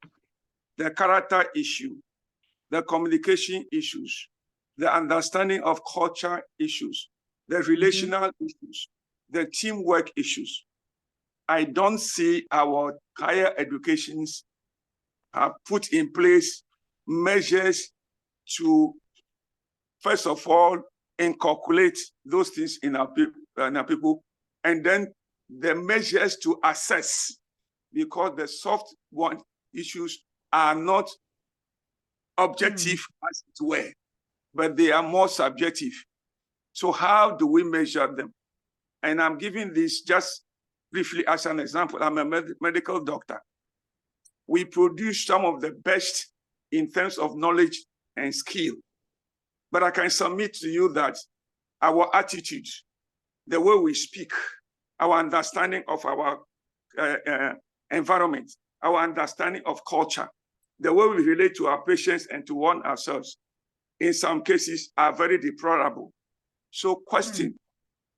the character issue, the communication issues, the understanding of culture issues, the relational issues, the teamwork issues. I don't see our higher educations have put in place measures to, first of all, inculcate those things in our people, and then the measures to assess, because the soft one issues are not objective as it were, but they are more subjective. So how do we measure them? And I'm giving this just briefly as an example. I'm a medical doctor. We produce some of the best in terms of knowledge and skill. But I can submit to you that our attitude, the way we speak, our understanding of our environment, our understanding of culture, the way we relate to our patients and to one ourselves, in some cases are very deplorable. So question,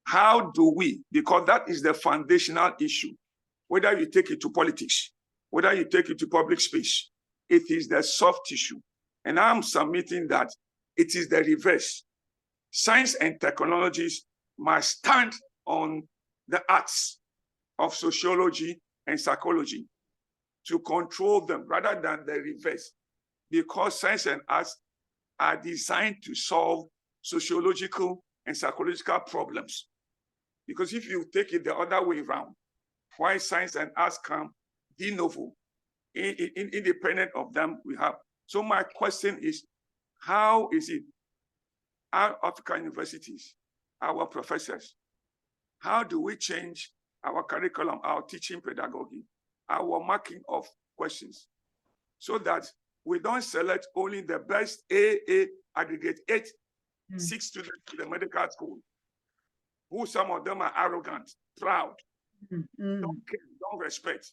how do we, because that is the foundational issue, whether you take it to politics, whether you take it to public space, it is the soft issue. And I'm submitting that it is the reverse. Science and technologies must stand on the arts of sociology and psychology to control them rather than the reverse, because science and arts are designed to solve sociological and psychological problems. Because if you take it the other way around, why science and arts come de novo, independent of them we have. So my question is, how is it our African universities, our professors, how do we change our curriculum, our teaching pedagogy, our marking of questions, so that we don't select only the best AA aggregate 6 students to the medical school, who some of them are arrogant, proud, don't care, don't respect.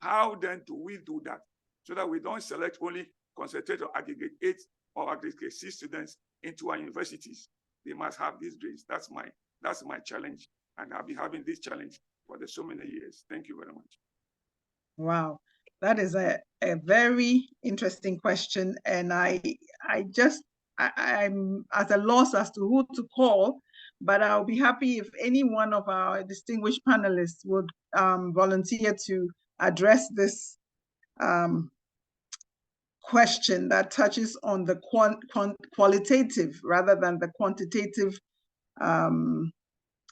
How then do we do that so that we don't select only concentrate on aggregate 8 or aggregate 6 students into our universities? They must have these grades. That's my challenge, and I'll be having this challenge for so many years. Thank you very much. Wow, that is a very interesting question, and I'm at a loss as to who to call, but I'll be happy if any one of our distinguished panelists would volunteer to address this question that touches on the qualitative rather than the quantitative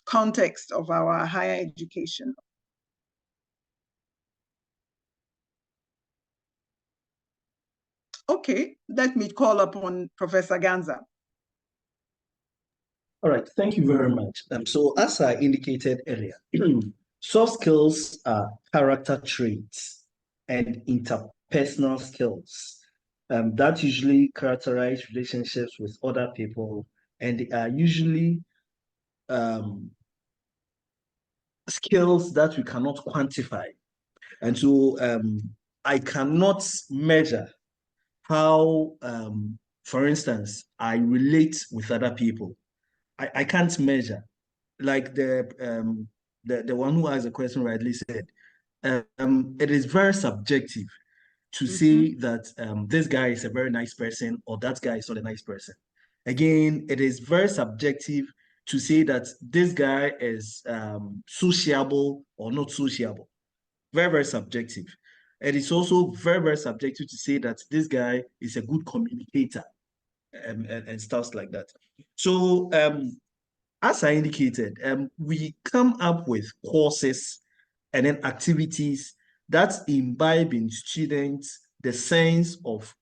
context of our higher education. Okay, let me call upon Professor Ganza. All right, thank you very much. So as I indicated earlier, soft skills are character traits and interpersonal skills that usually characterize relationships with other people, and they are usually skills that we cannot quantify. And so I cannot measure how, for instance, I relate with other people. I can't measure. Like the one who asked the question rightly said, it is very subjective to say that this guy is a very nice person or that guy is not a nice person. Again, it is very subjective to say that this guy is sociable or not sociable. Very, very subjective. And it's also very, very subjective to say that this guy is a good communicator and stuff like that. So as I indicated, we come up with courses and then activities that imbibe in students the sense of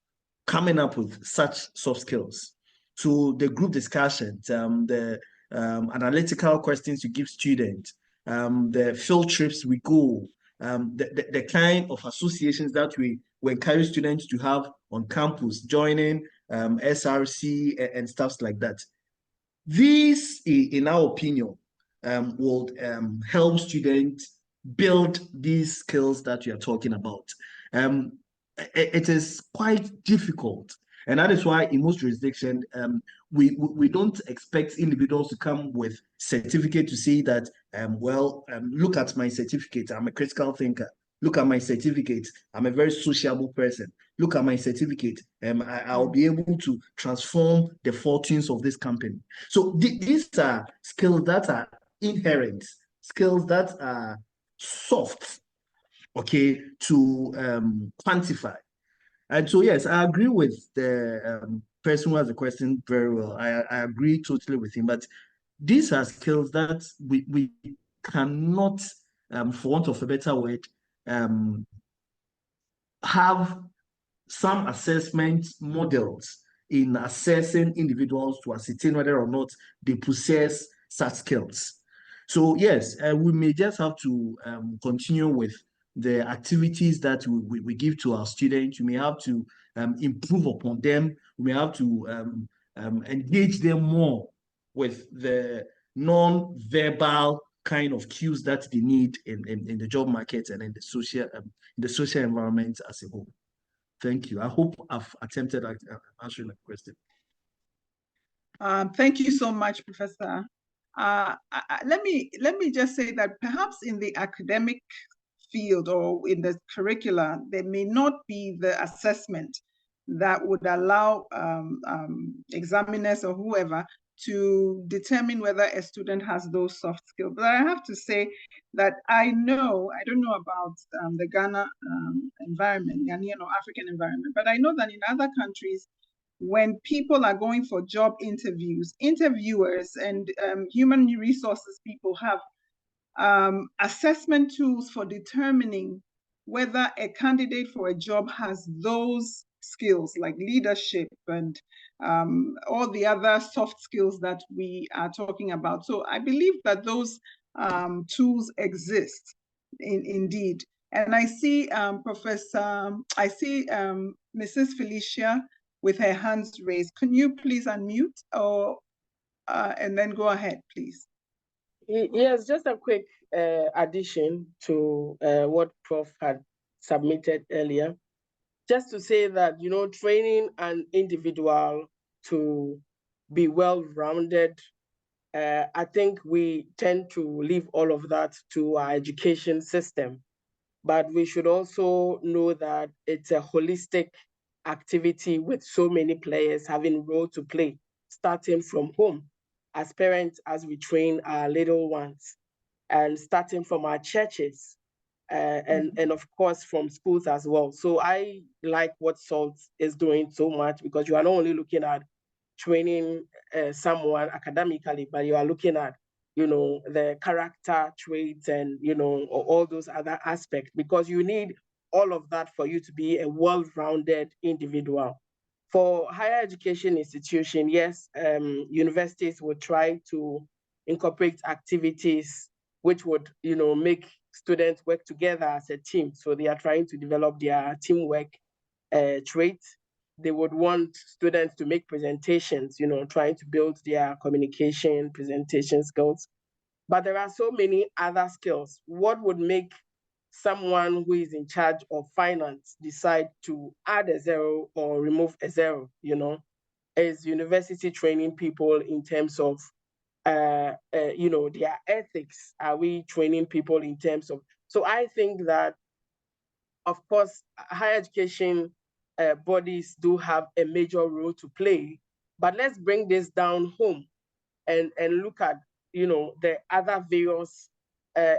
coming up with such soft skills. So the group discussions, the analytical questions you give students, the field trips we go, the kind of associations that we encourage students to have on campus, joining SRC and stuff like that. These, in our opinion, will help students build these skills that you are talking about. It is quite difficult, and that is why in most jurisdictions, we don't expect individuals to come with certificate to say that, look at my certificate, I'm a critical thinker. Look at my certificate, I'm a very sociable person. Look at my certificate, I'll be able to transform the fortunes of this company. So these are skills that are inherent, skills that are soft, okay, to quantify. And so, yes, I agree with the person who has the question very well. I agree totally with him, but these are skills that we cannot, for want of a better word, have some assessment models in assessing individuals to ascertain whether or not they possess such skills. So yes, we may just have to continue with the activities that we give to our students. We may have to improve upon them. We may have to engage them more with the non-verbal kind of cues that they need in the job market and in the social environment as a whole. Thank you. I hope I've attempted answering the question. Thank you so much, Professor. Let me just say that perhaps in the academic field or in the curricula, there may not be the assessment that would allow examiners or whoever to determine whether a student has those soft skills. But I have to say that I don't know about the Ghana environment, Ghanaian or African environment, but I know that in other countries, when people are going for job interviews, interviewers and human resources people have assessment tools for determining whether a candidate for a job has those skills like leadership and all the other soft skills that we are talking about. So I believe that those tools exist indeed. And I see Mrs. Felicia with her hands raised. Can you please unmute or and then go ahead, please? Yes, just a quick addition to what Prof had submitted earlier. Just to say that, training an individual to be well-rounded, I think we tend to leave all of that to our education system. But we should also know that it's a holistic activity with so many players having a role to play, starting from home, as parents, as we train our little ones, and starting from our churches, and of course from schools as well. So I like what SALT is doing so much, because you are not only looking at training someone academically, but you are looking at, the character traits and, all those other aspects, because you need all of that for you to be a well-rounded individual. For higher education institution, yes, universities would try to incorporate activities which would, make students work together as a team. So they are trying to develop their teamwork traits. They would want students to make presentations, trying to build their communication, presentation skills. But there are so many other skills. What would make someone who is in charge of finance decide to add a zero or remove a zero, is university training people in terms of, their ethics? Are we training people in terms of, so I think that, of course, higher education bodies do have a major role to play, but let's bring this down home and look at, the other various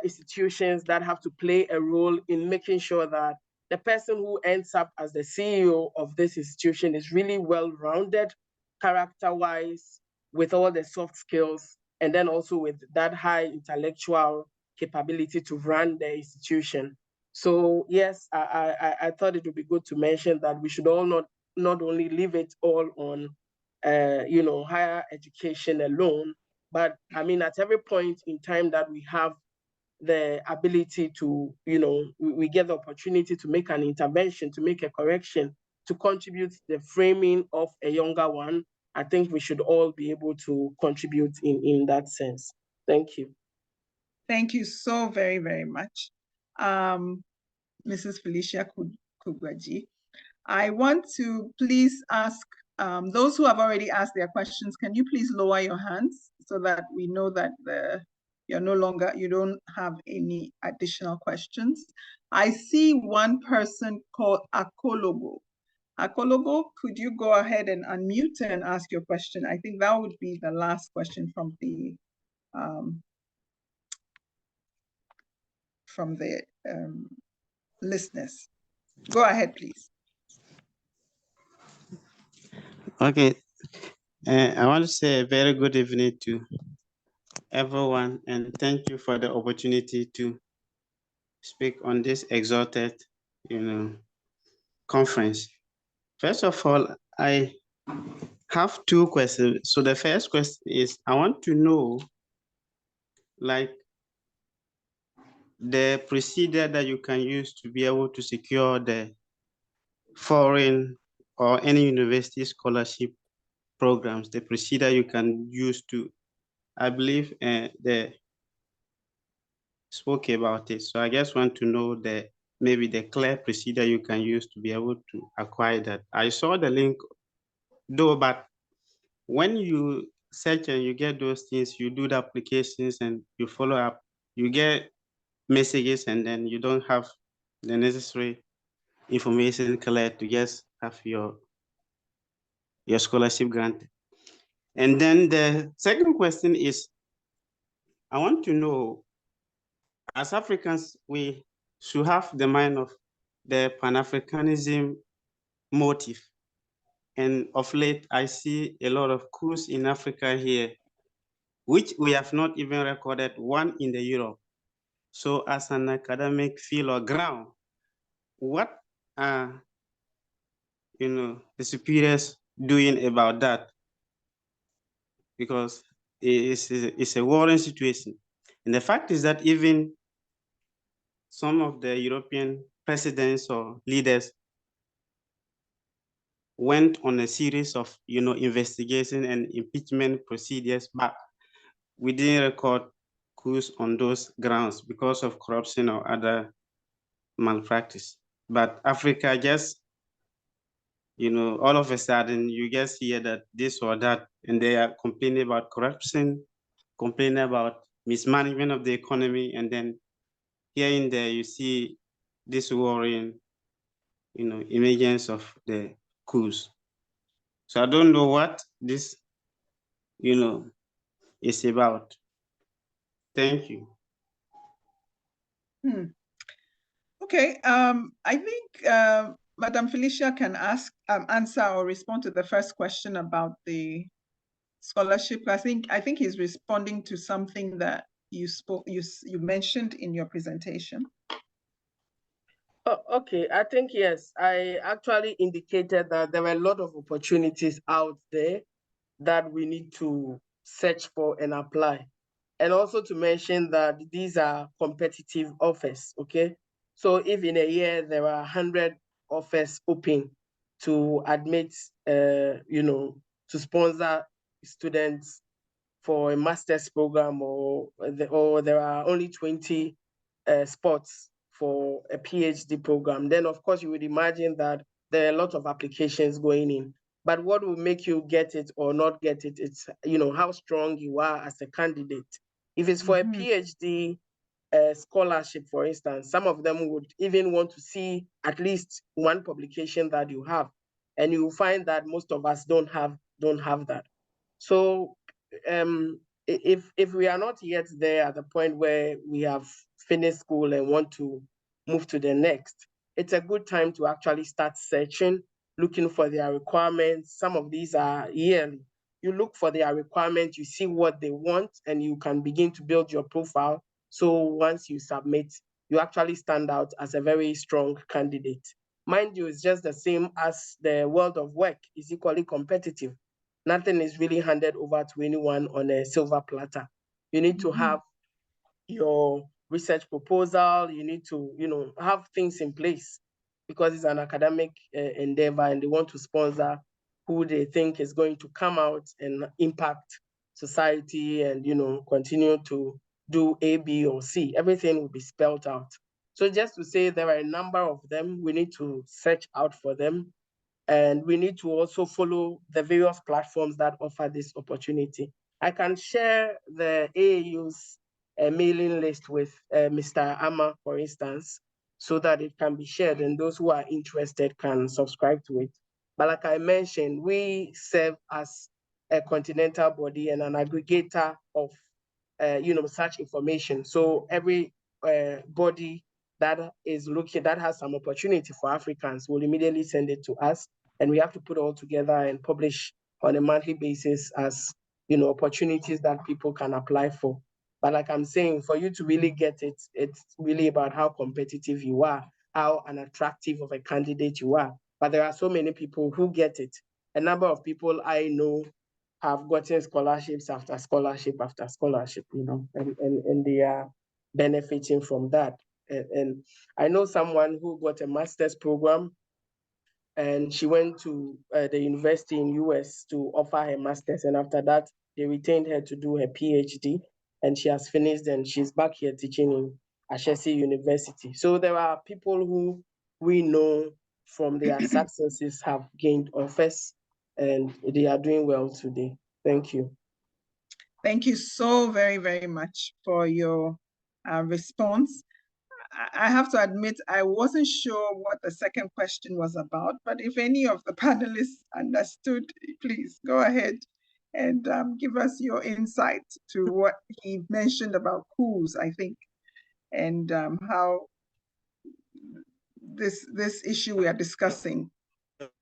institutions that have to play a role in making sure that the person who ends up as the CEO of this institution is really well-rounded, character-wise, with all the soft skills, and then also with that high intellectual capability to run the institution. So yes, I thought it would be good to mention that we should all not only leave it all on higher education alone, but I mean, at every point in time that we have the ability to, we get the opportunity to make an intervention, to make a correction, to contribute to the framing of a younger one, I think we should all be able to contribute in that sense. Thank you. Thank you so very, very much, Mrs. Felicia Kugwaji. I want to please ask those who have already asked their questions, can you please lower your hands so that we know that you don't have any additional questions. I see one person called Akologo. Akologo, could you go ahead and unmute and ask your question? I think that would be the last question from the listeners. Go ahead, please. Okay, I want to say a very good evening to everyone, and thank you for the opportunity to speak on this exalted, conference. First of all, I have two questions. So the first question is, I want to know, like, the procedure that you can use to be able to secure the foreign or any university scholarship programs, the procedure you can use to, I believe they spoke about it. So I just want to know maybe the clear procedure you can use to be able to acquire that. I saw the link though, but when you search and you get those things, you do the applications and you follow up, you get messages and then you don't have the necessary information clear to just have your scholarship granted. And then the second question is, I want to know, as Africans, we should have the mind of the Pan-Africanism motive. And of late, I see a lot of coups in Africa here, which we have not even recorded one in the Europe. So as an academic field or ground, what are the superiors doing about that? Because it's a warring situation. And the fact is that even some of the European presidents or leaders went on a series of investigation and impeachment procedures, but we didn't record coups on those grounds because of corruption or other malpractice. But Africa just, all of a sudden you just hear that this or that, and they are complaining about corruption, complaining about mismanagement of the economy, and then here and there you see this worrying, emergence of the coups. So I don't know what this, is about. Thank you. Okay, I think Madam Felicia can answer or respond to the first question about the scholarship. I think he's responding to something that you mentioned in your presentation. Oh, okay, I think yes. I actually indicated that there were a lot of opportunities out there that we need to search for and apply. And also to mention that these are competitive offers, okay? So if in a year there are 100 offers open to admit, to sponsor students for a master's program, or there are only 20 spots for a PhD program, then of course you would imagine that there are a lot of applications going in. But what will make you get it or not get it, it's how strong you are as a candidate. If it's for a PhD scholarship, for instance, some of them would even want to see at least one publication that you have, and you will find that most of us don't have that. So if we are not yet there at the point where we have finished school and want to move to the next, it's a good time to actually start searching, looking for their requirements. Some of these are yearly. You look for their requirements, you see what they want, and you can begin to build your profile. So once you submit, you actually stand out as a very strong candidate. Mind you, it's just the same as the world of work is equally competitive. Nothing is really handed over to anyone on a silver platter. You need to have your research proposal. You need to, have things in place, because it's an academic endeavor and they want to sponsor who they think is going to come out and impact society and, continue to do A, B, or C. Everything will be spelled out. So just to say there are a number of them, we need to search out for them. And we need to also follow the various platforms that offer this opportunity. I can share the AAU's mailing list with Mr. Amma, for instance, so that it can be shared and those who are interested can subscribe to it. But like I mentioned, we serve as a continental body and an aggregator of such information. So every body that is looking, that has some opportunity for Africans will immediately send it to us, and we have to put all together and publish on a monthly basis as opportunities that people can apply for. But like I'm saying, for you to really get it, it's really about how competitive you are, how unattractive of a candidate you are. But there are so many people who get it. A number of people I know have gotten scholarships after scholarship after scholarship, and they are benefiting from that. And I know someone who got a master's program, and she went to the university in US to offer her master's, and after that they retained her to do her PhD, and she has finished and she's back here teaching in Ashesi University. So there are people who we know from their successes have gained offers, and they are doing well today. Thank you. Thank you so very, very much for your response. I have to admit, I wasn't sure what the second question was about, but if any of the panelists understood, please go ahead and give us your insight to what he mentioned about COOLs, I think, and how this issue we are discussing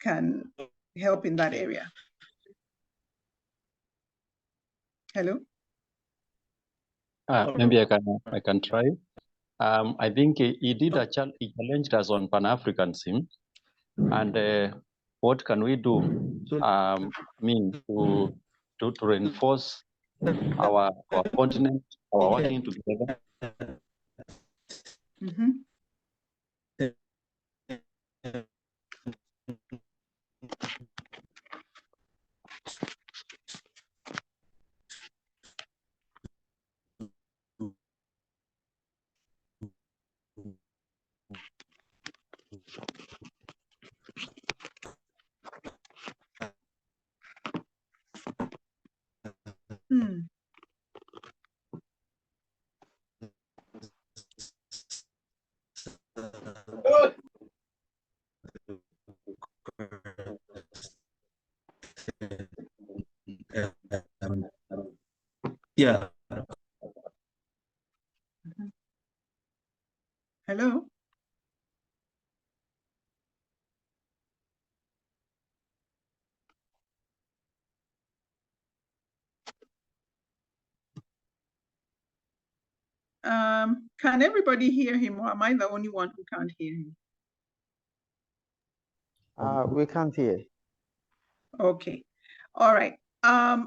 can help in that area. Hello? Maybe I can try. I think he challenged us on Pan-Africanism, and what can we do? To reinforce our continent, our working together. Yeah. Hello? Can everybody hear him, or am I the only one who can't hear him? We can't hear. Okay. All right. I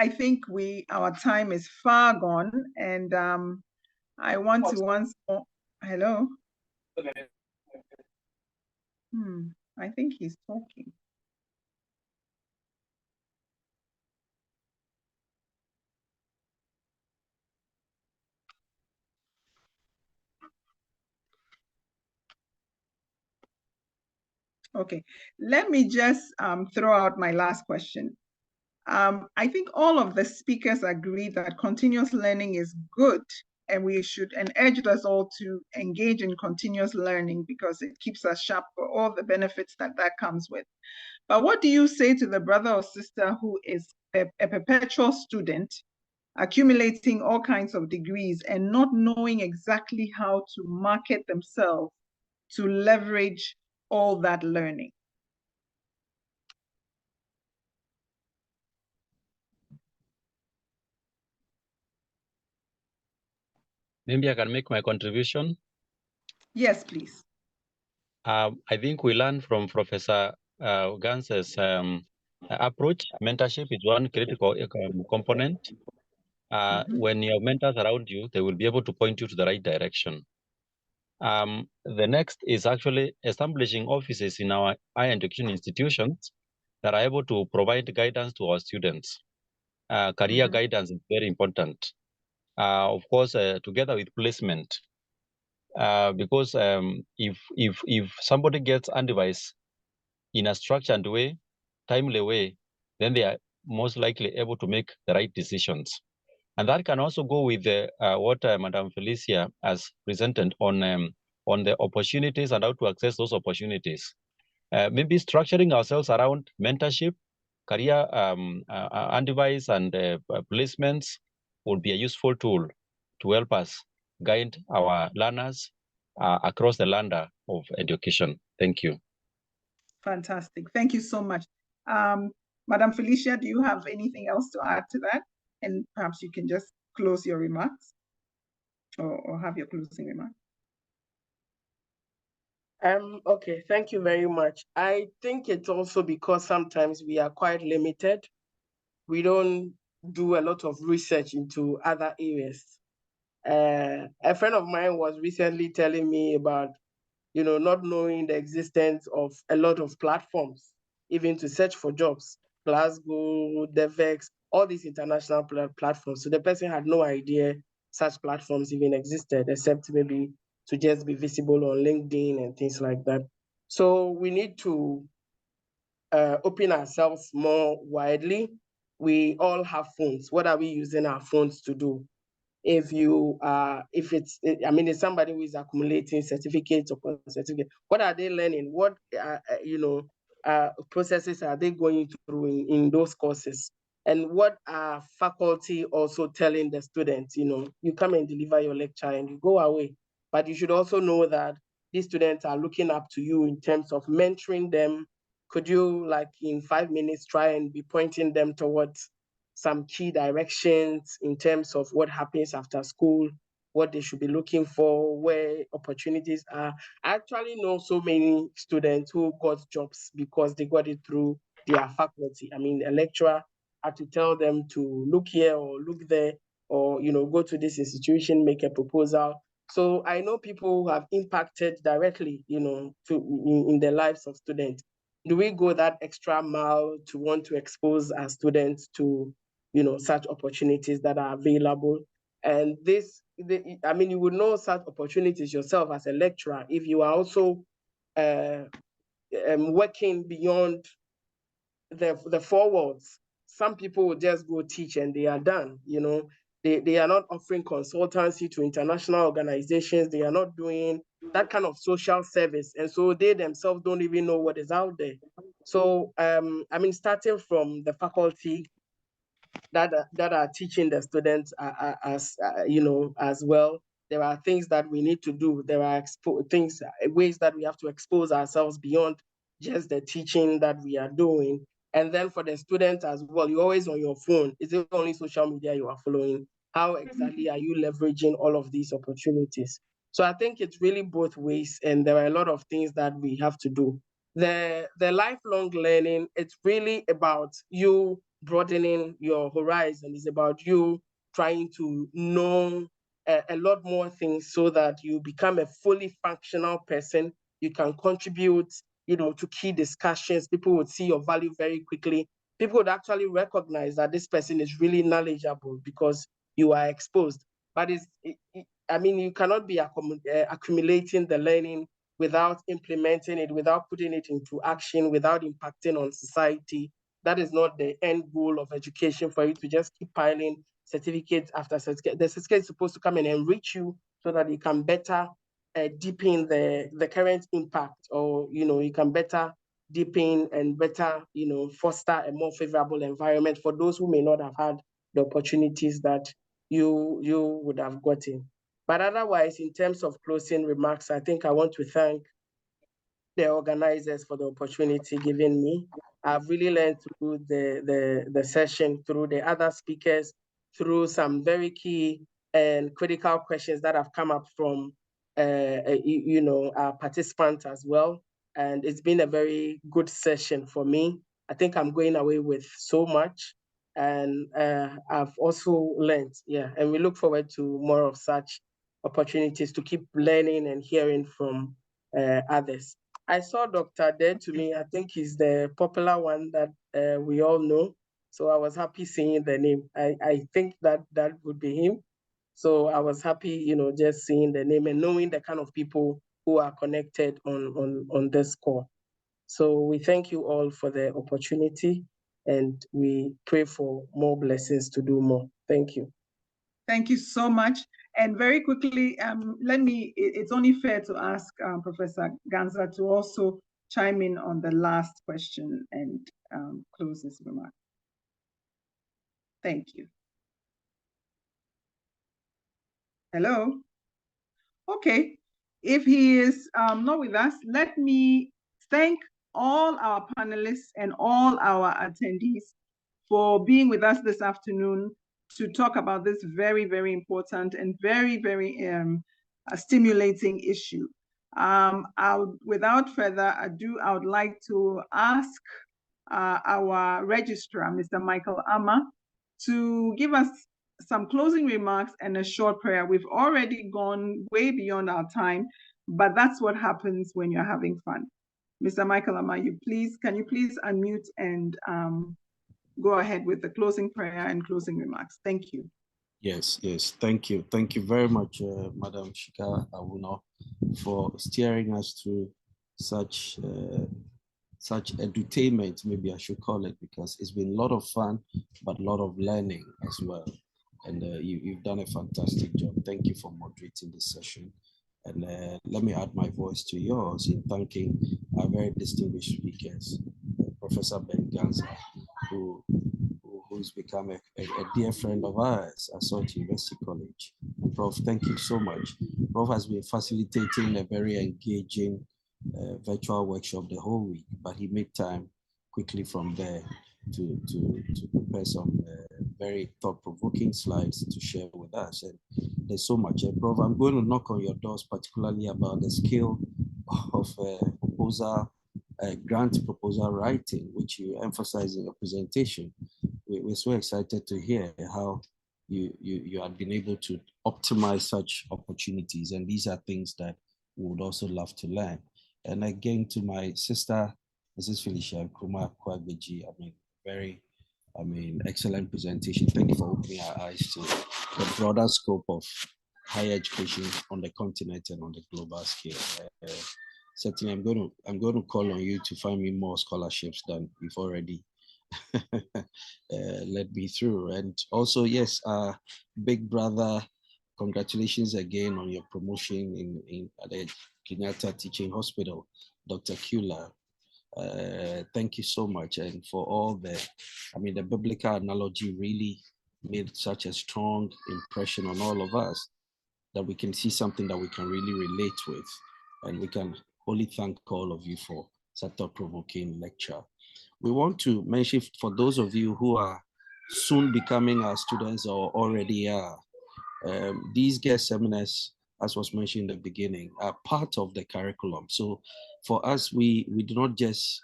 think our time is far gone, and I want to once more. Hello. I think he's talking. Okay, let me just throw out my last question. I think all of the speakers agree that continuous learning is good, and we should urge us all to engage in continuous learning because it keeps us sharp for all the benefits that comes with. But what do you say to the brother or sister who is a perpetual student, accumulating all kinds of degrees and not knowing exactly how to market themselves to leverage all that learning? Maybe I can make my contribution. Yes, please. I think we learned from Professor Gance's approach. Mentorship is one critical component. When you have mentors around you, they will be able to point you to the right direction. The next is actually establishing offices in our higher education institutions that are able to provide guidance to our students. Career guidance is very important. Of course, together with placement, because if somebody gets advice in a structured way, timely way, then they are most likely able to make the right decisions. And that can also go with what Madam Felicia has presented on the opportunities and how to access those opportunities. Maybe structuring ourselves around mentorship, career advice, and placements would be a useful tool to help us guide our learners across the ladder of education. Thank you. Fantastic. Thank you so much. Madam Felicia, do you have anything else to add to that? And perhaps you can just close your remarks or have your closing remarks. Okay, thank you very much. I think it's also because sometimes we are quite limited. We don't do a lot of research into other areas. A friend of mine was recently telling me about, not knowing the existence of a lot of platforms, even to search for jobs, Glasgow, Devex, all these international platforms. So the person had no idea such platforms even existed, except maybe to just be visible on LinkedIn and things like that. So we need to open ourselves more widely. We all have phones. What are we using our phones to do? If somebody who is accumulating certificates upon certificate, what are they learning? What processes are they going through in those courses? And what are faculty also telling the students? You come and deliver your lecture and you go away. But you should also know that these students are looking up to you in terms of mentoring them. Could you, like in 5 minutes, try and be pointing them towards some key directions in terms of what happens after school, what they should be looking for, where opportunities are? I actually know so many students who got jobs because they got it through their faculty. I mean, a lecturer had to tell them to look here or look there, or go to this institution, make a proposal. So I know people who have impacted directly, in the lives of students. Do we go that extra mile to want to expose our students to such opportunities that are available? And you would know such opportunities yourself as a lecturer if you are also working beyond the 4 walls. Some people will just go teach and they are done. They are not offering consultancy to international organizations. They are not doing that kind of social service. And so they themselves don't even know what is out there. So, starting from the faculty that are teaching the students as well, there are things that we need to do. There are ways that we have to expose ourselves beyond just the teaching that we are doing. And then for the students as well, you're always on your phone. Is it only social media you are following? How exactly are you leveraging all of these opportunities? So I think it's really both ways, and there are a lot of things that we have to do. The lifelong learning, it's really about you broadening your horizon. It's about you trying to know a lot more things so that you become a fully functional person. You can contribute, to key discussions. People would see your value very quickly. People would actually recognize that this person is really knowledgeable because you are exposed. But you cannot be accumulating the learning without implementing it, without putting it into action, without impacting on society. That is not the end goal of education, for you to just keep piling certificate after certificate. The certificate is supposed to come and enrich you so that you can better deepen the current impact, or you can better deepen and better foster a more favorable environment for those who may not have had the opportunities that you would have gotten. But otherwise, in terms of closing remarks, I think I want to thank the organizers for the opportunity given me. I've really learned through the session, through the other speakers, through some very key and critical questions that have come up from our participants as well. And it's been a very good session for me. I think I'm going away with so much, and I've also learned, and we look forward to more of such opportunities to keep learning and hearing from others. I saw Dr. Dead to me. I think he's the popular one that we all know. So I was happy seeing the name. I think that would be him. So I was happy, just seeing the name and knowing the kind of people who are connected on this call. So we thank you all for the opportunity, and we pray for more blessings to do more. Thank you. Thank you so much. And very quickly, it's only fair to ask Professor Ganza to also chime in on the last question and close this remark. Thank you. Hello? Okay, if he is not with us, let me thank all our panelists and all our attendees for being with us this afternoon to talk about this very, very important and very, very stimulating issue. Without further ado, I would like to ask our registrar, Mr. Michael Amma, to give us some closing remarks and a short prayer. We've already gone way beyond our time, but that's what happens when you're having fun. Mr. Michael Amma, can you please unmute and go ahead with the closing prayer and closing remarks. Thank you. Yes, thank you. Thank you very much, Madam Shika Awuno, for steering us through such edutainment, maybe I should call it, because it's been a lot of fun, but a lot of learning as well. And you've done a fantastic job. Thank you for moderating this session. And let me add my voice to yours in thanking our very distinguished speakers, Professor Ben Ganza, who's become a dear friend of ours at Salt University College. And Prof, thank you so much. Prof has been facilitating a very engaging virtual workshop the whole week, but he made time quickly from there to prepare some very thought-provoking slides to share with us. And there's so much. Prof, I'm going to knock on your doors, particularly about the skill of grant proposal writing, which you emphasize in your presentation. We're so excited to hear how you have been able to optimize such opportunities. And these are things that we would also love to learn. And again, to my sister, Mrs. Felicia Nkrumah Kwagbeji, excellent presentation. Thank you for opening our eyes to the broader scope of higher education on the continent and on the global scale. Certainly, I'm going to call on you to find me more scholarships than you've already led me through. And also, yes, big brother, congratulations again on your promotion at the Kenyatta Teaching Hospital, Dr. Kula. Thank you so much. And for all the biblical analogy really made such a strong impression on all of us that we can see something that we can really relate with. And we can only thank all of you for such a thought-provoking lecture. We want to mention, for those of you who are soon becoming our students or already are, these guest seminars as was mentioned in the beginning, are part of the curriculum. So for us, we do not just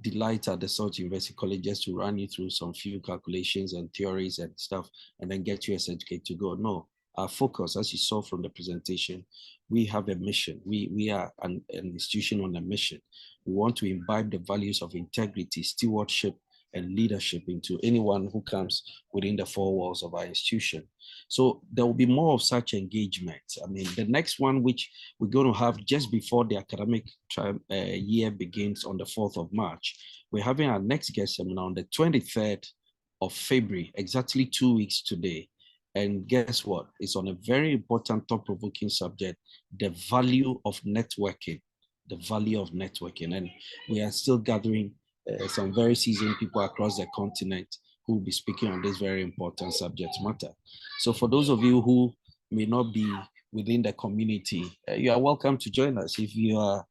delight at the South University College just to run you through some few calculations and theories and stuff and then get you as educated to go. No, our focus, as you saw from the presentation, we have a mission. We are an institution on a mission. We want to imbibe the values of integrity, stewardship, and leadership into anyone who comes within the four walls of our institution. So there will be more of such engagement. I mean, the next one, which we're going to have just before the academic year begins on the 4th of March, we're having our next guest seminar on the 23rd of February, exactly 2 weeks today. And guess what? It's on a very important, thought-provoking subject, the value of networking, the value of networking. And we are still gathering some very seasoned people across the continent who will be speaking on this very important subject matter. So for those of you who may not be within the community, you are welcome to join us. If you are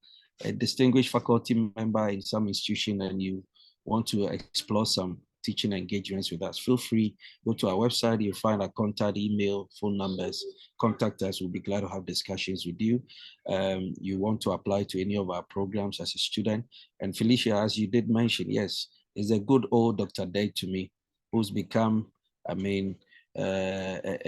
a distinguished faculty member in some institution and you want to explore some teaching engagements with us, feel free, go to our website, you'll find our contact, email, phone numbers, contact us. We'll be glad to have discussions with you. You want to apply to any of our programs as a student. And Felicia, as you did mention, yes, is a good old Dr. Day to me, who's become, I mean, a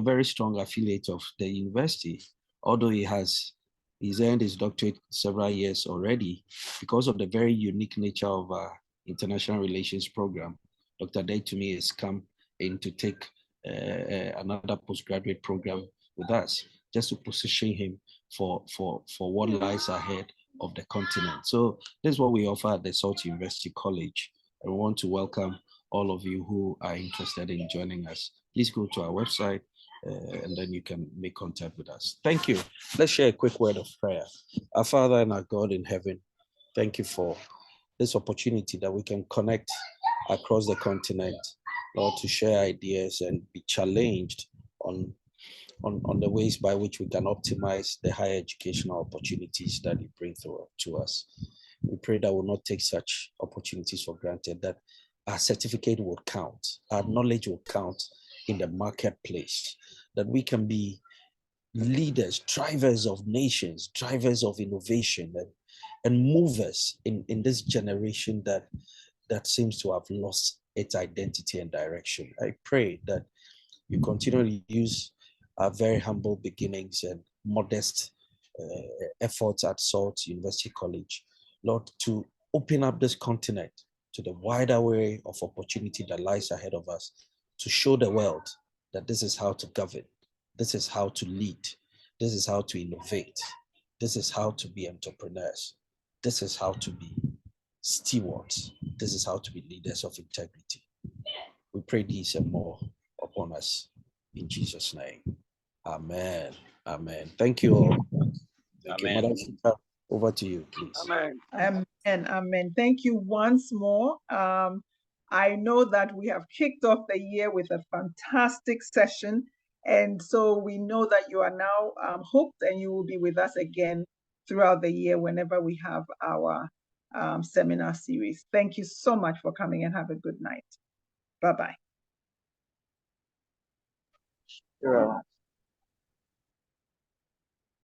very strong affiliate of the university, although he's earned his doctorate several years already because of the very unique nature of our international relations program. Dr. Day to me has come in to take another postgraduate program with us, just to position him for what lies ahead of the continent. So this is what we offer at the South University College. I want to welcome all of you who are interested in joining us. Please go to our website and then you can make contact with us. Thank you. Let's share a quick word of prayer. Our Father and our God in heaven, thank you for this opportunity that we can connect across the continent, Lord, to share ideas and be challenged on the ways by which we can optimize the higher educational opportunities that you bring through to us. We pray that we'll not take such opportunities for granted, that our certificate will count, our knowledge will count in the marketplace, that we can be leaders, drivers of nations, drivers of innovation, and movers in this generation that seems to have lost its identity and direction. I pray that you continue to use our very humble beginnings and modest efforts at Salt University College, Lord, to open up this continent to the wider array of opportunity that lies ahead of us, to show the world that this is how to govern, this is how to lead, this is how to innovate, this is how to be entrepreneurs, this is how to be stewards, this is how to be leaders of integrity. We pray these and more upon us in Jesus' name. Amen. Amen. Thank you all. Thank you. Madam Shita, over to you, please. Amen. Amen. Amen. Thank you once more. I know that we have kicked off the year with a fantastic session. And so we know that you are now hooked and you will be with us again throughout the year whenever we have our seminar series. Thank you so much for coming and have a good night. Bye-bye. Sure.